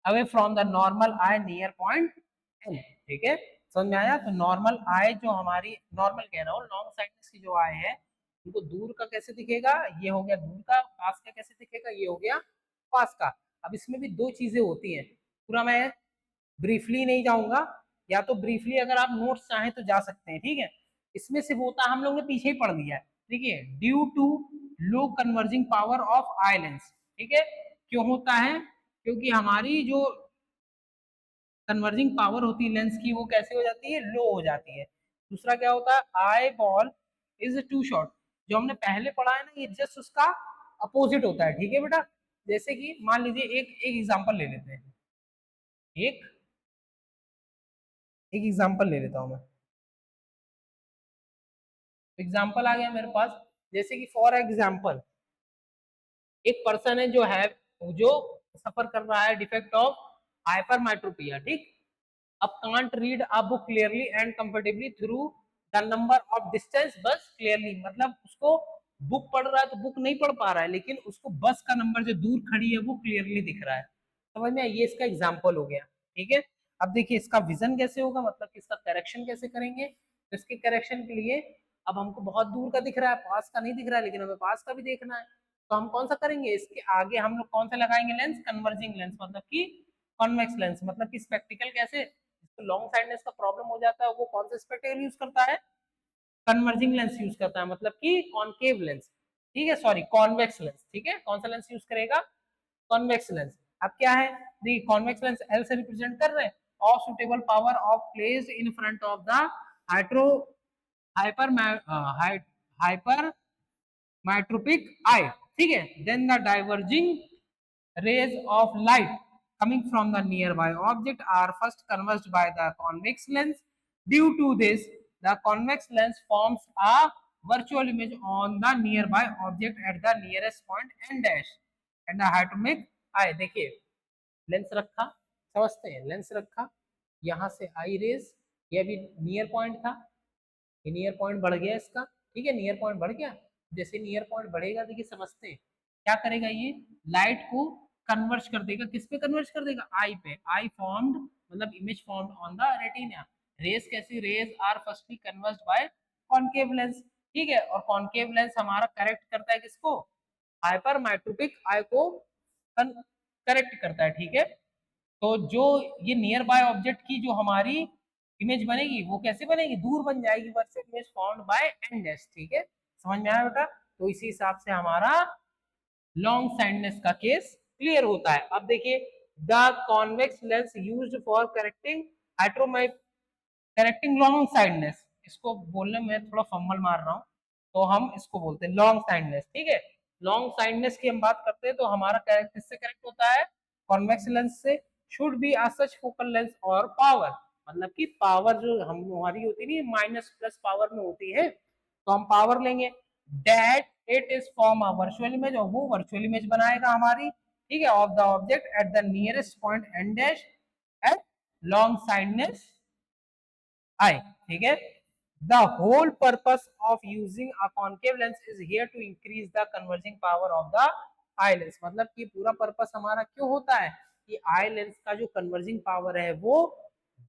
away from the normal eye near point N. ठीक है, समझ में आया। तो नॉर्मल आई जो हमारी, नॉर्मल कह रहा हूँ, लॉन्ग साइडनेस की जो आई है उनको दूर का कैसे दिखेगा, ये हो गया दूर का, पास का कैसे दिखेगा, ये हो गया पास का। अब इसमें भी दो चीजें होती हैं, पूरा मैं ब्रीफली नहीं जाऊंगा, या तो ब्रीफली अगर आप नोट्स चाहें तो जा सकते हैं। ठीक है, इसमें सिर्फ होता है, हम लोग ने पीछे ही पढ़ लिया है। ठीक है, due to low converging power of eye lens. ठीक है, क्यों होता है, क्योंकि हमारी जो कन्वर्जिंग पावर होती है लेंस की वो कैसे हो जाती है, लो हो जाती है। दूसरा क्या होता है, eyeball is too short, जो हमने पहले पढ़ा है ना, ये जस्ट उसका अपोजिट होता है। ठीक है बेटा, जैसे कि मान लीजिए एक एक एग्जांपल ले लेते हैं, एक एक एग्जांपल ले लेता हूं मैं। एग्जांपल आ गया मेरे पास, जैसे कि फॉर एग्जांपल एक पर्सन है जो सफर कर रहा है डिफेक्ट ऑफ हाइपरमेट्रोपिया, ठीक। अब can't read a book clearly and comfortably through the number of distance बस क्लियरली, मतलब उसको बुक पढ़ रहा है तो बुक नहीं पढ़ पा रहा है, लेकिन उसको बस का नंबर जो दूर खड़ी है वो क्लियरली दिख रहा है। समझ में, ये इसका एग्जाम्पल हो गया, ठीक है। अब देखिए इसका विजन कैसे होगा, मतलब कि इसका करेक्शन कैसे करेंगे। तो इसके करेक्शन के लिए अब हमको बहुत दूर का दिख रहा है, पास का नहीं दिख रहा है, लेकिन हमें पास का भी देखना है। तो हम कौन सा करेंगे, इसके आगे हम लोग कौन सा लगाएंगे लेंस, कन्वर्जिंग लेंस, मतलब कि कॉन्वेक्स लेंस, मतलब कि स्पेक्टिकल कैसे, जिसको लॉन्ग साइडनेस का प्रॉब्लम हो जाता है वो कौन सा स्पेक्टिकल यूज करता है, कन्वर्जिंग लेंस यूज करता है, मतलब कि कॉनकेव लेंस, ठीक है, सॉरी कॉन्वेक्स लेंस, ठीक है। कौन सा लेंस यूज करेगा, कॉन्वेक्स लेंस। अब क्या है, देखिए कॉन्वेक्स लेंस एल से रिप्रेजेंट कर रहे हैं, of suitable power of placed in front of the hydro hyper hypermetropic eye, ठीक है। Then the diverging rays of light coming from the nearby object are first converged by the convex lens. Due to this, the convex lens forms a virtual image on the nearby object at the nearest point n dash and the hypermic eye। देखिए लेंस रखा, समझते हैं, लेंस रखा, यहाँ से आई रेज, ये भी नियर पॉइंट था, ये नियर पॉइंट बढ़ गया इसका, ठीक है, नियर पॉइंट बढ़ गया। जैसे नियर पॉइंट बढ़ेगा, देखिए समझते हैं क्या करेगा, ये लाइट को कन्वर्ज कर देगा, किस पे कन्वर्ज कर देगा, आई पे। आई फॉर्म्ड मतलब image formed on the retina. Rays कैसी, rays are firstly converged by concave lens, ठीक है। और कॉनकेव लेंस हमारा करेक्ट करता है किसको, हाइपर माइट्रोपिक आई को करेक्ट करता है, ठीक है। तो जो ये नियर बाय ऑब्जेक्ट की जो हमारी इमेज बनेगी वो कैसे बनेगी, दूर बन जाएगी, versus image found by N dash, ठीक है। समझ में आया बेटा, तो इसी हिसाब से हमारा लॉन्ग साइडनेस का केस क्लियर होता है। अब देखिए the convex lens used for correcting hydromyope correcting long sightedness, इसको बोलने में थोड़ा फंबल मार रहा हूँ, तो हम इसको बोलते हैं लॉन्ग साइडनेस, ठीक है। लॉन्ग साइडनेस की हम बात करते हैं तो हमारा करेक्ट किससे करेक्ट होता है, कॉन्वेक्स लेंस से। Should be a such focal length और पावर, मतलब कि पावर जो हम हमारी होती नहीं, माइनस प्लस पावर में होती है, तो हम पावर लेंगे। That it is form a virtual image, और वो वर्चुअल इमेज बनाएगा हमारी, ठीक है, of the object at the nearest point N dash at long sightedness eye, ठीक है। The whole purpose of using a concave lens is here to increase the converging power of the eye lens, मतलब कि पूरा पर्पस हमारा क्यों होता है कि आई लेंस का जो कन्वर्जिंग पावर है वो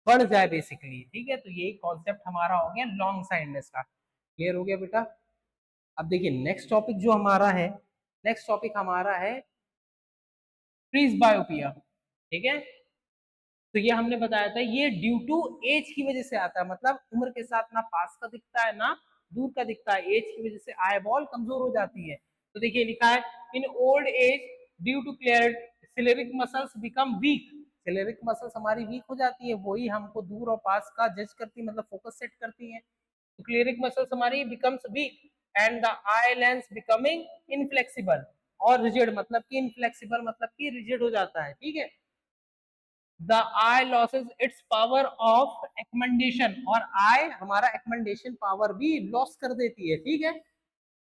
बढ़ जाए बेसिकली, ठीक है। तो यही कॉन्सेप्ट हमारा हो गया लॉन्ग साइडनेस का, क्लियर हो गया बेटा। अब देखिए नेक्स्ट टॉपिक जो हमारा है, नेक्स्ट टॉपिक हमारा है प्रीज बायोपिया, ठीक है। तो ये हमने बताया था, ये ड्यू टू एज की वजह से आता है, मतलब उम्र के साथ ना पास का दिखता है ना दूर का दिखता है, एज की वजह से आई बॉल कमजोर हो जाती है। तो देखिए लिखा है in old age due to clear ciliary muscles become weak, ciliary muscles हमारी वीक हो जाती है, वही हमको दूर और पास का जज करती, मतलब फोकस सेट करती है। तो क्लियरिक मसल्स हमारी becomes week and the eye lens becoming inflexible, और रिजिड मतलब कि इनफ्लेक्सिबल मतलब कि रिजिड हो जाता है, ठीक है। The eye loses its power of accommodation, और आई हमारा एक्मेंडेशन पावर भी लॉस कर देती है, ठीक है।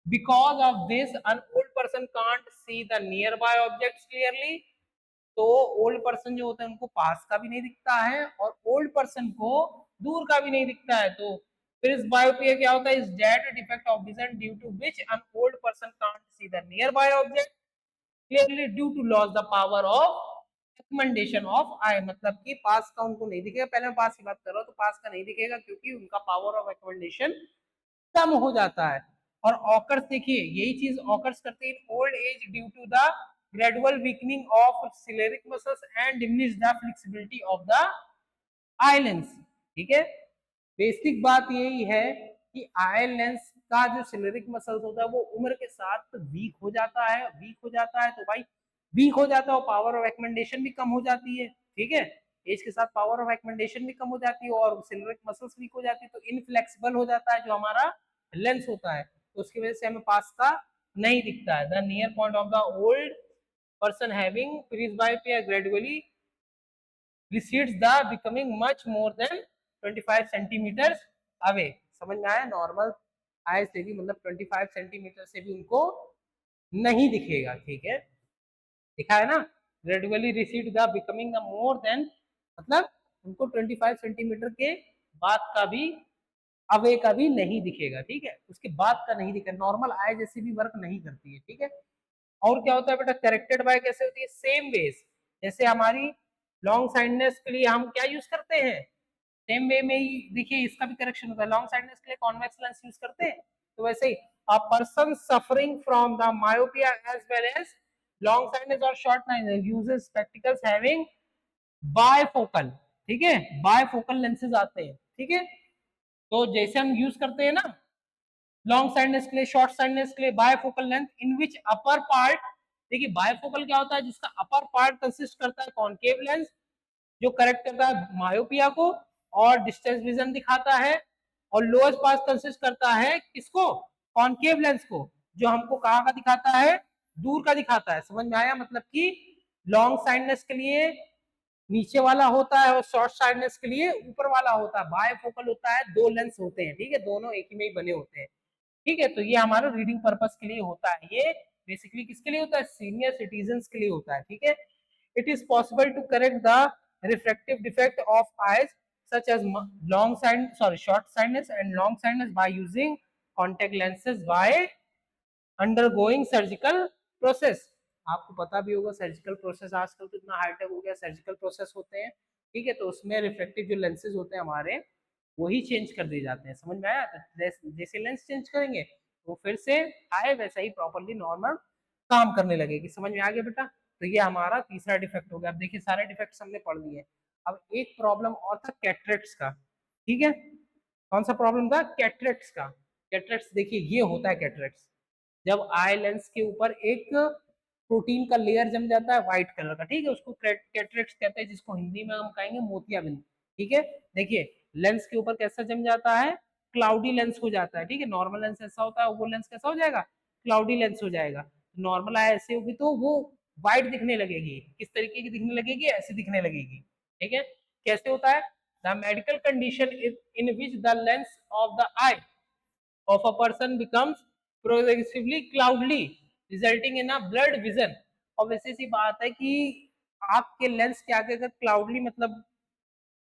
Because of this N old person can't see the nearby objects clearly, तो ओल्ड पर्सन जो होते हैं उनको पास का भी नहीं दिखता है और ओल्ड पर्सन को दूर का भी नहीं दिखता है। तो फिर इस बायोपिया क्या होता है, is that defect of vision due to which an old person can't see the nearby object clearly due to loss the power of accommodation of eye, मतलब कि पास का उनको नहीं दिखेगा, पहले मैं पास की बात कर रहा हूँ, तो पास का नहीं दिखेगा क्योंकि उनका पावर ऑफ रिकमेंडेशन कम हो जाता है। और ऑकर्स देखिए यही चीज ऑकर्स करते हैं old age due to the gradual weakening of ciliary muscles and diminish the flexibility of the eye lens, ठीक है। बेसिक बात यही है कि आई लेंस का जो सिलेरिक मसल्स होता है वो उम्र के साथ वीक हो जाता है, वीक हो जाता है, तो भाई वीक हो जाता है और पावर ऑफ एक्मेंडेशन भी कम हो जाती है, ठीक है। एज के साथ पावर ऑफ एक्मेंडेशन भी कम हो जाती है और सिलेरिक मसल्स वीक हो जाती है, तो इनफ्लेक्सिबल हो जाता है जो हमारा लेंस होता है, तो उसकी वजह से हमें पास का नहीं दिखता है। The near point of the old person having presbyopia gradually recedes the becoming much more than 25 centimetre away. समझ में आया? नॉर्मल आई से भी मतलब 25 सेंटीमीटर से भी उनको नहीं दिखेगा। ठीक है, दिखा है ना? Gradually recede the becoming the more than, मतलब उनको 25 सेंटीमीटर के बाद का भी अवे का भी नहीं दिखेगा। ठीक है, उसके बाद का नहीं दिखेगा, नॉर्मल आई जैसी भी वर्क नहीं करती है। ठीक है, और क्या होता है बेटा? करेक्टेड बाय कैसे होती है? Same ways. जैसे हमारी लॉन्ग साइडनेस के लिए हम क्या यूज करते हैं? सेम वे में ही देखिए इसका भी करेक्शन होता है। लॉन्ग साइडनेस के लिए कॉन्वेक्स लेंस यूज करते हैं, तो वैसे ही a person suffering from the myopia as well as long sightedness और short sightedness uses spectacles having bifocal. ठीक है, बायफोकल लेंसेज आते हैं। ठीक है, तो जैसे हम यूज करते हैं ना लॉन्ग साइडनेस के लिए, शॉर्ट साइडनेस के लिए, bifocal length in which upper part, देखिए बायफोकल क्या होता है? जिसका अपर पार्ट कंसिस्ट करता है कॉनकेव लेंस, जो करेक्ट करता है मायोपिया को और डिस्टेंस विजन दिखाता है, और लोअर पार्ट कंसिस्ट करता है किसको? कॉनकेव लेंस को, जो हमको कहाँ का दिखाता है? दूर का दिखाता है। समझ में आया? मतलब कि लॉन्ग साइडनेस के लिए नीचे वाला होता है और शॉर्ट साइडनेस के लिए ऊपर वाला होता है। बायफोकल होता है, दो लेंस होते हैं। ठीक है, दोनों एक ही में ही बने होते हैं। ठीक है, तो ये हमारा रीडिंग पर्पस के लिए होता है। ये बेसिकली किसके लिए होता है? सीनियर सिटीजन के लिए होता है। ठीक है, it is possible to correct the refractive defect of eyes such as short sightedness and long sightedness by using contact lenses by undergoing surgical process। आपको पता भी होगा सर्जिकल प्रोसेस आजकल तो इतना हाईटेक हो गया, सर्जिकल प्रोसेस होते हैं। ठीक है, तो उसमें रिफ्लेक्टिव जो लेंसेज होते हैं हमारे, वही चेंज कर दिए जाते हैं। समझ में आया? जैसे लेंस चेंज करेंगे तो फिर से आए वैसा ही प्रॉपरली नॉर्मल काम करने लगेगी। समझ में आ गया बेटा? तो ये हमारा तीसरा डिफेक्ट हो गया। अब देखिए सारे डिफेक्ट्स हमने पढ़ लिए। अब एक प्रॉब्लम और था कैटरेक्ट्स का। ठीक है, कौन सा प्रॉब्लम था? कैटरेक्ट्स का। कैटरेक्ट्स देखिए ये होता है कैटरेक्ट्स जब आई लेंस के ऊपर एक प्रोटीन का लेयर जम जाता है व्हाइट कलर का। ठीक है, उसको कैटरेक्ट्स कहते हैं, जिसको हिंदी में हम कहेंगे मोतियाबिंद। ठीक है, देखिए लेंस के ऊपर कैसा जम जाता है? क्लाउडी लेंस हो जाता है। ठीक है, नॉर्मल लेंस ऐसा होता है, वो लेंस कैसा हो जाएगा? क्लाउडी लेंस हो जाएगा। नॉर्मल आई ऐसे होगी तो वो व्हाइट दिखने लगेगी। किस तरीके की दिखने लगेगी? ऐसी दिखने लगेगी। ठीक है, कैसे होता है? The medical condition in which the lens of the I of a person becomes progressively cloudly resulting in a blurred vision। और वैसे सी बात है कि आपके लेंस के आगे अगर क्लाउडली मतलब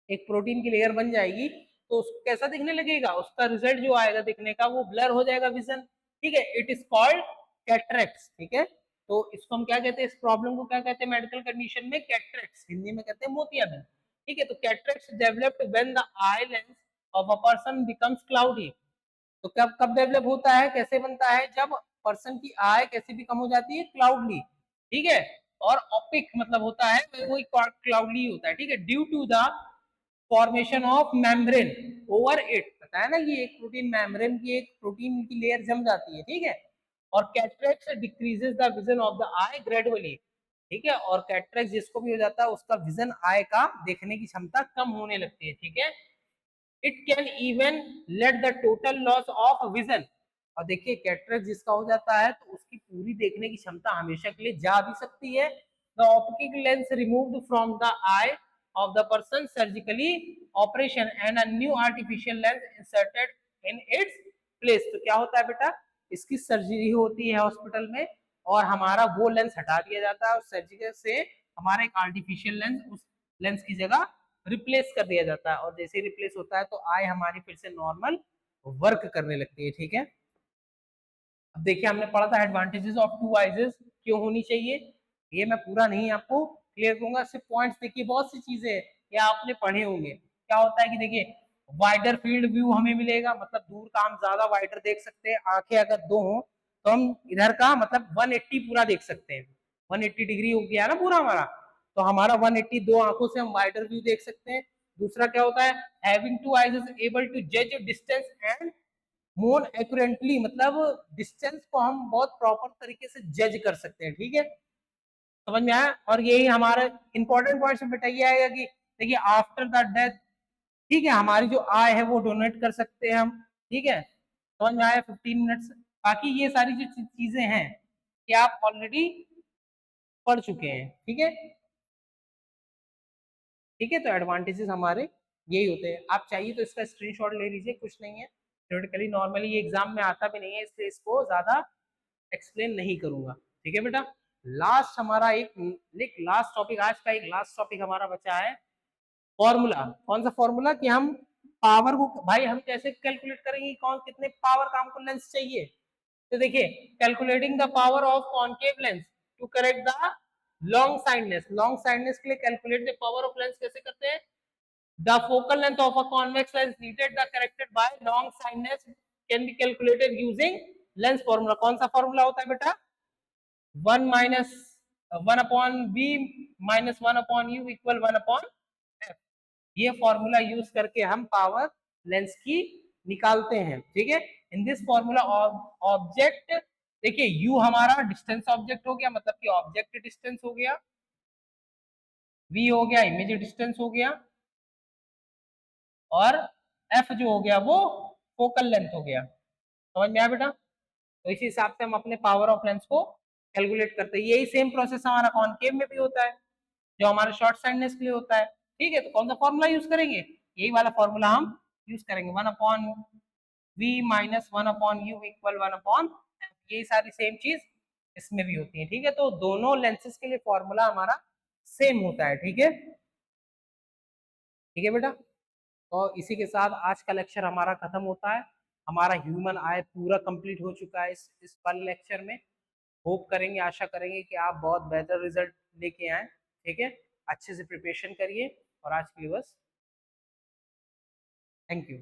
एक प्रोटीन की लेयर बन जाएगी तो उसको कैसा दिखने लगेगा? उसका रिजल्ट जो आएगा दिखने का वो ब्लर हो जाएगा विजन। ठीक है, इट इज कॉल्ड कैटरेक्ट्स। ठीक है, तो इसको हम क्या कहते हैं? इस प्रॉब्लम को क्या कहते हैं मेडिकल कंडीशन में? कैटरेक्ट्स, हिंदी में कहते हैं मोतियाबिंद। ठीक है, तो cataracts developed when the eye lens of a person becomes cloudy. तो कब कब डेवलप होता है? कैसे बनता है? जब पर्सन की आय कैसे भी कम हो जाती है? क्लाउडली। ठीक है, और ऑपिक मतलब होता है वो क्लाउडली होता है। ठीक है, due to the formation of membrane over it. पता है ना, ये एक प्रोटीन मेम्ब्रेन की एक प्रोटीन की लेयर जम जाती है। ठीक है, और cataract decreases the vision of the I gradually. ठीक है, और कैटरेक्ट जिसको भी हो जाता है उसका विजन आई का देखने की क्षमता कम होने लगती है। ठीक है, it can even let the total loss of vision. और देखिए कैटरेक्ट जिसका हो जाता है तो उसकी पूरी देखने की क्षमता हमेशा के लिए जा भी सकती है। The optic lens removed from the I of the person surgically operation and a new artificial lens inserted in its place. तो क्या होता है बेटा? इसकी सर्जरी होती है हॉस्पिटल में और हमारा वो लेंस हटा दिया जाता है, उस सर्जिकल से हमारा एक आर्टिफिशियल लेंस उस लेंस की जगह रिप्लेस कर दिया जाता है, और जैसे रिप्लेस होता है तो आई हमारी फिर से नॉर्मल वर्क करने लगती है। ठीक है, अब देखिए हमने पढ़ा था एडवांटेजेस ऑफ टू आइजेस क्यों होनी चाहिए। ये मैं पूरा नहीं आपको क्लियर करूंगा, सिर्फ पॉइंट्स। देखिए बहुत सी चीजें ये आपने पढ़े होंगे। क्या होता है कि देखिए वाइडर फील्ड व्यू हमें मिलेगा, मतलब दूर का हम ज्यादा वाइडर देख सकते हैं। आंखें अगर दो हो तो हम इधर का मतलब 180 पूरा देख सकते हैं। 180 डिग्री हो गया ना पूरा हमारा, तो हमारा 180 दो आंखों से हम वाइडर व्यू देख सकते हैं। दूसरा क्या होता है? Having two eyes is able to जज डिस्टेंस एंड मोर एक्यूरेटली, मतलब डिस्टेंस को हम बहुत प्रॉपर तरीके से जज कर सकते हैं। ठीक है, समझ में आया? और यही हमारा इंपॉर्टेंट पॉइंट बेटा ये आएगा कि देखिए आफ्टर द डेथ, ठीक है, हमारी जो आय है वो डोनेट कर सकते हैं हम। ठीक है, समझ में आया? 15 मिनट्स। बाकी ये सारी जो चीजें हैं कि आप ऑलरेडी पढ़ चुके हैं। ठीक है, ठीक है, तो एडवांटेजेस हमारे यही होते हैं। आप चाहिए तो इसका स्क्रीनशॉट ले लीजिए, कुछ नहीं है। थ्योरेटिकली नॉर्मली ये एग्जाम में आता भी नहीं है, इसलिए इसको ज्यादा एक्सप्लेन नहीं करूंगा। ठीक है बेटा। लास्ट हमारा एक लास्ट टॉपिक, आज का एक लास्ट टॉपिक हमारा बचा है फॉर्मूला। कौन सा फॉर्मूला? कि हम पावर को, भाई हम कैसे कैलकुलेट करेंगे कौन कितने पावर का हमको लेंस चाहिए। तो देखिए, calculating the power of concave lens to correct the long sightedness. Long sightedness के लिए calculate the power of lens कैसे करते हैं? The focal length of a convex lens needed the corrected by long sightedness can be calculated using lens formula. कौन सा फॉर्मूला होता है बेटा? 1 - 1/v - 1/u = 1/f। ये फॉर्मूला यूज करके हम पावर लेंस की निकालते हैं। ठीक है। इन दिस फॉर्मूला ऑब्जेक्ट, देखिए u हमारा डिस्टेंस ऑब्जेक्ट हो गया, मतलब कि ऑब्जेक्ट डिस्टेंस हो गया, v हो गया इमेज डिस्टेंस हो गया, और f जो हो गया वो फोकल लेंथ हो गया। समझ में आया बेटा? तो इसी हिसाब से हम अपने पावर ऑफ लेंस को कैलकुलेट करते हैं। यही सेम प्रोसेस हमारा कॉनकेव में भी होता है, जो हमारे शॉर्ट साइडनेस के लिए होता है। ठीक है। तो कौन सा फॉर्मूला यूज करेंगे? यही वाला फॉर्मूला हम यूज करेंगे, 1/v - 1/u = 1/, यही सारी सेम चीज इसमें भी होती है। ठीक है। तो दोनों लेंसेज के लिए फॉर्मूला हमारा सेम होता है। ठीक है। ठीक है बेटा। तो इसी के साथ आज का लेक्चर हमारा खत्म होता है। हमारा ह्यूमन आई पूरा कंप्लीट हो चुका है इस वाले लेक्चर में। होप करेंगे, आशा करेंगे कि आप बहुत बेहतर रिजल्ट लेके आए। ठीक है। अच्छे से प्रिपरेशन करिए, और आज के लिए बस, थैंक यू।